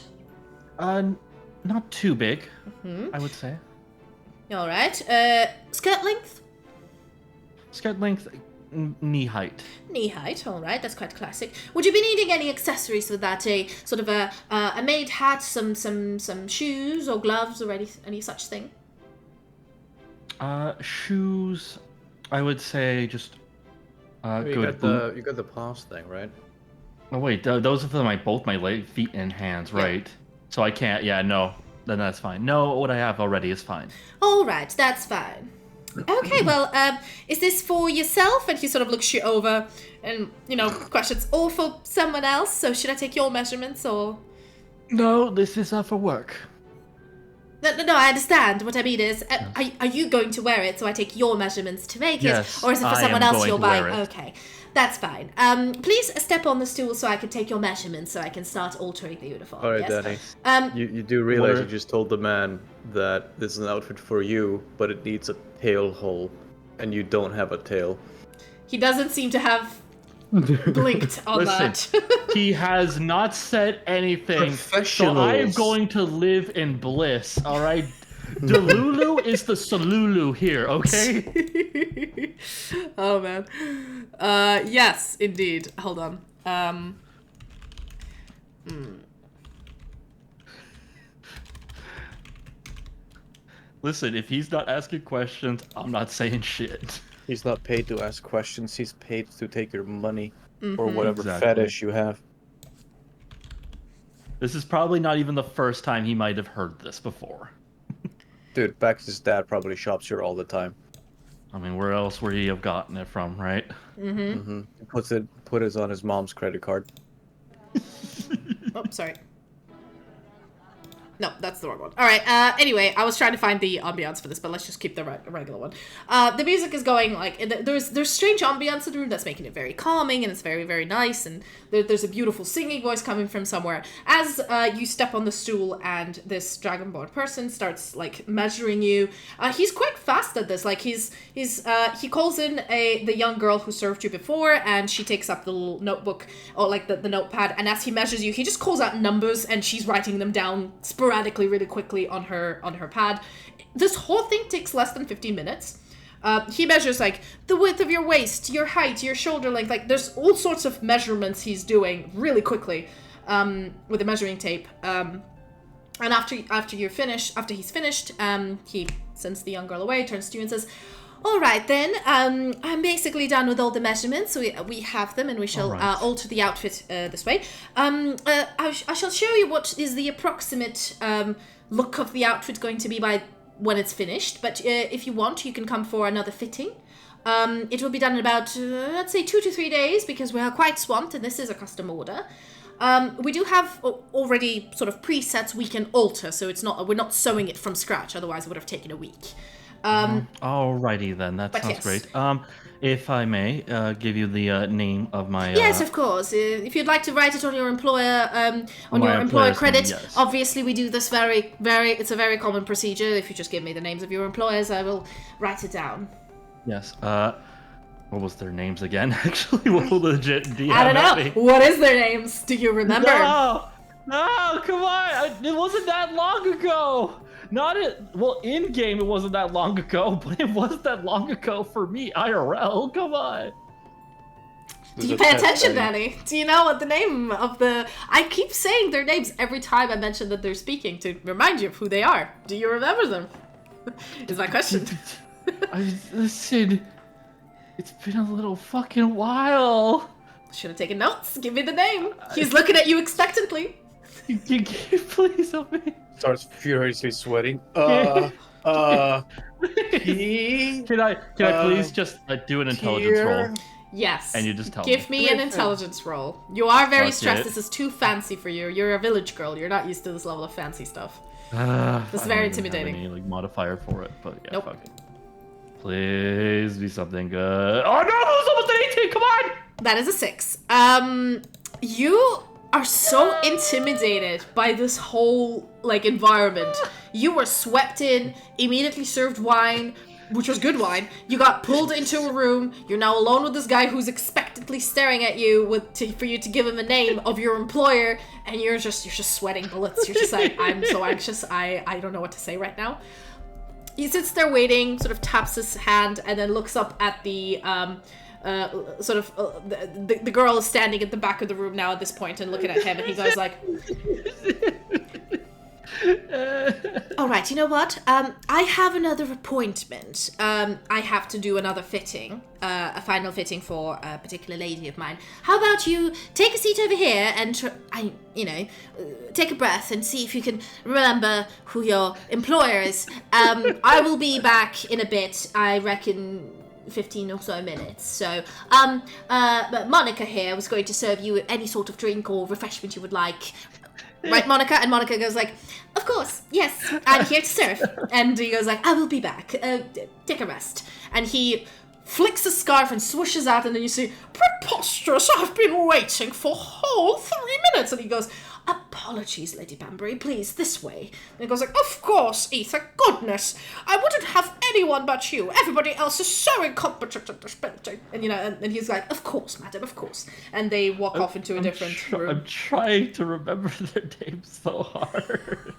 Not too big, I would say. All right. Skirt length? Skirt length, knee height. Knee height. All right. That's quite classic. Would you be needing any accessories with that? A sort of a maid hat, some shoes or gloves or any such thing? Shoes, I would say just You good. got the pass thing, right? Oh wait, those are for both my feet and hands, right? So I can't. Yeah, no. Then that's fine. No, what I have already is fine. All right, that's fine. Okay, well, is this for yourself? And he sort of looks you over and, questions, or for someone else? So should I take your measurements, or? No, this is for work. No, I understand. What I mean is, are you going to wear it so I take your measurements to make it? Or is it for someone else you're buying? Okay, that's fine. Please step on the stool so I can take your measurements so I can start altering the uniform. Alright, yes? Danny. You do realize you just told the man that this is an outfit for you, but it needs a tail hole, and you don't have a tail. He doesn't seem to have blinked on that. He has not said anything, so I am going to live in bliss, alright? Delulu is the Salulu here, okay? Oh, man. Yes, indeed. Hold on. Listen, if he's not asking questions, I'm not saying shit. He's not paid to ask questions, he's paid to take your money or whatever fetish you have. This is probably not even the first time he might have heard this before. Dude, Bax's dad probably shops here all the time. I mean, where else would he have gotten it from, right? Put it on his mom's credit card. Oh, sorry. No, that's the wrong one. All right. Anyway, I was trying to find the ambiance for this, but let's just keep the regular one. The music is going there's strange ambiance in the room that's making it very calming, and it's very, very nice. And there's a beautiful singing voice coming from somewhere. As you step on the stool, and this dragonborn person starts measuring you. He's quite fast at this. He calls in the young girl who served you before, and she takes up the little notebook or the notepad. And as he measures you, he just calls out numbers, and she's writing them down sporadically, really quickly on her pad. This whole thing takes less than 15 minutes. He measures the width of your waist, your height, your shoulder length. There's all sorts of measurements he's doing really quickly with the measuring tape. And after he's finished, he sends the young girl away, turns to you and says, "All right then, I'm basically done with all the measurements. We have them, and we shall alter the outfit this way. I shall show you what is the approximate look of the outfit going to be by when it's finished. But if you want, you can come for another fitting. It will be done in about, let's say, 2 to 3 days, because we are quite swamped, and this is a custom order. We do have already sort of presets we can alter, so we're not sewing it from scratch. Otherwise, it would have taken a week." Alrighty then, that sounds great. If I may, give you the name of my. Yes, of course. If you'd like to write it on your employer, employer credit, yes. Obviously we do this it's a very common procedure. If you just give me the names of your employers, I will write it down. Yes. What was their names again? Actually, what legit DM I don't know. What is their names? Do you remember? No, come on! It wasn't that long ago. In game it wasn't that long ago, but it wasn't that long ago for me IRL. Come on. Do you pay attention, Danny? Do you know what the name of the? I keep saying their names every time I mention that they're speaking to remind you of who they are. Do you remember them? Is my question. Listen, it's been a little fucking while. Should have taken notes. Give me the name. He's looking at you expectantly. Can you please help me? Starts furiously sweating. Can I please just do an intelligence roll? Yes. And you just tell Give me an intelligence roll. You are very stressed. This is too fancy for you. You're a village girl. You're not used to this level of fancy stuff. This is very intimidating. I don't have any modifier for it, but yeah, nope. Fuck it. Please be something good. Oh no, it was almost an 18. Come on. That is a 6. You are so intimidated by this whole environment. You were swept in, immediately served wine, which was good wine. You got pulled into a room. You're now alone with this guy who's expectantly staring at you for you to give him a name of your employer, and you're just sweating bullets. You're just like, I'm so anxious. I don't know what to say right now. He sits there waiting, sort of taps his hand, and then looks up at the the girl is standing at the back of the room now at this point and looking at him, and he goes like, all right, you know what? I have another appointment. I have to do another fitting, a final fitting for a particular lady of mine. How about you take a seat over here and take a breath and see if you can remember who your employer is. I will be back in a bit. I reckon 15 or so minutes. So, but Monica here was going to serve you any sort of drink or refreshment you would like. Right, Monica? And Monica goes like, of course, yes, I'm here to serve. And he goes like, I will be back. Take a rest. And he flicks a scarf and swishes out, and then you see, preposterous, I've been waiting for a whole 3 minutes. And he goes, apologies, Lady Banbury, please, this way. And he goes like, of course, Ether, goodness, I wouldn't have anyone but you. Everybody else is so incompetent at this building. And, and he's like, of course, madam, of course. And they walk off into a different room. I'm trying to remember their names so hard.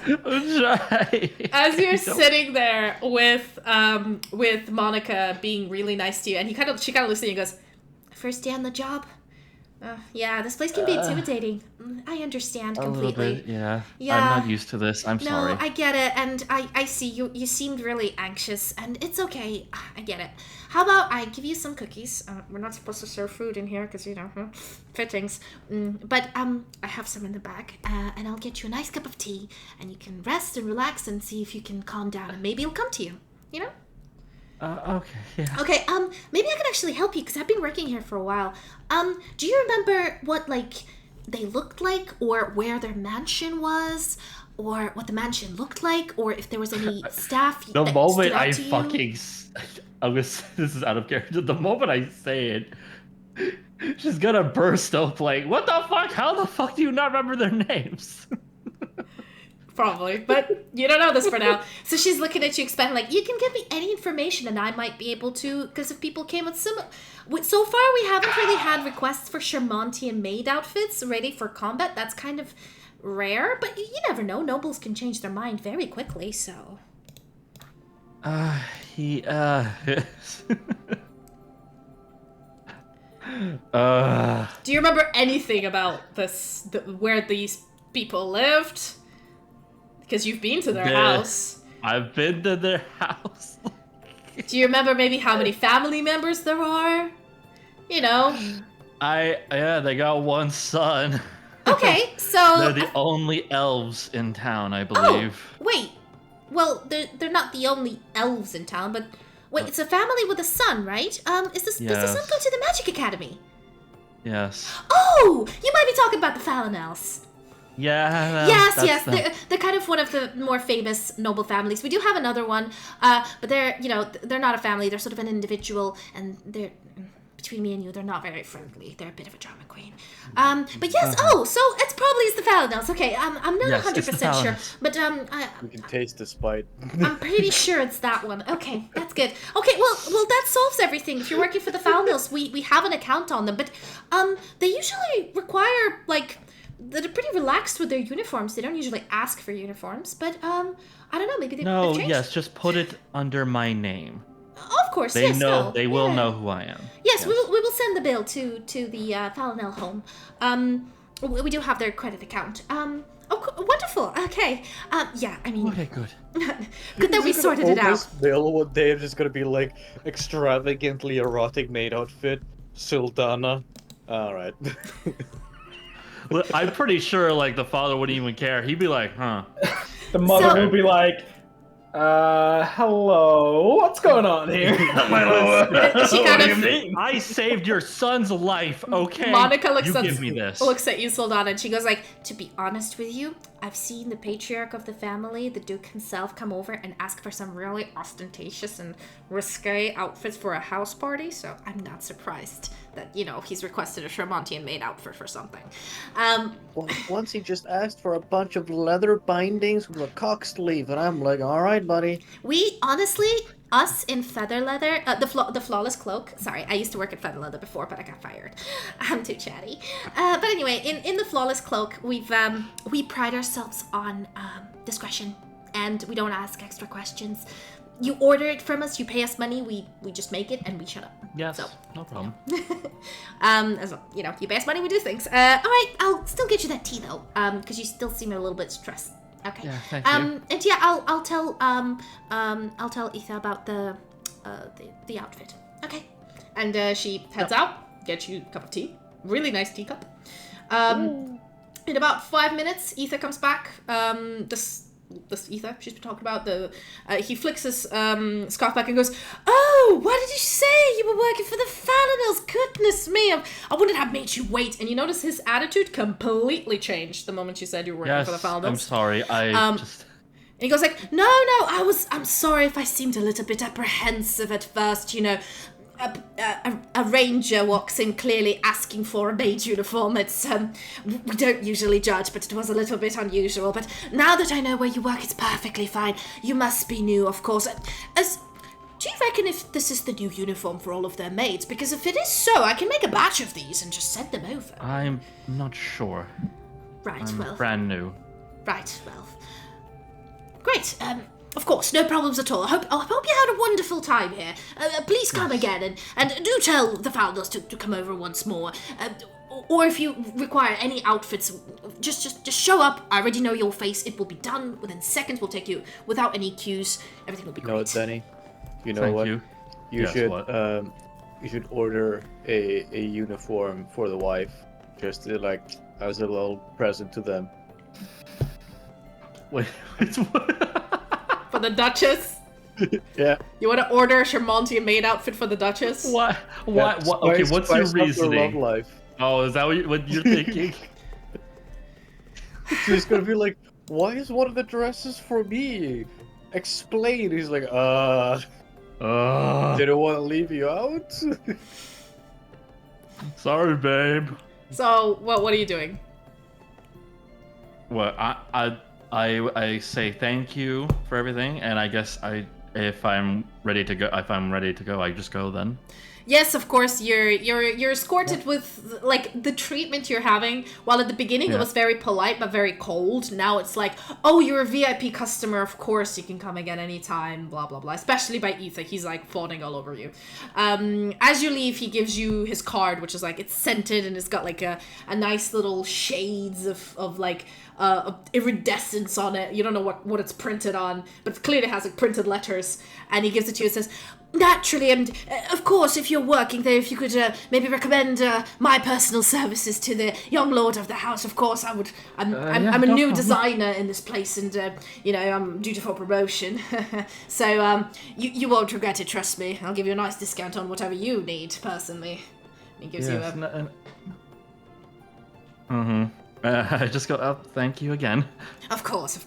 I'm trying. As you're sitting there with Monica being really nice to you, and she kind of looks at you and goes, first day on the job? Yeah, this place can be intimidating. I understand completely. A little bit, yeah. I'm not used to this. I'm sorry. No, I get it, and I see you. You seemed really anxious, and it's okay. I get it. How about I give you some cookies? We're not supposed to serve food in here because fittings. But I have some in the back, and I'll get you a nice cup of tea, and you can rest and relax and see if you can calm down, and maybe it'll come to you. Okay, yeah. Okay, maybe I can actually help you, because I've been working here for a while. Do you remember what, they looked like, or where their mansion was, or what the mansion looked like, or if there was any staff The moment I fucking... this is out of character. The moment I say it, she's gonna burst up like, what the fuck? How the fuck do you not remember their names? Probably, but you don't know this for now. So she's looking at you expecting, you can give me any information and I might be able to, because if people came with similar... So far, we haven't really had requests for Charmantian maid outfits ready for combat. That's kind of rare, but you never know. Nobles can change their mind very quickly, so... Do you remember anything about where these people lived? Because you've been to their house. I've been to their house. Do you remember maybe how many family members there are? They got one son. Okay, so... They're the only elves in town, I believe. Oh, wait. Well, they're not the only elves in town, but... Wait, it's a family with a son, right? Does the son go to the Magic Academy? Yes. Oh! You might be talking about the Falinels. Yeah. Yes. They're kind of one of the more famous noble families. We do have another one, but they're not a family. They're sort of an individual, and they're between me and you, they're not very friendly. They're a bit of a drama queen. But yes. Oh, so it's probably the Falinels. Okay. I'm not 100% sure, but we can taste the spite. I'm pretty sure it's that one. Okay, that's good. Okay, well, that solves everything. If you're working for the Falinels, we have an account on them, but they usually require they're pretty relaxed with their uniforms. They don't usually ask for uniforms, but I don't know. Maybe they've changed. Yes, just put it under my name. Of course, they know. They will know who I am. Yes, we will send the bill to the Falinel home. We do have their credit account. Oh, wonderful. Okay. Yeah, I mean. Okay, good. Good that we sorted it out. This bill one day is just gonna be like extravagantly erotic maid outfit, Sultana. All right. Well, I'm pretty sure the father wouldn't even care. He'd be like, huh. The mother would be like, hello, what's going on here? I saved your son's life, okay? Monica looks at you, Soldana, and she goes to be honest with you, I've seen the patriarch of the family, the Duke himself, come over and ask for some really ostentatious and risque outfits for a house party, so I'm not surprised that, he's requested a Charmontian maid outfit for something. Once he just asked for a bunch of leather bindings with a cock sleeve, and I'm like, all right, buddy. We, honestly, us in feather leather, the flawless cloak, sorry, I used to work at feather leather before, but I got fired. I'm too chatty. But anyway, in the flawless cloak, we pride ourselves on discretion, and we don't ask extra questions. You order it from us, you pay us money, we just make it, and we shut up. Yes, so, no problem. As well, you pay us money, we do things. All right, I'll still get you that tea though, because you still seem a little bit stressed. Okay. Yeah, thank you. And yeah, I'll tell Etha about the outfit. Okay. And she heads out, gets you a cup of tea, really nice teacup. In about 5 minutes, Etha comes back. This Ether she's been talking about, he flicks his scarf back and goes, oh, what did you say? You were working for the Falinels. Goodness me, I wouldn't have made you wait. And you notice his attitude completely changed the moment you said you were working for the Falinels. I'm sorry, And he goes no, I'm sorry if I seemed a little bit apprehensive at first, A ranger walks in clearly asking for a maid uniform. It's, we don't usually judge, but it was a little bit unusual. But now that I know where you work, it's perfectly fine. You must be new, of course. Do you reckon if this is the new uniform for all of their maids? Because if it is so, I can make a batch of these and just send them over. I'm not sure. Right, I'm brand new. Right, well. Great, of course, no problems at all. I hope you had a wonderful time here. Please come again, and do tell the Falinels to come over once more. Or if you require any outfits, just show up. I already know your face. It will be done within seconds. We'll take you without any cues. Everything will be great. You know what, Benny? You know Thank what? You You should order a uniform for the wife, just to, as a little present to them. Wait, what? For the Duchess? Yeah. You want to order a Charmontian maid outfit for the Duchess? What? Okay, what's your reasoning? Love life. Oh, is that what you're thinking? She's gonna be like, why is one of the dresses for me? Explain. He's like, didn't want to leave you out. Sorry, babe. So, what are you doing? Well, I say thank you for everything, and I guess if I'm ready to go, I just go then. Yes, of course, you're escorted with, the treatment you're having. While at the beginning it was very polite but very cold, now it's like, oh, you're a VIP customer, of course you can come again anytime, blah, blah, blah. Especially by Ether, he's, fawning all over you. As you leave, he gives you his card, which is, it's scented, and it's got, a nice little shades of iridescence on it. You don't know what it's printed on, but it clearly has, printed letters. And he gives it to you and says, naturally, and of course, if you're working there, if you could maybe recommend my personal services to the young lord of the house, of course, I would. I'm a new designer in this place, and I'm due for promotion. So you won't regret it, trust me. I'll give you a nice discount on whatever you need, personally. He gives you a... I just go, oh, thank you again. Of course.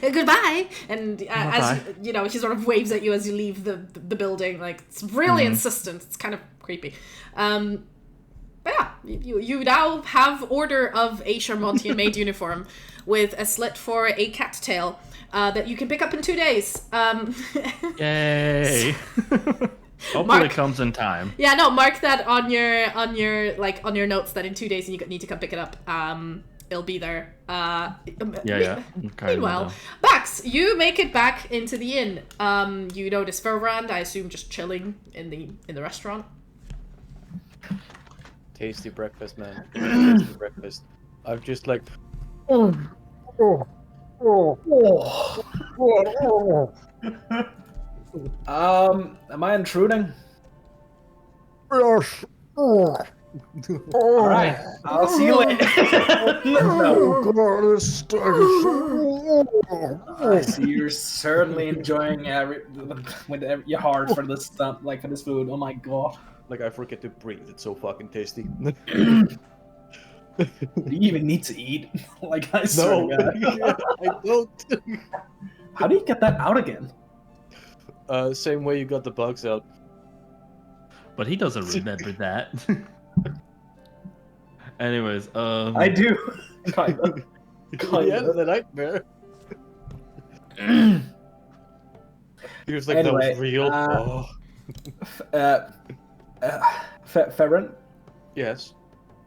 Goodbye. And as you know, he sort of waves at you as you leave the building. Like, it's really insistent. It's kind of creepy. But yeah, you now have order of a Charmontian maid uniform with a slit for a cat tail that you can pick up in 2 days. Yay! Hopefully it comes in time. Yeah, no, mark that on your notes that in 2 days you need to come pick it up. It'll be there. Yeah. Meanwhile, Bax, you make it back into the inn. You notice Furbrand, I assume, just chilling in the restaurant. Tasty breakfast, man. Tasty breakfast. I'm just like. Am I intruding? Yes. Alright, I'll see you later. I see you're certainly enjoying with your heart for this stuff, like for this food. Oh my god. Like, I forget to breathe. It's so fucking tasty. Do you even need to eat? Like, I swear to God. I don't. How do you get that out again? Same way you got the bugs out. But he doesn't remember that. Anyways, I do. Kind of. The nightmare. He was like, Anyway, that was real. Ferren, Yes.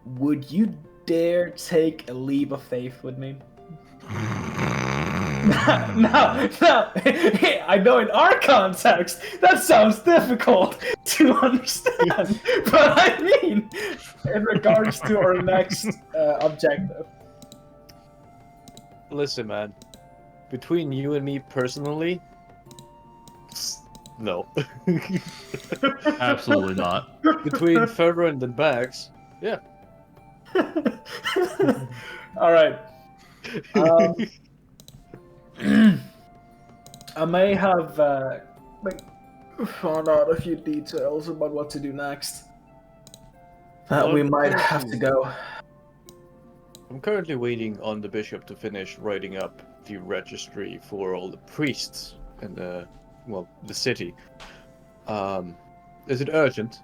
would you dare take a leap of faith with me? No. I know in our context that sounds difficult to understand, but I mean, in regards to our next objective. Listen, man. Between you and me personally, no. absolutely not. Between Fervent and Bax, yeah. All right. I may have found out a few details about what to do next. We might have to go. I'm currently waiting on the bishop to finish writing up the registry for all the priests in the city. Is it urgent?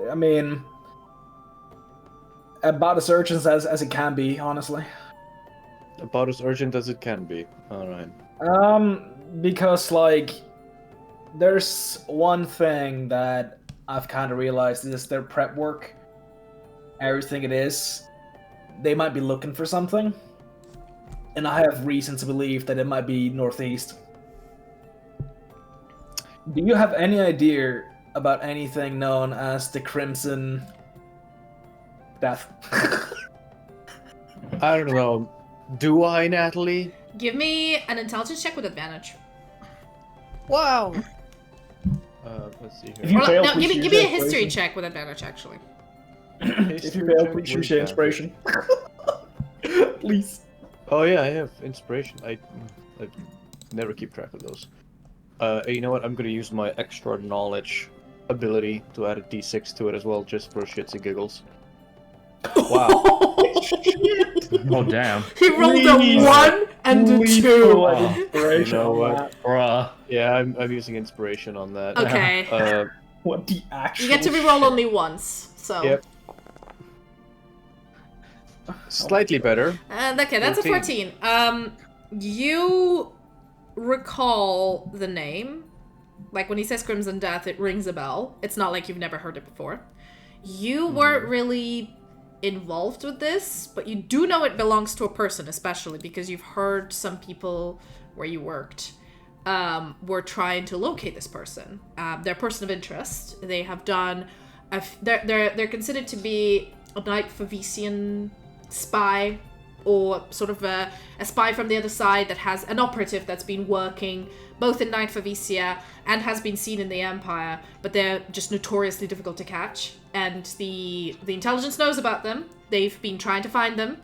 I mean, about as urgent as it can be, honestly. About as urgent as it can be. Alright. Because, like, there's one thing that I've kind of realized is their prep work, everything it is, they might be looking for something. And I have reason to believe that it might be northeast. Do you have any idea about anything known as the Crimson Death? I don't know. Do I, Natalie? Give me an intelligence check with advantage. Wow. Let's see here. If you fail, no, please give use me a inspiration. history check with advantage, actually. If you fail, please use your inspiration. Please. Oh yeah, I have inspiration. I never keep track of those. You know what? I'm gonna use my extra knowledge ability to add a d6 to it as well, just for shits and giggles. Wow. Oh damn. He rolled a 1 and a 2. You know what? Bruh. Yeah, I'm using inspiration on that. Okay. What the actual? You get to reroll only once, so. Yep. Slightly better. Okay, that's a 14. You recall the name. Like, when he says Crimson Death, it rings a bell. It's not like you've never heard it before. You weren't really involved with this, but you do know it belongs to a person, especially because you've heard some people where you worked were trying to locate this person. They're a person of interest. They have done... They're considered to be a Night Favician spy, or sort of a spy from the other side that has an operative that's been working both in Night Favicia and has been seen in the Empire, but they're just notoriously difficult to catch. And the intelligence knows about them. They've been trying to find them.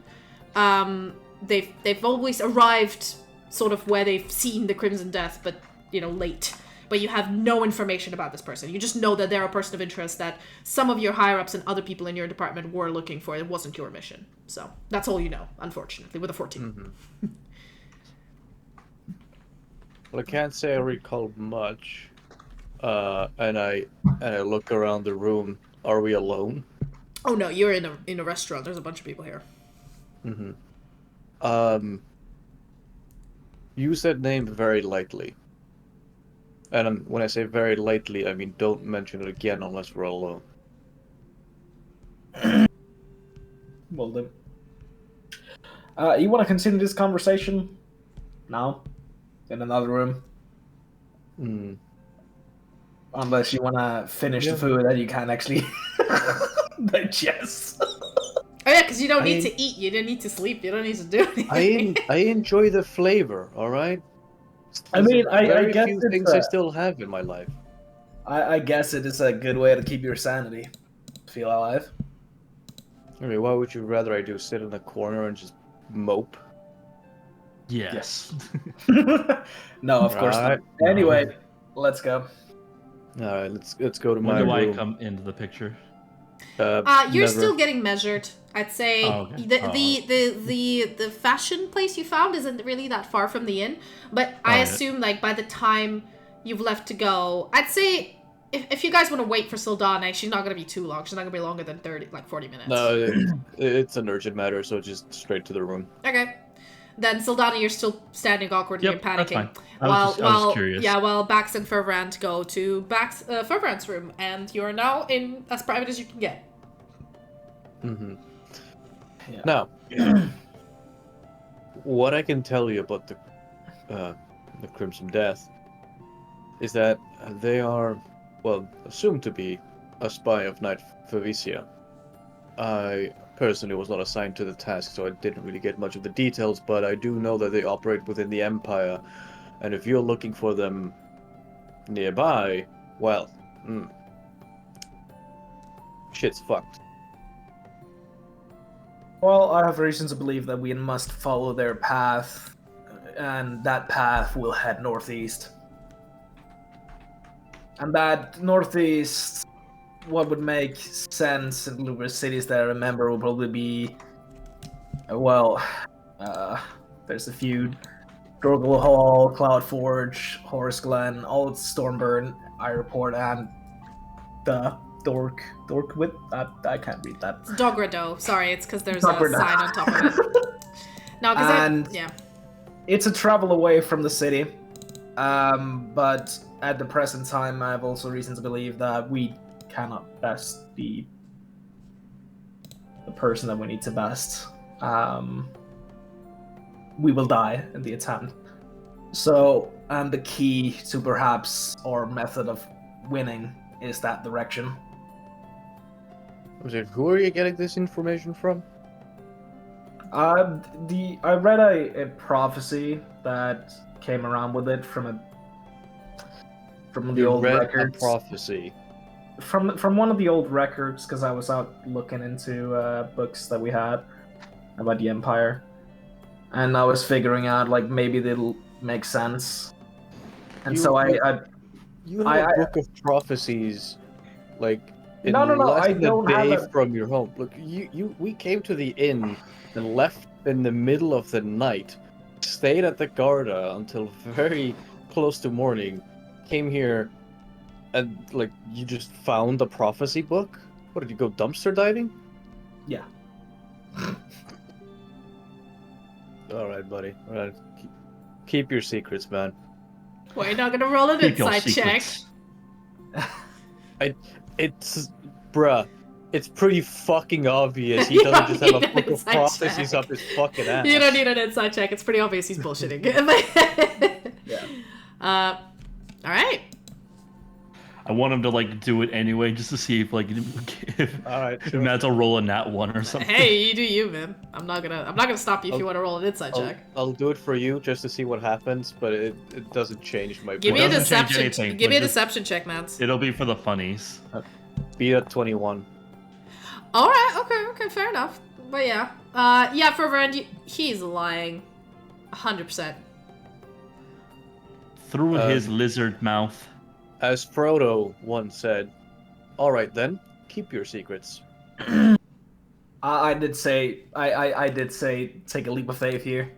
They've always arrived sort of where they've seen the Crimson Death, but, you know, late. but you have no information about this person. You just know that they're a person of interest that some of your higher-ups and other people in your department were looking for. It wasn't your mission. So that's all you know, unfortunately, with a 14. Mm-hmm. Well, I can't say I recall much. And I look around the room. Are we alone? Oh no, you're in a restaurant. There's a bunch of people here. Mm-hmm. Use that name very lightly. And when I say very lightly, I mean don't mention it again unless we're alone. Well then. You want to continue this conversation now? In another room? Unless you want to finish the food that you can actually digest. Oh yeah, because you don't need to eat, you don't need to sleep, you don't need to do anything. I enjoy the flavor, alright? I mean, I guess few things I still have in my life. I guess it is a good way to keep your sanity. Feel alive. I mean, why would you rather I do? Sit in a corner and just mope? Yes. No, of course not. Anyway, let's go. Alright, let's go to my room. When do room. I come into the picture? You're never. still getting measured. I'd say the fashion place you found isn't really that far from the inn, but I assume like by the time you've left to go, I'd say if you guys want to wait for Sylfania, she's not gonna be too long. She's not gonna be longer than 40 minutes. No, it's an urgent matter, so just straight to the room. Okay. Then Sylfania, you're still standing awkwardly and panicking. That's fine. I was curious. While Bax and Ferbrand go to Ferbrand's room, and you're now in as private as you can get. Mm-hmm. Yeah. Now, what I can tell you about the Crimson Death is that they are, well, assumed to be a spy of Knight Favisia. I personally was not assigned to the task, so I didn't really get much of the details, but I do know that they operate within the Empire, and if you're looking for them nearby, well, shit's fucked. Well, I have reason to believe that we must follow their path, and that path will head northeast. And that northeast, what would make sense in the cities that I remember will probably be, there's a few: Dorgal Hall, Cloudforge, Horace Glen, Old Stormburn, Ireport, and the Dorkwit. I can't read that. It's Dogrado. Sorry, it's because there's a sign on top of it. No, because it's a travel away from the city. But at the present time, I have also reason to believe that we cannot best be the person that we need to best. We will die in the attempt. So, and the key to perhaps our method of winning is that direction. Who are you getting this information from? I read a prophecy that came around with it from the old records. A prophecy. From one of the old records, because I was out looking into books that we had about the Empire, and I was figuring out like maybe they'll make sense. And you have a book of prophecies, like in no, less I than don't a day have from your home. Look, we came to the inn and left in the middle of the night, stayed at the Garda until very close to morning, came here. And, like, you just found a prophecy book? What, did you go dumpster diving? Yeah. Alright, buddy. Alright. Keep your secrets, man. We're not gonna roll an inside check. Bruh, it's pretty fucking obvious he doesn't just have a book of prophecies up his fucking ass. You don't need an inside check. It's pretty obvious he's bullshitting. Yeah. Alright. I want him to like do it anyway, just to see if if Matt's will roll a nat 1 or something. Hey, you do you, man. I'm not gonna stop you if you want to roll an inside check. I'll do it for you just to see what happens, but it doesn't change my. Give me a deception. Give me a deception check, man. It'll be for the funnies. Be at 21. All right. Okay. Fair enough. But yeah. For Rand, he's lying. 100%. Through his lizard mouth. As Frodo once said, "All right then, keep your secrets." I did say take a leap of faith here.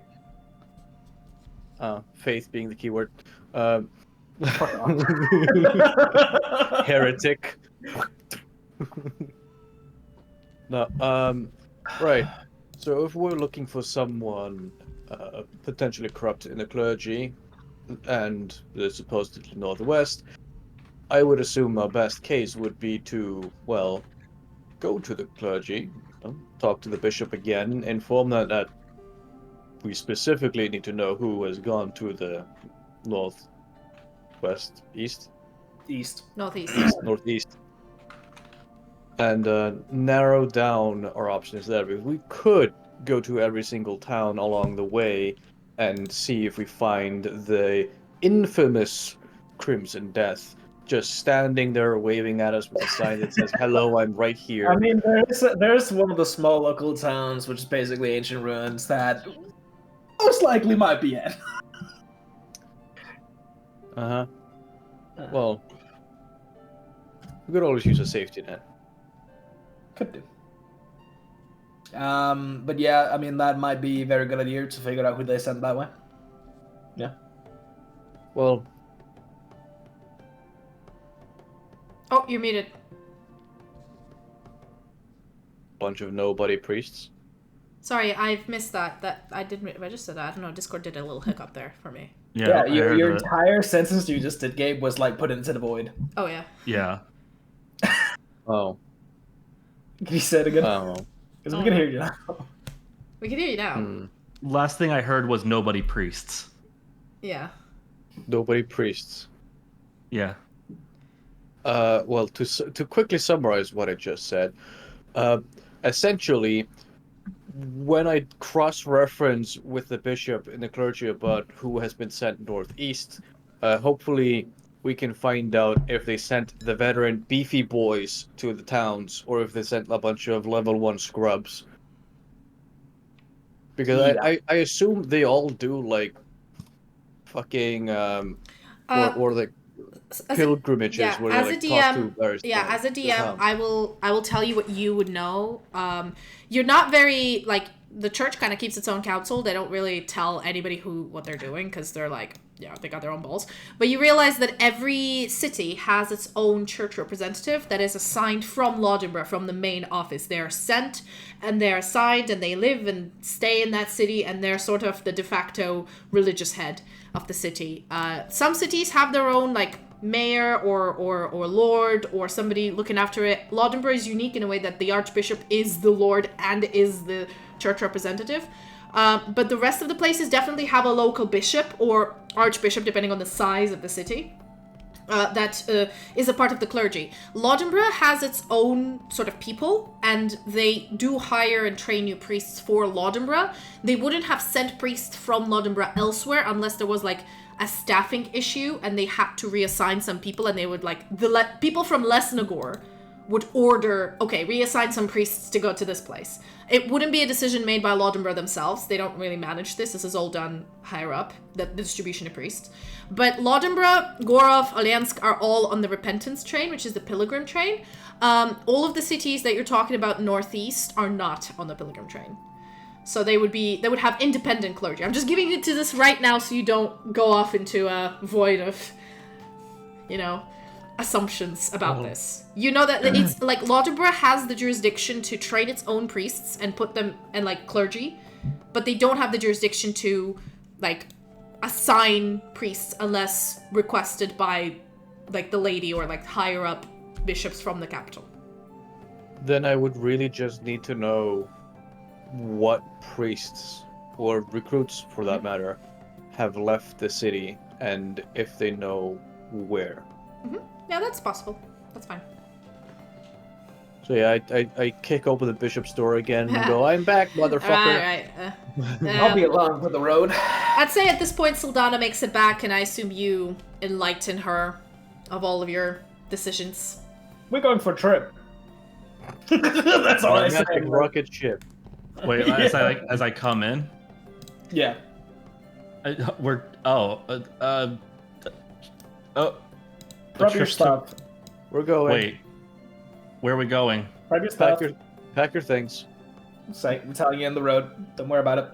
Faith being the key word. Heretic. No, right. So if we're looking for someone potentially corrupt in the clergy and the supposedly northwest, I would assume our best case would be to, well, go to the clergy, talk to the bishop again, inform them that we specifically need to know who has gone to the northwest, east, northeast, and narrow down our options there. Because we could go to every single town along the way and see if we find the infamous Crimson Death just standing there waving at us with a sign that says, "Hello, I'm right here." I mean, there's one of the small local towns, which is basically ancient ruins, that most likely might be it. Well, we could always use a safety net. Could do. But yeah, I mean, that might be a very good idea to figure out who they sent that way. Yeah. Well. Oh, you're muted. Bunch of nobody priests. Sorry, I've missed that. That I didn't register that. I don't know. Discord did a little hiccup there for me. Yeah, your entire sentence you just did, Gabe, was like put into the void. Oh yeah. Yeah. Oh. Can you say it again? Oh. Because we can hear you now. We can hear you now. Last thing I heard was nobody priests. Yeah. Nobody priests. Yeah. Well, to quickly summarize what I just said, essentially, when I cross-reference with the bishop and the clergy about who has been sent northeast, hopefully we can find out if they sent the veteran beefy boys to the towns or if they sent a bunch of level 1 scrubs. Because yeah. I assume they all do like fucking or like pilgrimages where they like talk to various as a DM, I will tell you what you would know. You're not very like the church kind of keeps its own council. They don't really tell anybody what they're doing because they're like, yeah, they got their own balls. But you realize that every city has its own church representative that is assigned from Lodenborough, from the main office. They're sent and they're assigned and they live and stay in that city and they're sort of the de facto religious head of the city. Some cities have their own like mayor or lord or somebody looking after it. Lodenborough is unique in a way that the archbishop is the lord and is the church representative. But the rest of the places definitely have a local bishop or archbishop, depending on the size of the city, that is a part of the clergy. Lodenborough has its own sort of people, and they do hire and train new priests for Lodenborough. They wouldn't have sent priests from Lodenborough elsewhere unless there was like a staffing issue and they had to reassign some people, and they would like people from Lesnagor would order, okay, reassign some priests to go to this place. It wouldn't be a decision made by Lodenborough themselves. They don't really manage this. This is all done higher up, the distribution of priests. But Lodenborough, Gorov, Alyansk are all on the repentance train, which is the pilgrim train. All of the cities that you're talking about northeast are not on the pilgrim train. So they would have independent clergy. I'm just giving it to this right now so you don't go off into a void of, assumptions about this. You know that it's like Lodenborough has the jurisdiction to train its own priests and put them in like clergy, but they don't have the jurisdiction to like assign priests unless requested by like the lady or like higher up bishops from the capital. Then I would really just need to know what priests or recruits for that matter have left the city and if they know where. Mm-hmm. Yeah, that's possible. That's fine. So yeah, I kick open the bishop's door again and go, "I'm back, motherfucker." Right. I'll be along for the road. I'd say at this point Sildana makes it back, and I assume you enlighten her of all of your decisions. We're going for a trip. That's all I say. Rocket ship. Wait, yeah. as I come in. Grab your stuff. We're going. Wait. Where are we going? Grab your stuff. Pack your things. We're telling you on the road. Don't worry about it.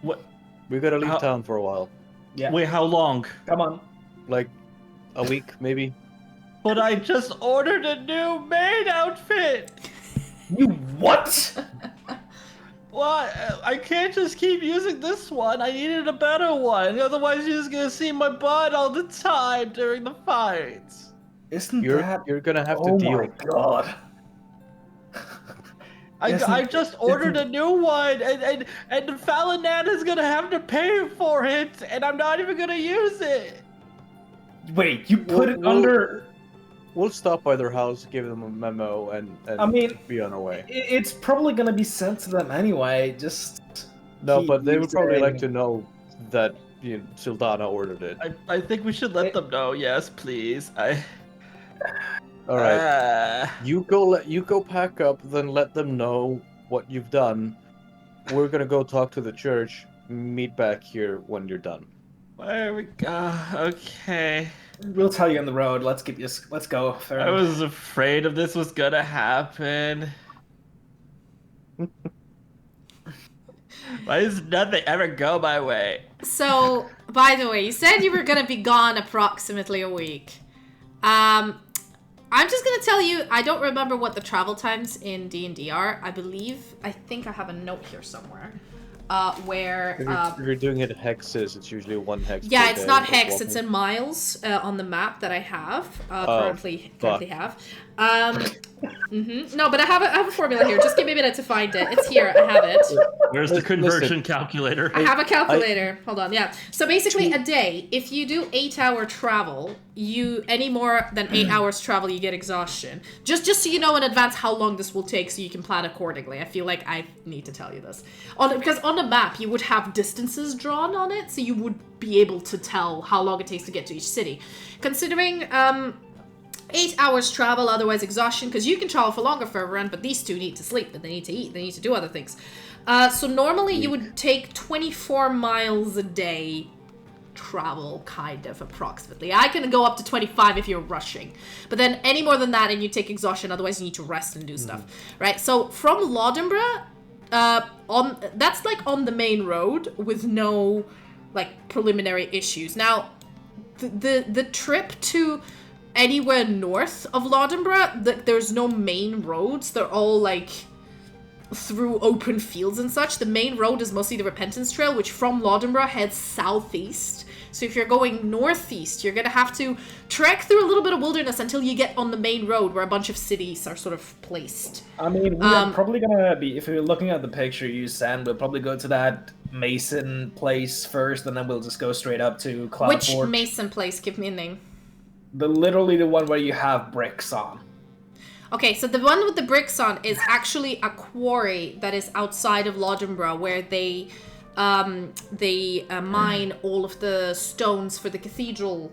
What? We gotta leave town for a while. Yeah. Wait, how long? Come on. Like a week, maybe. But I just ordered a new maid outfit! You what? What? I can't just keep using this one. I needed a better one. Otherwise, you're just gonna see my butt all the time during the fights. You're gonna have to deal. Oh my god. I just ordered a new one, and Falanan is gonna have to pay for it, and I'm not even gonna use it. Wait, you put it under... We'll stop by their house, give them a memo, and I mean, be on our way. It's probably gonna be sent to them anyway, just... No, but they would probably like to know that Sylfania ordered it. I think we should let them know, yes, please. Alright. You go pack up, then let them know what you've done. We're gonna go talk to the church. Meet back here when you're done. There we go. Okay. We'll tell you on the road. Let's go. I was afraid of this was gonna happen. Why does nothing ever go my way? So, by the way, you said you were gonna be gone approximately a week. I'm just gonna tell you, I don't remember what the travel times in D&D are. I think I have a note here somewhere. Where if you're doing it hexes, it's usually 1 hex. Yeah, it's not hex, it's in miles on the map that I have currently have. No, but I have a formula here. Just give me a minute to find it. It's here. I have it. Where's the conversion calculator? I have a calculator. Hold on. Yeah. So basically, a day, if you do 8-hour travel, any more than 8 hours travel, you get exhaustion. Just so you know in advance how long this will take, so you can plan accordingly. I feel like I need to tell you this, because on the map you would have distances drawn on it, so you would be able to tell how long it takes to get to each city. Considering 8 hours travel, otherwise exhaustion, because you can travel for longer for a run, but these two need to sleep, and they need to eat, they need to do other things. So normally you would take 24 miles a day travel, kind of, approximately. I can go up to 25 if you're rushing. But then any more than that, and you take exhaustion, otherwise you need to rest and do stuff. Right? So from Laudinborough, that's like on the main road with no like preliminary issues. Now, the trip to anywhere north of Laudinborough, there's no main roads. They're all like through open fields and such. The main road is mostly the Repentance Trail, which from Laudinborough heads southeast. So if you're going northeast, you're gonna have to trek through a little bit of wilderness until you get on the main road where a bunch of cities are sort of placed. I mean, we're probably gonna be, if you're looking at the picture you sent, we'll probably go to that Mason place first, and then we'll just go straight up to Cloudport. Which Mason place? Give me a name. Literally the one where you have bricks on. Okay, so the one with the bricks on is actually a quarry that is outside of Laudinborough, where they mine all of the stones for the cathedral.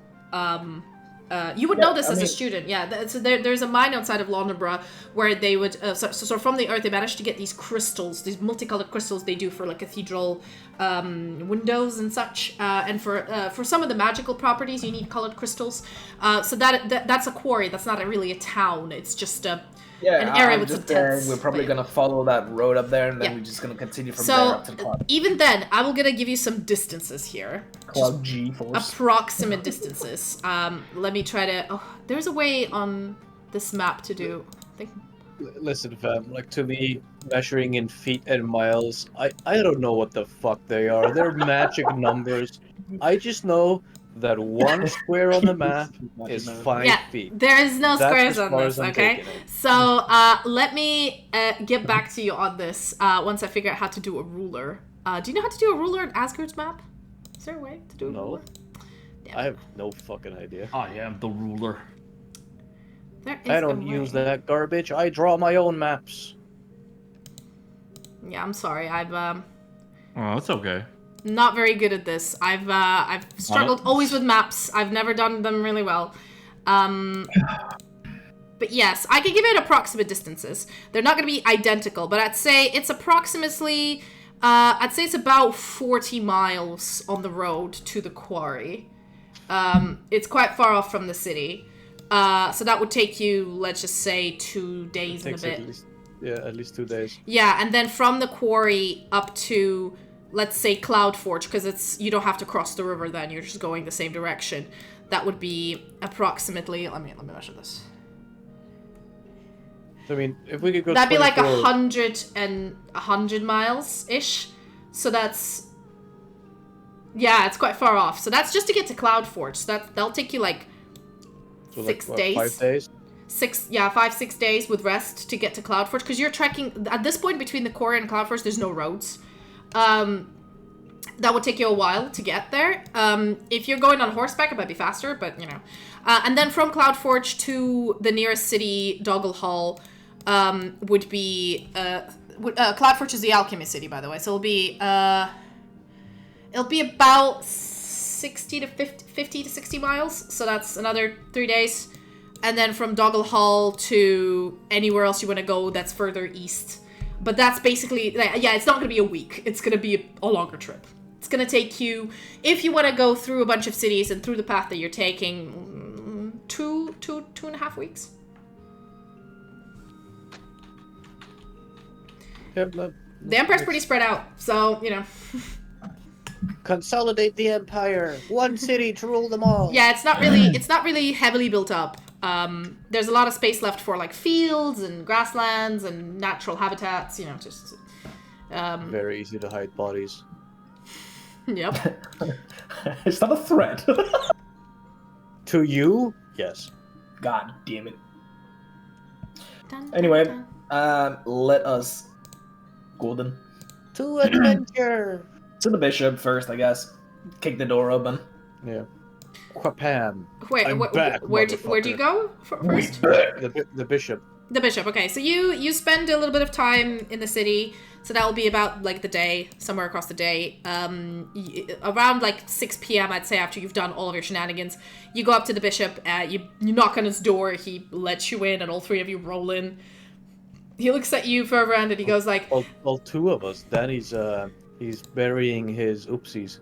You would know this as a student, yeah. So there's a mine outside of Laudinborough where they would, so from the earth they managed to get these crystals, these multicolored crystals they do for like cathedral windows and such. And for some of the magical properties you need colored crystals. So that's a quarry. That's not really a town. It's just an area with some tents. We're probably gonna follow that road up there, and then we're just gonna continue from there up to the cloud. Even then, I'm gonna give you some distances here. Cloud G-force. Approximate distances. Let me try to. Oh, there's a way on this map to do. Listen, fam. Like, to me, measuring in feet and miles, I don't know what the fuck they are. They're magic numbers. I just know that one square on the map is 5 feet. There is no squares on this, okay? So let me get back to you on this once I figure out how to do a ruler. Do you know how to do a ruler in Asgard's map? Is there a way to do a ruler? I have no fucking idea. I am the ruler. I don't use that garbage. I draw my own maps. Yeah, I'm sorry. I've Oh, it's okay. Not very good at this. I've struggled always with maps. I've never done them really well. But yes, I can give it approximate distances. They're not going to be identical, but I'd say it's approximately, it's about 40 miles on the road to the quarry. It's quite far off from the city. So that would take you, let's just say, 2 days and a bit. At least 2 days. Yeah, and then from the quarry up to, let's say, Cloudforge, because you don't have to cross the river then, you're just going the same direction. That would be approximately, let me measure this. I mean, if we could go, that'd be like 100 miles-ish. So that's, yeah, it's quite far off. So that's just to get to Cloudforge. So that'll take you like 6 days. 5 days? 5-6 days with rest to get to Cloudforge, because you're trekking at this point between the quarry and Cloudforge. There's no roads. That would take you a while to get there. If you're going on horseback, it might be faster, but you know. And then from Cloudforge to the nearest city, Dogglehall, would be Cloudforge is the alchemy city, by the way. So it'll be about 50 to 60 miles. So that's another 3 days. And then from Dogglehall to anywhere else you want to go that's further east. But that's basically, yeah, it's not going to be a week. It's going to be a longer trip. It's going to take you, if you want to go through a bunch of cities and through the path that you're taking, 2.5 weeks. Yep, the Empire's pretty spread out, so, you know. Consolidate the Empire. One city to rule them all. Yeah, it's not really heavily built up. There's a lot of space left for like fields and grasslands and natural habitats, you know, just very easy to hide bodies. Yep. Is that a threat? To you? Yes. God damn it. Dun, Anyway, dun. Let us go then. To adventure. To the bishop first, I guess. Kick the door open. Yeah. Quapam. Wait, where do you go first? The bishop. The bishop. Okay, so you spend a little bit of time in the city, so that will be about like the day, somewhere across the day. Around like 6 p.m. I'd say, after you've done all of your shenanigans, you go up to the bishop. You knock on his door. He lets you in, and all three of you roll in. He looks at you for a round, and he goes like, "All two of us." Danny's he's burying his oopsies.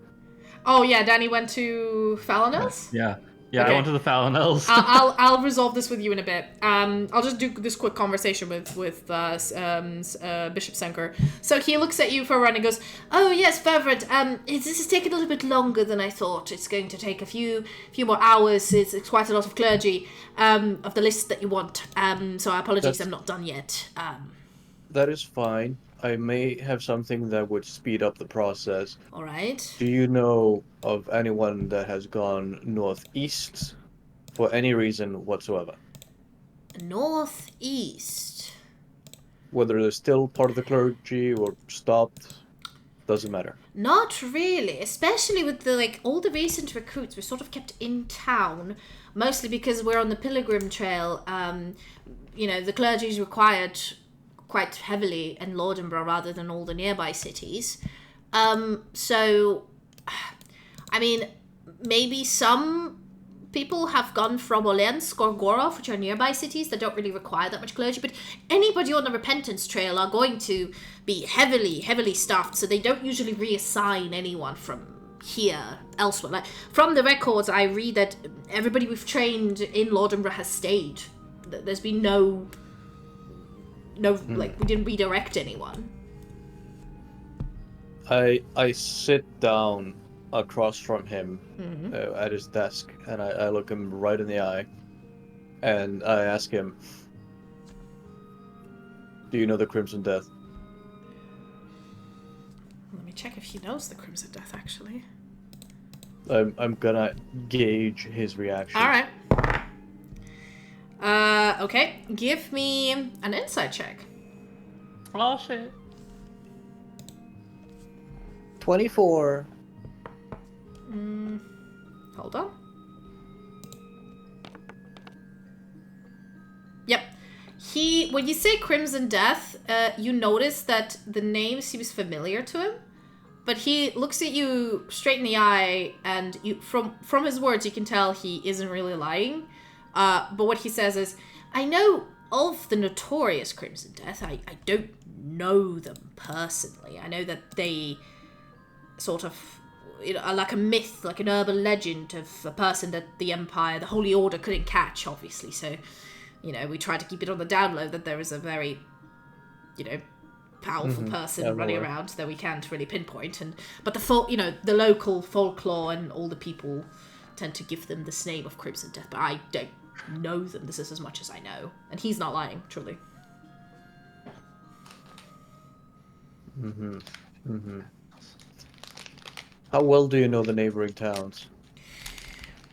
Oh yeah, Danny went to Falinel's? Yeah, Okay. I went to the Falinel's. I'll resolve this with you in a bit. I'll just do this quick conversation with Bishop Senker. So he looks at you for a run and goes, "Oh yes, Fervent. This is taking a little bit longer than I thought. It's going to take a few more hours. It's quite a lot of clergy of the list that you want. So I apologize, I'm not done yet." That is fine. I may have something that would speed up the process. All right. Do you know of anyone that has gone northeast for any reason whatsoever? Northeast. Whether they're still part of the clergy or stopped, doesn't matter. Not really, especially with all the recent recruits. We're sort of kept in town, mostly because we're on the Pilgrim Trail. The clergy is required quite heavily in Lordenborough rather than all the nearby cities. So, I mean, maybe some people have gone from Olensk or Gorov, which are nearby cities that don't really require that much clergy, but anybody on the Repentance Trail are going to be heavily staffed, so they don't usually reassign anyone from here elsewhere. Like, from the records, I read that everybody we've trained in Lordenborough has stayed. There's been no, we didn't redirect anyone. I sit down across from him at his desk, and I look him right in the eye, and I ask him, "Do you know the Crimson Death?" Let me check if he knows the Crimson Death, actually. I'm gonna gauge his reaction. All right. Okay. Give me an insight check. Oh, shit. 24. Hold on. Yep. When you say Crimson Death, you notice that the name seems familiar to him, but he looks at you straight in the eye, and from his words, you can tell he isn't really lying. But what he says is, "I know of the notorious Crimson Death. I don't know them personally. I know that they sort of like a myth, like an urban legend of a person that the Empire, the Holy Order couldn't catch, obviously. So, we try to keep it on the down low that there is a very, powerful person running around that we can't really pinpoint. But the local folklore and all the people tend to give them this name of Crimson Death, but I don't know them. This is as much as I know. And he's not lying, truly. How well do you know the neighboring towns?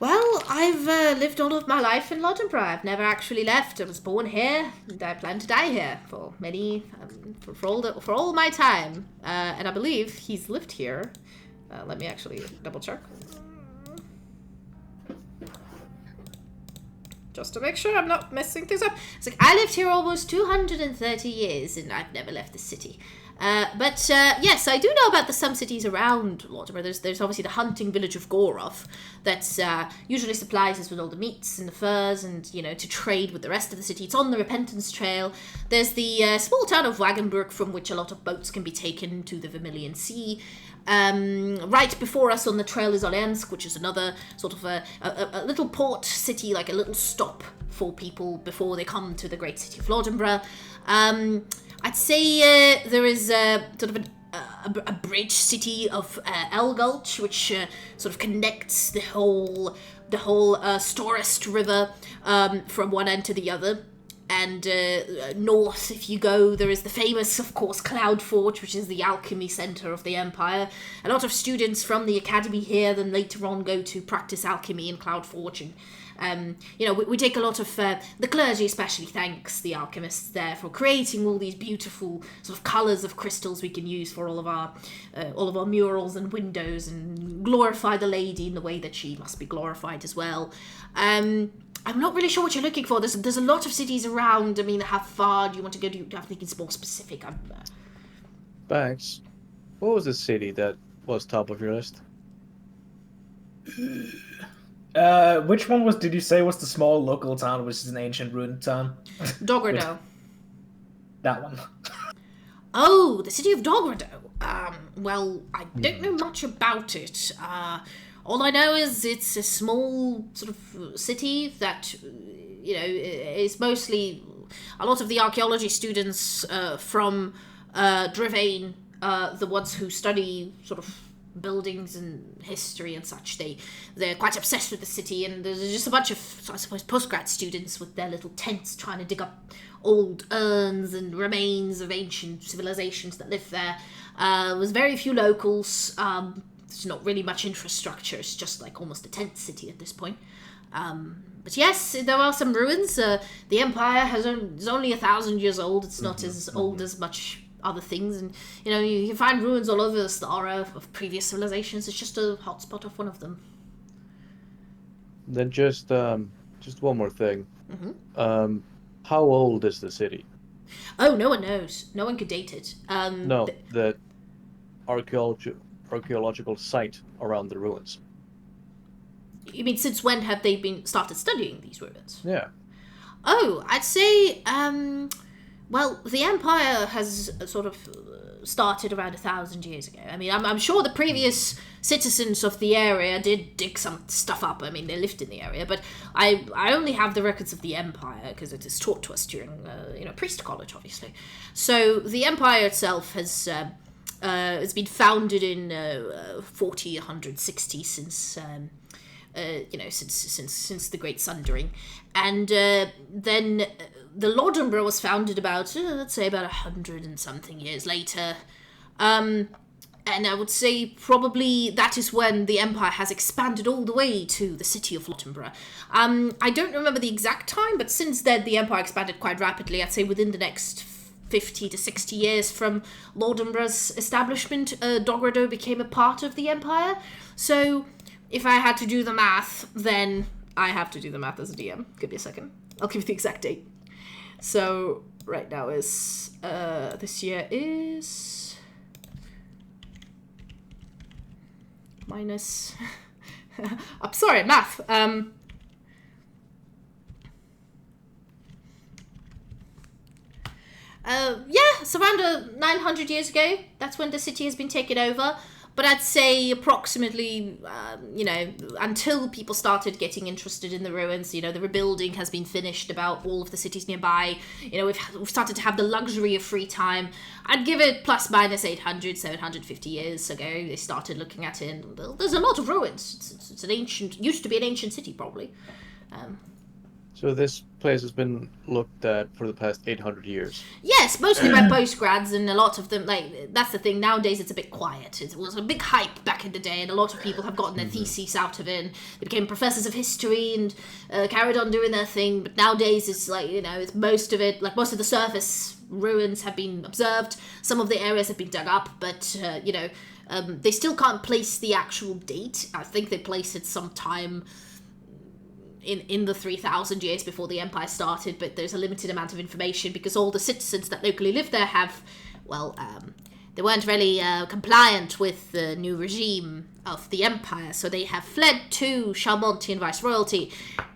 Well, I've lived all of my life in Lodenborough. I've never actually left. I was born here, and I plan to die here for for all my time. And I believe he's lived here. Let me actually double check. Just to make sure I'm not messing things up. It's like, I lived here almost 230 years, and I've never left the city. But yes, I do know about some cities around Lodenborough. There's obviously the hunting village of Gorov that usually supplies us with all the meats and the furs and, to trade with the rest of the city. It's on the Repentance Trail. There's the small town of Wagenburg, from which a lot of boats can be taken to the Vermilion Sea. Right before us on the trail is Olensk, which is another sort of a little port city, like a little stop for people before they come to the great city of Lodenborough. I'd say there is sort of a bridge city of Elgulch, which sort of connects the whole Storest River from one end to the other. And north, if you go, there is the famous, of course, Cloudforge, which is the alchemy center of the Empire. A lot of students from the academy here then later on go to practice alchemy in Cloudforge. And, we take a lot of, the clergy especially thanks the alchemists there for creating all these beautiful sort of colors of crystals we can use for all of our murals and windows, and glorify the lady in the way that she must be glorified as well. I'm not really sure what you're looking for. There's a lot of cities around. I mean, how far do you want to go? Do you have anything more specific? Thanks. What was the city that was top of your list? Which one did you say was the small local town, which is an ancient ruined town? Doggerdo. That one. Oh, the city of Doggerdo. Well, I don't know much about it. All I know is it's a small sort of city that, is mostly a lot of the archaeology students from Drivane, the ones who study sort of buildings and history and such. They're quite obsessed with the city, and there's just a bunch of, I suppose, postgrad students with their little tents trying to dig up old urns and remains of ancient civilizations that live there. There's very few locals. There's not really much infrastructure. It's just like almost a tent city at this point. But yes, there are some ruins. The Empire is only 1,000 years old. It's not as old as much other things. And, you can find ruins all over Esthara of previous civilizations. It's just a hotspot of one of them. Then just one more thing. How old is the city? Oh, no one knows. No one could date it. No, the archaeological site around the ruins. You mean, since when have they been started studying these ruins? Yeah. Oh, I'd say, well, the Empire has sort of started around 1,000 years ago. I mean, I'm sure the previous citizens of the area did dig some stuff up. I mean, they lived in the area, but I only have the records of the Empire because it is taught to us during, priest college, obviously. So the Empire itself has it's been founded in 160 since since the Great Sundering, and then the Lodenborough was founded about let's say about 100 and something years later, and I would say probably that is when the Empire has expanded all the way to the city of Lodenborough. I don't remember the exact time, but since then the Empire expanded quite rapidly. I'd say within the next 50 to 60 years from Lodenborough's establishment, Doggerdo became a part of the Empire. So if I had to do the math, then I have to do the math as a DM. Give me a second. I'll give you the exact date. So right now is, this year is minus, I'm sorry, math. Yeah, it's around 900 years ago. That's when the city has been taken over But I'd say approximately, until people started getting interested in the ruins, the rebuilding has been finished about all of the cities nearby. We've started to have the luxury of free time. I'd give it plus minus 800, 750 years ago. They started looking at it, and there's a lot of ruins. It's an used to be an ancient city, probably. So this place has been looked at for the past 800 years? Yes, mostly by postgrads, and a lot of them, that's the thing, nowadays it's a bit quiet. It was a big hype back in the day, and a lot of people have gotten their theses out of it, and they became professors of history, and carried on doing their thing, but nowadays it's it's most of it, most of the surface ruins have been observed, some of the areas have been dug up, but, they still can't place the actual date. I think they place it sometime in the 3,000 years before the Empire started, but there's a limited amount of information because all the citizens that locally live there have, they weren't really compliant with the new regime of the Empire, so they have fled to Chalmontian Viceroyalty,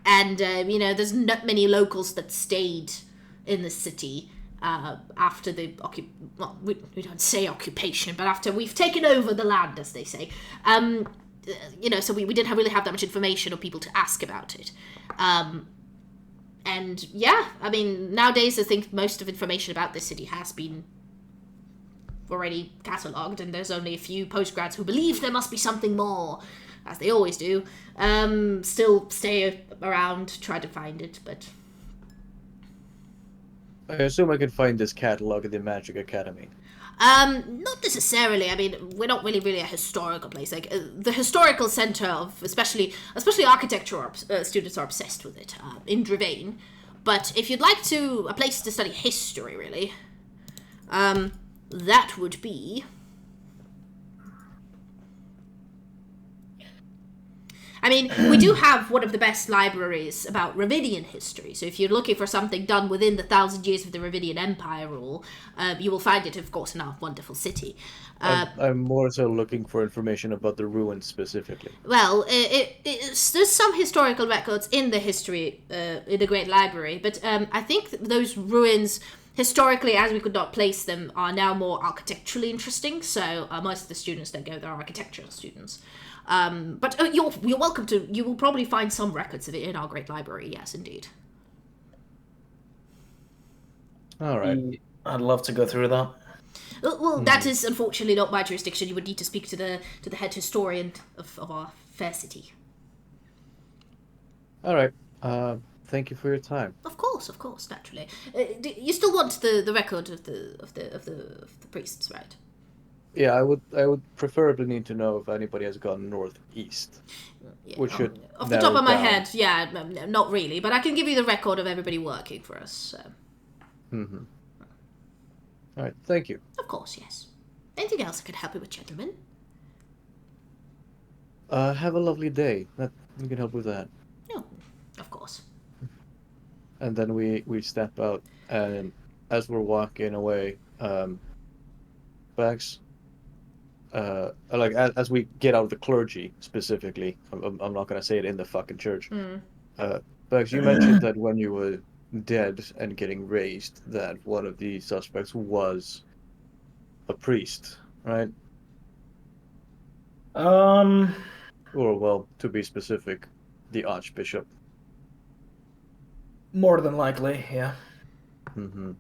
and, there's not many locals that stayed in the city after the, we don't say occupation, but after we've taken over the land, as they say. So we didn't really have that much information or people to ask about it. And yeah, nowadays I think most of information about this city has been already catalogued, and there's only a few postgrads who believe there must be something more, as they always do. Still stay around, try to find it, but... I assume I can find this catalog at the Magic Academy. Not necessarily. We're not really a historical place. The historical center of, especially architecture students are obsessed with it, in Drevane. But if you'd like a place to study history, really, that would be... we do have one of the best libraries about Ravidian history, so if you're looking for something done within the 1,000 years of the Ravidian Empire rule, you will find it, of course, in our wonderful city. I'm more so looking for information about the ruins specifically. Well, there's some historical records in the history, in the Great Library, but I think those ruins, historically, as we could not place them, are now more architecturally interesting, so most of the students that go there are architectural students. But you're welcome to. You will probably find some records of it in our Great Library. Yes, indeed. All right. I'd love to go through that. Well, that is unfortunately not my jurisdiction. You would need to speak to the head historian of our fair city. All right. Thank you for your time. Of course, naturally. You still want the record of the priests, right? Yeah, I would preferably need to know if anybody has gone northeast. Yeah, which should off the top of my head, yeah, not really, but I can give you the record of everybody working for us. So. Mm-hmm. All right, thank you. Of course, yes. Anything else I could help you with, gentlemen? Have a lovely day. We can help with that. Oh, of course. And then we step out, and as we're walking away, Bax, as we get out of the clergy specifically, I'm not gonna say it in the fucking church. Bax, you mentioned that when you were dead and getting raised, that one of the suspects was a priest, right? Or, well, to be specific, the archbishop. More than likely, yeah. I'm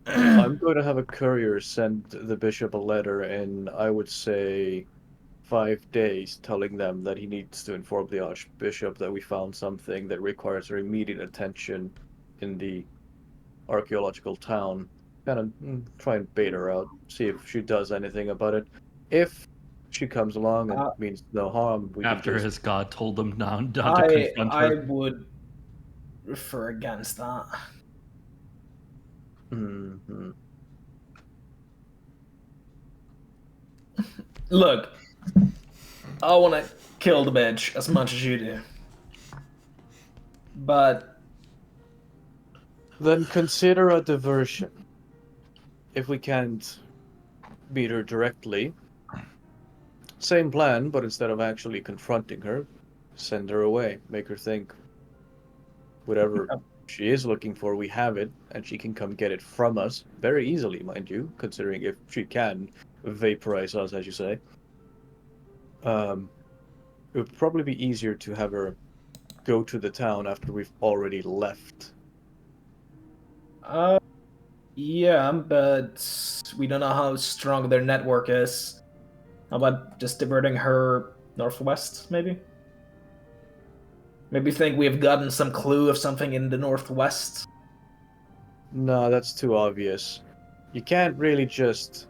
going to have a courier send the bishop a letter in, I would say, 5 days, telling them that he needs to inform the archbishop that we found something that requires our immediate attention in the archaeological town. Kind of try and bait her out, see if she does anything about it. If she comes along and means no harm, after his god told them not to confront her. I would refer against that. Look, I want to kill the bitch as much as you do. But... then consider a diversion. If we can't beat her directly, same plan, but instead of actually confronting her, send her away. Make her think whatever she is looking for, we have it, and she can come get it from us very easily, mind you, considering if she can vaporize us, as you say. It would probably be easier to have her go to the town after we've already left. Yeah, but we don't know how strong their network is. How about just diverting her northwest, maybe? Maybe think we have gotten some clue of something in the northwest? No, that's too obvious. You can't really just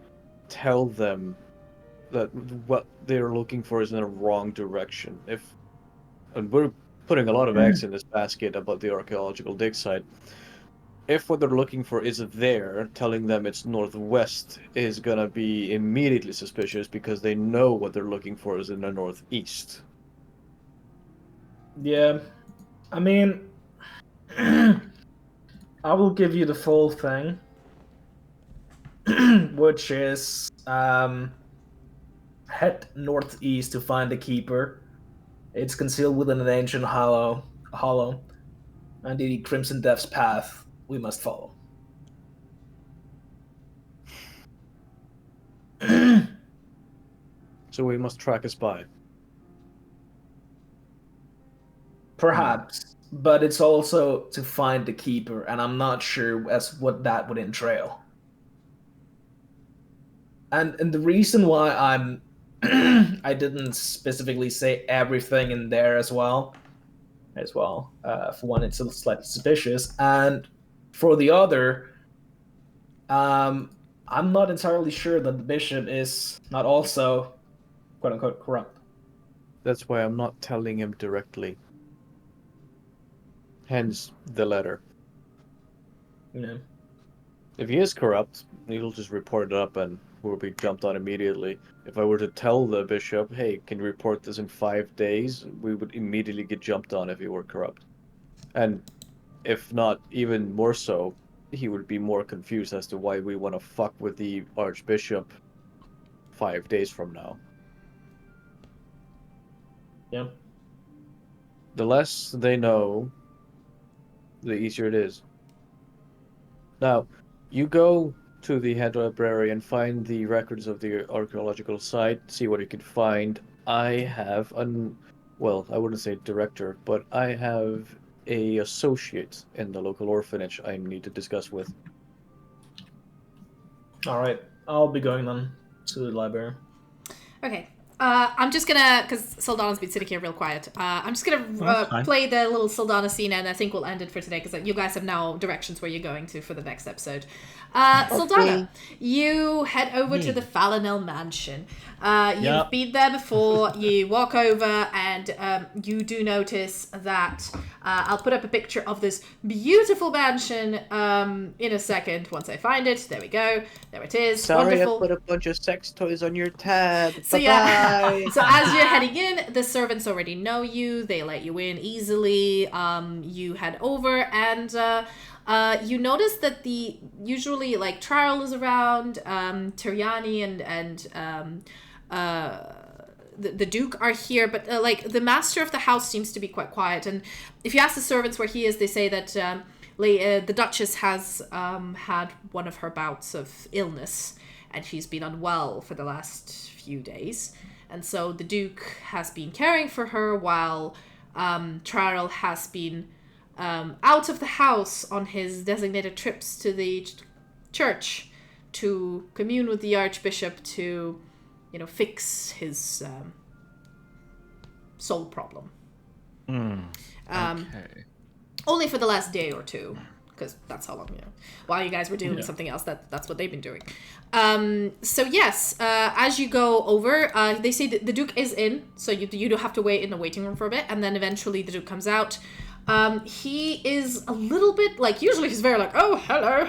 tell them that what they're looking for is in the wrong direction. And we're putting a lot of eggs in this basket about the archaeological dig site. If what they're looking for is there, telling them it's northwest is gonna be immediately suspicious because they know what they're looking for is in the northeast. Yeah, I mean, I will give you the full thing, which is head northeast to find the keeper. It's concealed within an ancient hollow, and the Crimson Death's path we must follow. So we must track a spy. Perhaps, but it's also to find the keeper, and I'm not sure as what that would entail. And the reason why I'm I didn't specifically say everything in there as well. For one, it's slightly suspicious, and for the other, I'm not entirely sure that the bishop is not also quote unquote corrupt. That's why I'm not telling him directly. Hence the letter. Yeah. If he is corrupt, he'll just report it up and we'll be jumped on immediately. If I were to tell the bishop, hey, can you report this in 5 days? We would immediately get jumped on if he were corrupt. And if not, even more so, he would be more confused as to why we want to fuck with the archbishop 5 days from now. Yeah. The less they know, the easier it is. Now, you go to the head library and find the records of the archaeological site, see what you can find. I have well, I wouldn't say director, but I have a associate in the local orphanage I need to discuss with. All right, I'll be going then to the library. Okay. I'm just gonna, because Saldana's been sitting here real quiet. I'm just gonna play the little Saldana scene, and I think we'll end it for today because you guys have now directions where you're going to for the next episode. Saldana, you head over to the Falanel mansion. You've been there before. You walk over, and you do notice that I'll put up a picture of this beautiful mansion in a second once I find it. There we go. There it is. Sorry, wonderful. I put a bunch of sex toys on your tab. So yeah. So as you're heading in, the servants already know you. They let you in easily. You head over, and you notice that usually like Trial is around, Tiriani and the Duke are here, but like the master of the house seems to be quite quiet. And if you ask the servants where he is, they say that the Duchess has had one of her bouts of illness, and she's been unwell for the last few days. And so the Duke has been caring for her while Trial has been out of the house on his designated trips to the church to commune with the Archbishop to, fix his soul problem. Okay. Only for the last day or two, because that's how long, while you guys were doing something else, that's what they've been doing. So yes, as you go over, they say that the Duke is in, so you do have to wait in the waiting room for a bit, and then eventually the Duke comes out. He is a little bit, like, usually he's very like, oh, hello,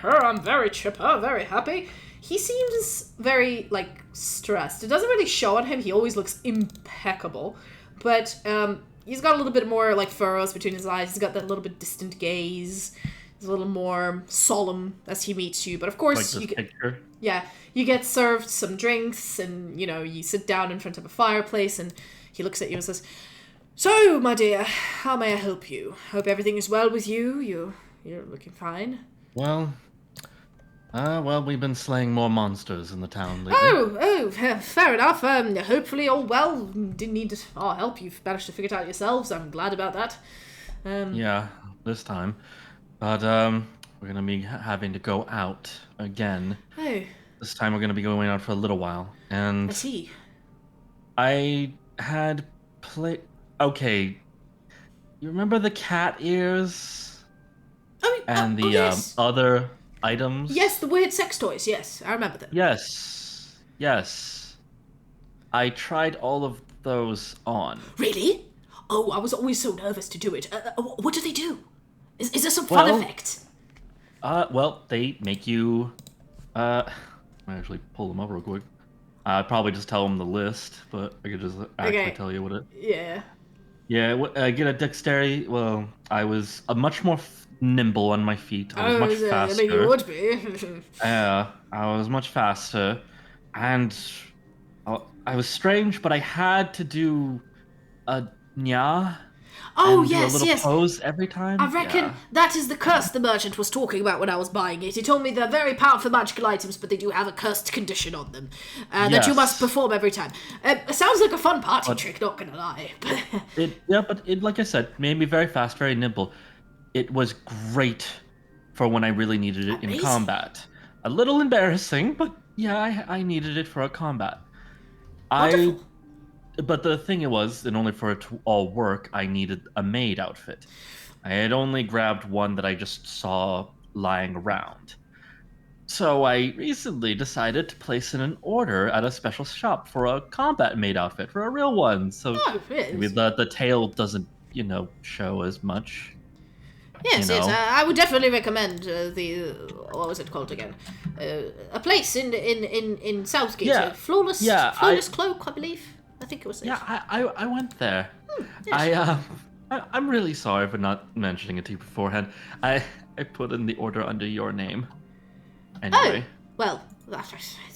I'm very chipper, very happy. He seems very, like, stressed. It doesn't really show on him. He always looks impeccable, but he's got a little bit more, like, furrows between his eyes. He's got that little bit distant gaze. He's a little more solemn as he meets you, but of course, like picture. Yeah, you get served some drinks, and, you sit down in front of a fireplace, and he looks at you and says, so, my dear, how may I help you? Hope everything is well with you. You're looking fine. Well, Well, we've been slaying more monsters in the town lately. Oh, fair enough. Hopefully all well. Didn't need our help. You've managed to figure it out yourselves. I'm glad about that. Yeah, this time. But, we're gonna be having to go out again. Oh. This time we're gonna be going out for a little while. And... I see. I had Okay. You remember the cat ears? And the yes. other items? Yes, the weird sex toys. Yes, I remember them. Yes. I tried all of those on. Really? Oh, I was always so nervous to do it. What do they do? Is there some fun effect? Well, they make you... I actually pull them up real quick. I'd probably just tell them the list, but I could just actually tell you what it... Yeah. Yeah, get a dexterity... Well, I was much more nimble on my feet. I was much faster. I mean, you would be. Yeah, I was much faster. And I was strange, but I had to do a nya. Oh, and yes, do a little pose every time. I reckon that is the curse the merchant was talking about when I was buying it. He told me they're very powerful magical items, but they do have a cursed condition on them that you must perform every time. It sounds like a fun party trick, not gonna lie. But like I said, made me very fast, very nimble. It was great for when I really needed it in combat. A little embarrassing, but yeah, I needed it for a combat. Wonderful. But the thing was, in order for it to all work, I needed a maid outfit. I had only grabbed one that I just saw lying around. So I recently decided to place in an order at a special shop for a combat maid outfit, for a real one. So maybe the tail doesn't, show as much. Yes, I would definitely recommend what was it called again? A place in Southgate. Yeah. Flawless Cloak, I believe. I think it was. Yeah, I went there. Yes. I'm really sorry for not mentioning it to you beforehand. I put in the order under your name. Anyway. Oh, well,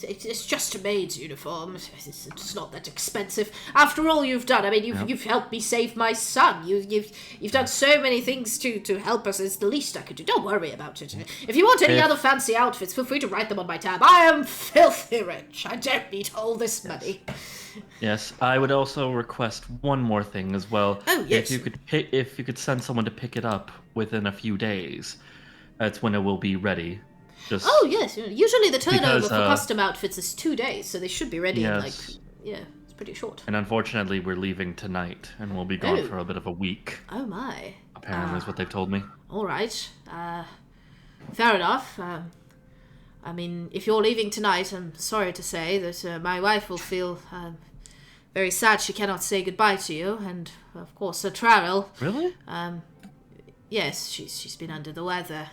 it's just a maid's uniform. It's not that expensive. After all you've done, I mean, you've helped me save my son. You've done so many things to help us. It's the least I could do. Don't worry about it. If you want any other fancy outfits, feel free to write them on my tab. I am filthy rich. I don't need all this money. Yes, I would also request one more thing as well. Oh, yes. If you could send someone to pick it up within a few days, that's when it will be ready. Oh yes, usually the turnover for custom outfits is 2 days, so they should be ready in it's pretty short. And unfortunately, we're leaving tonight, and we'll be gone for a bit of a week. Oh my. Apparently, is what they've told me. All right. Fair enough. I mean, if you're leaving tonight, I'm sorry to say that my wife will feel very sad she cannot say goodbye to you, and of course, Trarel. Really? Yes, she's been under the weather.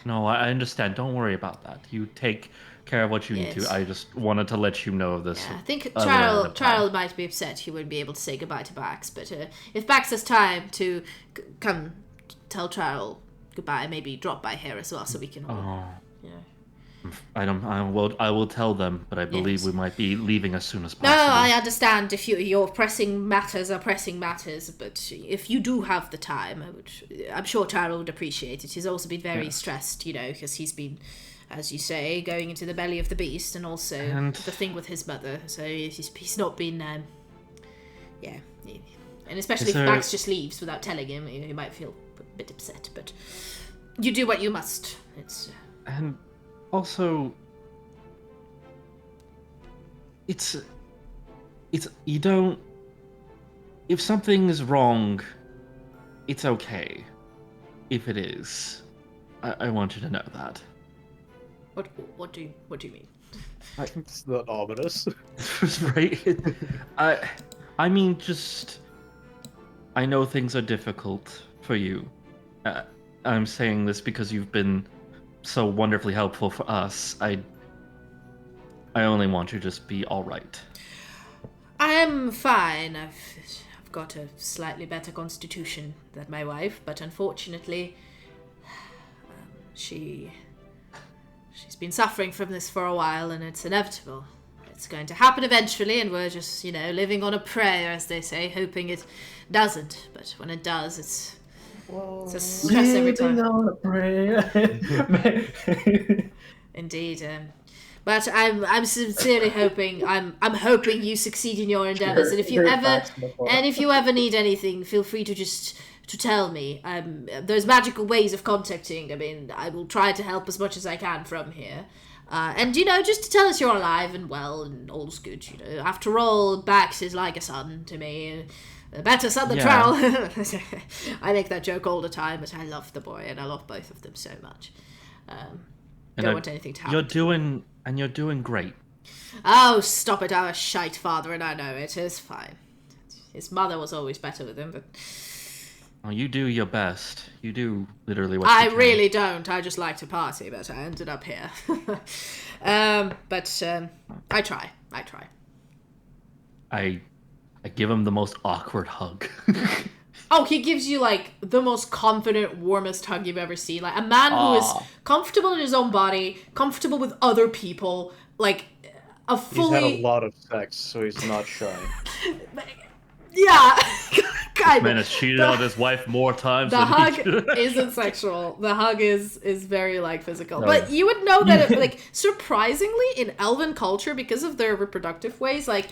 No, I understand. Don't worry about that. You take care of what you need to. I just wanted to let you know of this. Yeah, I think Trarel might be upset he wouldn't be able to say goodbye to Bax, but if Bax has time to come tell Trarel goodbye, maybe drop by here as well, so we can all... I will tell them, but I believe we might be leaving as soon as possible. No, I understand if your pressing matters are pressing matters, but if you do have the time, I'm sure Taro would appreciate it. He's also been very stressed, because he's been, as you say, going into the belly of the beast, and also the thing with his mother. So he's not been, and especially if Max just leaves without telling him, he might feel a bit upset. But you do what you must. And also, it's you don't. If something is wrong, it's okay. If it is, I want you to know that. What do you mean? It's not ominous. Right? I mean, just I know things are difficult for you. I'm saying this because you've been so wonderfully helpful for us. I only want you to just be all right. I am fine. I've got a slightly better constitution than my wife, but unfortunately, she's been suffering from this for a while, and it's inevitable. It's going to happen eventually, and we're just, living on a prayer, as they say, hoping it doesn't. But when it does, it's a stress every time. On a prayer. Indeed. But I'm sincerely hoping I'm hoping you succeed in your endeavors. And if you ever need anything, feel free to just to tell me. There's magical ways of contacting. I mean, I will try to help as much as I can from here. And just to tell us you're alive and well and all's good. After all, Bax is like a son to me. A better son than Trowel. I make that joke all the time, but I love the boy and I love both of them so much. Don't want anything to happen. You're doing great. Oh, stop it! I'm a shite father, and I know it. It's fine. His mother was always better with him, but... Oh, you do your best. You do literally what you can. I really don't. I just like to party, but I ended up here. But I try. I give him the most awkward hug. Oh, he gives you, like, the most confident, warmest hug you've ever seen. Like, a man who is comfortable in his own body, comfortable with other people, like, He's had a lot of sex, so he's not shy. Yeah, kind of. Man has cheated on his wife more times the than hug isn't sexual. The hug is very, like, physical. But you would know that, like, surprisingly, in elven culture, because of their reproductive ways, like...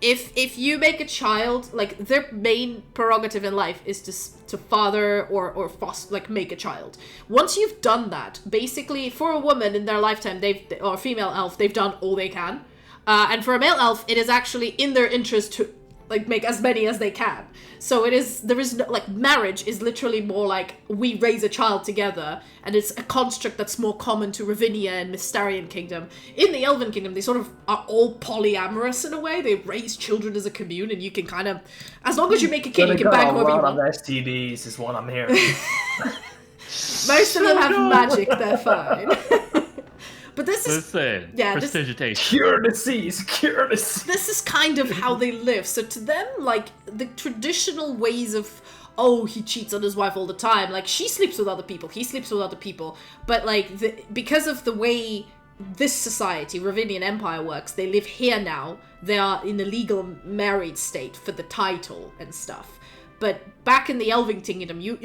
If you make a child, like, their main prerogative in life is to father or foster, like, make a child. Once you've done that, basically, for a woman in their lifetime, or a female elf, they've done all they can. And for a male elf, it is actually in their interest to, like, make as many as they can. So there is no, like, marriage is literally more like, we raise a child together, and it's a construct that's more common to Ravinia and Mystarian Kingdom. In the Elven Kingdom, they sort of are all polyamorous in a way. They raise children as a commune, and you can kind of, as long as you make a kid, you can bang whoever you want. A lot of STDs is what I'm hearing. Most of them have magic, they're fine. But this is prestigitation. Cure disease. This is kind of how they live. So to them, like, the traditional ways of, he cheats on his wife all the time. Like, she sleeps with other people, he sleeps with other people. But, like, because of the way this society, Ravinian Empire, works, they live here now. They are in a legal married state for the title and stuff. But back in the Elven Kingdom, you've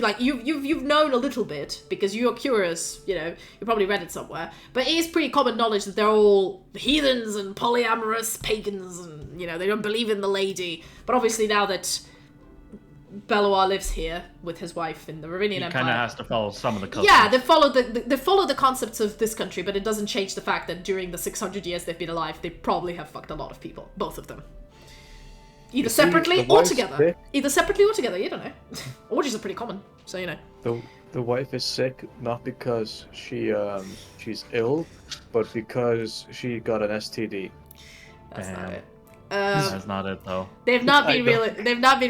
known a little bit because you're curious. You probably read it somewhere. But it is pretty common knowledge that they're all heathens and polyamorous pagans, and they don't believe in the lady. But obviously now that Belloir lives here with his wife in the Ravinian Empire, he kind of has to follow some of the customs. Yeah, they follow the concepts of this country, but it doesn't change the fact that during the 600 years they've been alive, they probably have fucked a lot of people, both of them. Either separately or together. Either separately or together, you don't know. Orgies are pretty common, so The wife is sick not because she's ill, but because she got an STD. That's not it. That's not it though. They've not been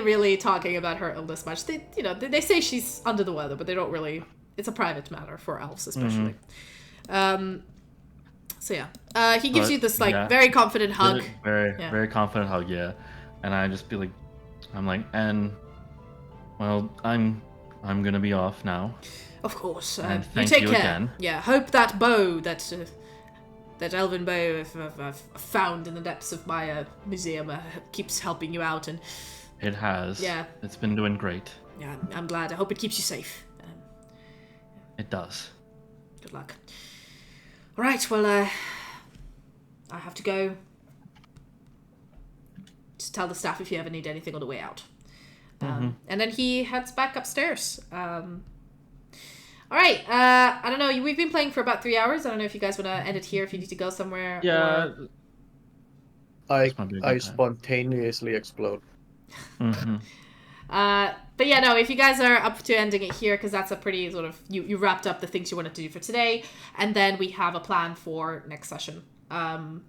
really talking about her illness much. They say she's under the weather, but they don't really. It's a private matter for elves, especially. He gives you this very confident hug. Very confident hug, yeah. And I just be like, and, well, I'm gonna be off now. Of course. And you take care. Again. Yeah, hope that bow, that elven bow I've found in the depths of my museum keeps helping you out. And it has. Yeah. It's been doing great. Yeah, I'm glad. I hope it keeps you safe. It does. Good luck. All right, well, I have to go. Just tell the staff if you ever need anything on the way out. And then he heads back upstairs. All right. I don't know. We've been playing for about 3 hours. I don't know if you guys want to end it here, if you need to go somewhere. Yeah. I spontaneously explode. But yeah, no, if you guys are up to ending it here, because that's a pretty sort of... You wrapped up the things you wanted to do for today. And then we have a plan for next session.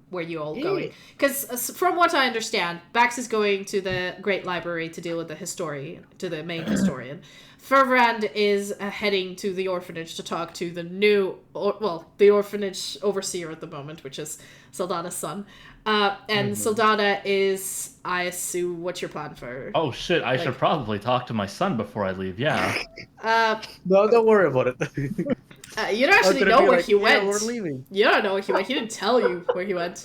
Where you all going? Because from what I understand, Bax is going to the Great Library to deal with the main historian. Fervrand is heading to the orphanage to talk to the orphanage overseer at the moment, which is Saldana's son. And Saldana is, I assume, what's your plan for? Oh shit! I should probably talk to my son before I leave. Yeah. No, don't worry about it. You don't actually know where he went. Yeah, we're leaving. You don't know where he went. He didn't tell you where he went.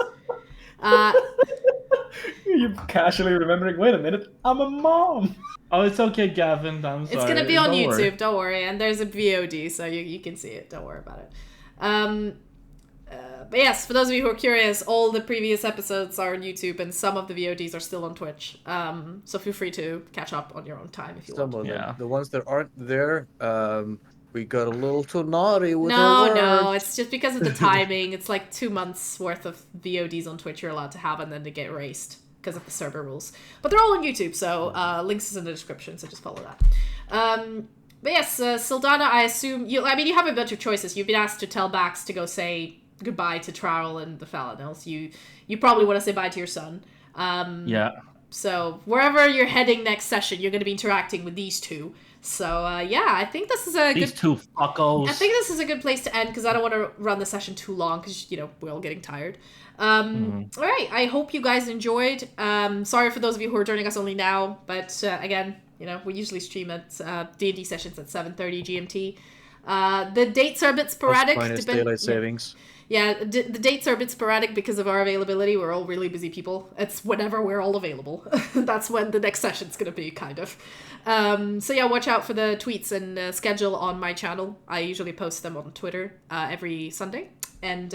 You're casually remembering, wait a minute, I'm a mom. Oh, it's okay, Gavin. I'm sorry. It's going to be on YouTube, don't worry. And there's a VOD, so you can see it. Don't worry about it. But yes, for those of you who are curious, all the previous episodes are on YouTube, and some of the VODs are still on Twitch. So feel free to catch up on your own time if you want. Some of them. The ones that aren't there, we got a little too naughty with our No, words. it's just because of the timing. It's like 2 months worth of VODs on Twitch you're allowed to have, and then they get erased because of the server rules. But they're all on YouTube, so links is in the description, so just follow that. But yes, Sildana, I assume you have a bunch of choices. You've been asked to tell Bax to go say goodbye to Trowel and the Falinels. You probably want to say bye to your son. Yeah. So wherever you're heading next session, you're going to be interacting with these two. So I think this is These two fuckos. I think this is a good place to end because I don't want to run the session too long because we're all getting tired. All right, I hope you guys enjoyed. Sorry for those of you who are joining us only now, but again, we usually stream at D&D sessions at 7:30 GMT. The dates are a bit sporadic. Daylight savings. Yeah, the dates are a bit sporadic because of our availability. We're all really busy people. It's whenever we're all available. That's when the next session's going to be, kind of. So yeah, watch out for the tweets and schedule on my channel. I usually post them on Twitter every Sunday. And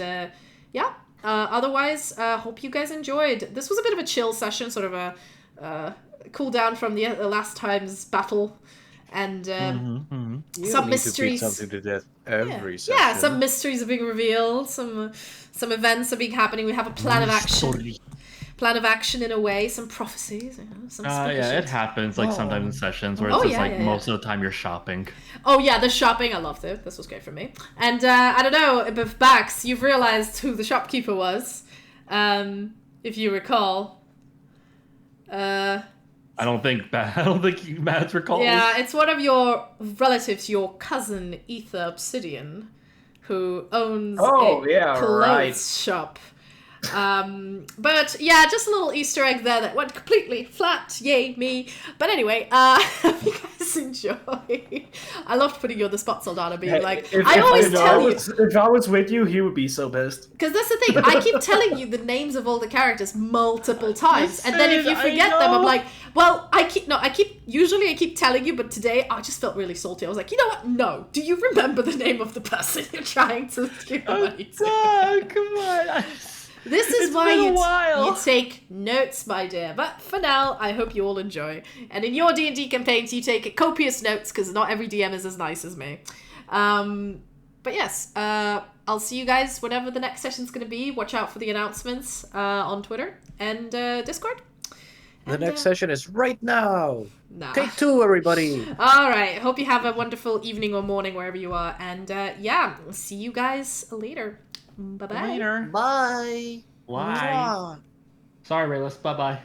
otherwise, hope you guys enjoyed. This was a bit of a chill session, sort of a cool down from the last time's battle. And some mysteries. Something to death every session. Yeah, some mysteries are being revealed. Some events are being happening. We have a plan of action. Plan of action in a way. Some prophecies. Some yeah, it happens sometimes in sessions where it's most of the time you're shopping. Oh yeah, the shopping. I loved it. This was great for me. And I don't know if Bax, you've realized who the shopkeeper was, if you recall. I don't think Mads recalls. Yeah, it's one of your relatives, your cousin Ether Obsidian, who owns a clothes shop. But yeah, just a little Easter egg there that went completely flat. Yay, me. But anyway, hope you guys enjoy. I loved putting you on the spot, Soldana, being like, if I was with you, he would be so pissed. Because that's the thing, I keep telling you the names of all the characters multiple times, and then if you forget them, I'm like, well, I keep telling you, but today I just felt really salty. I was like, you know what? No. Do you remember the name of the person you're trying to give money to? Come on. This is why you take notes, my dear. But for now, I hope you all enjoy. And in your D&D campaigns, you take copious notes, because not every DM is as nice as me. But yes, I'll see you guys whenever the next session's going to be. Watch out for the announcements on Twitter and Discord. The next session is right now. Take 2, everybody. All right. Hope you have a wonderful evening or morning wherever you are. And see you guys later. Bye-bye. Later. Bye. Why? Sorry, Rayless. Bye-bye.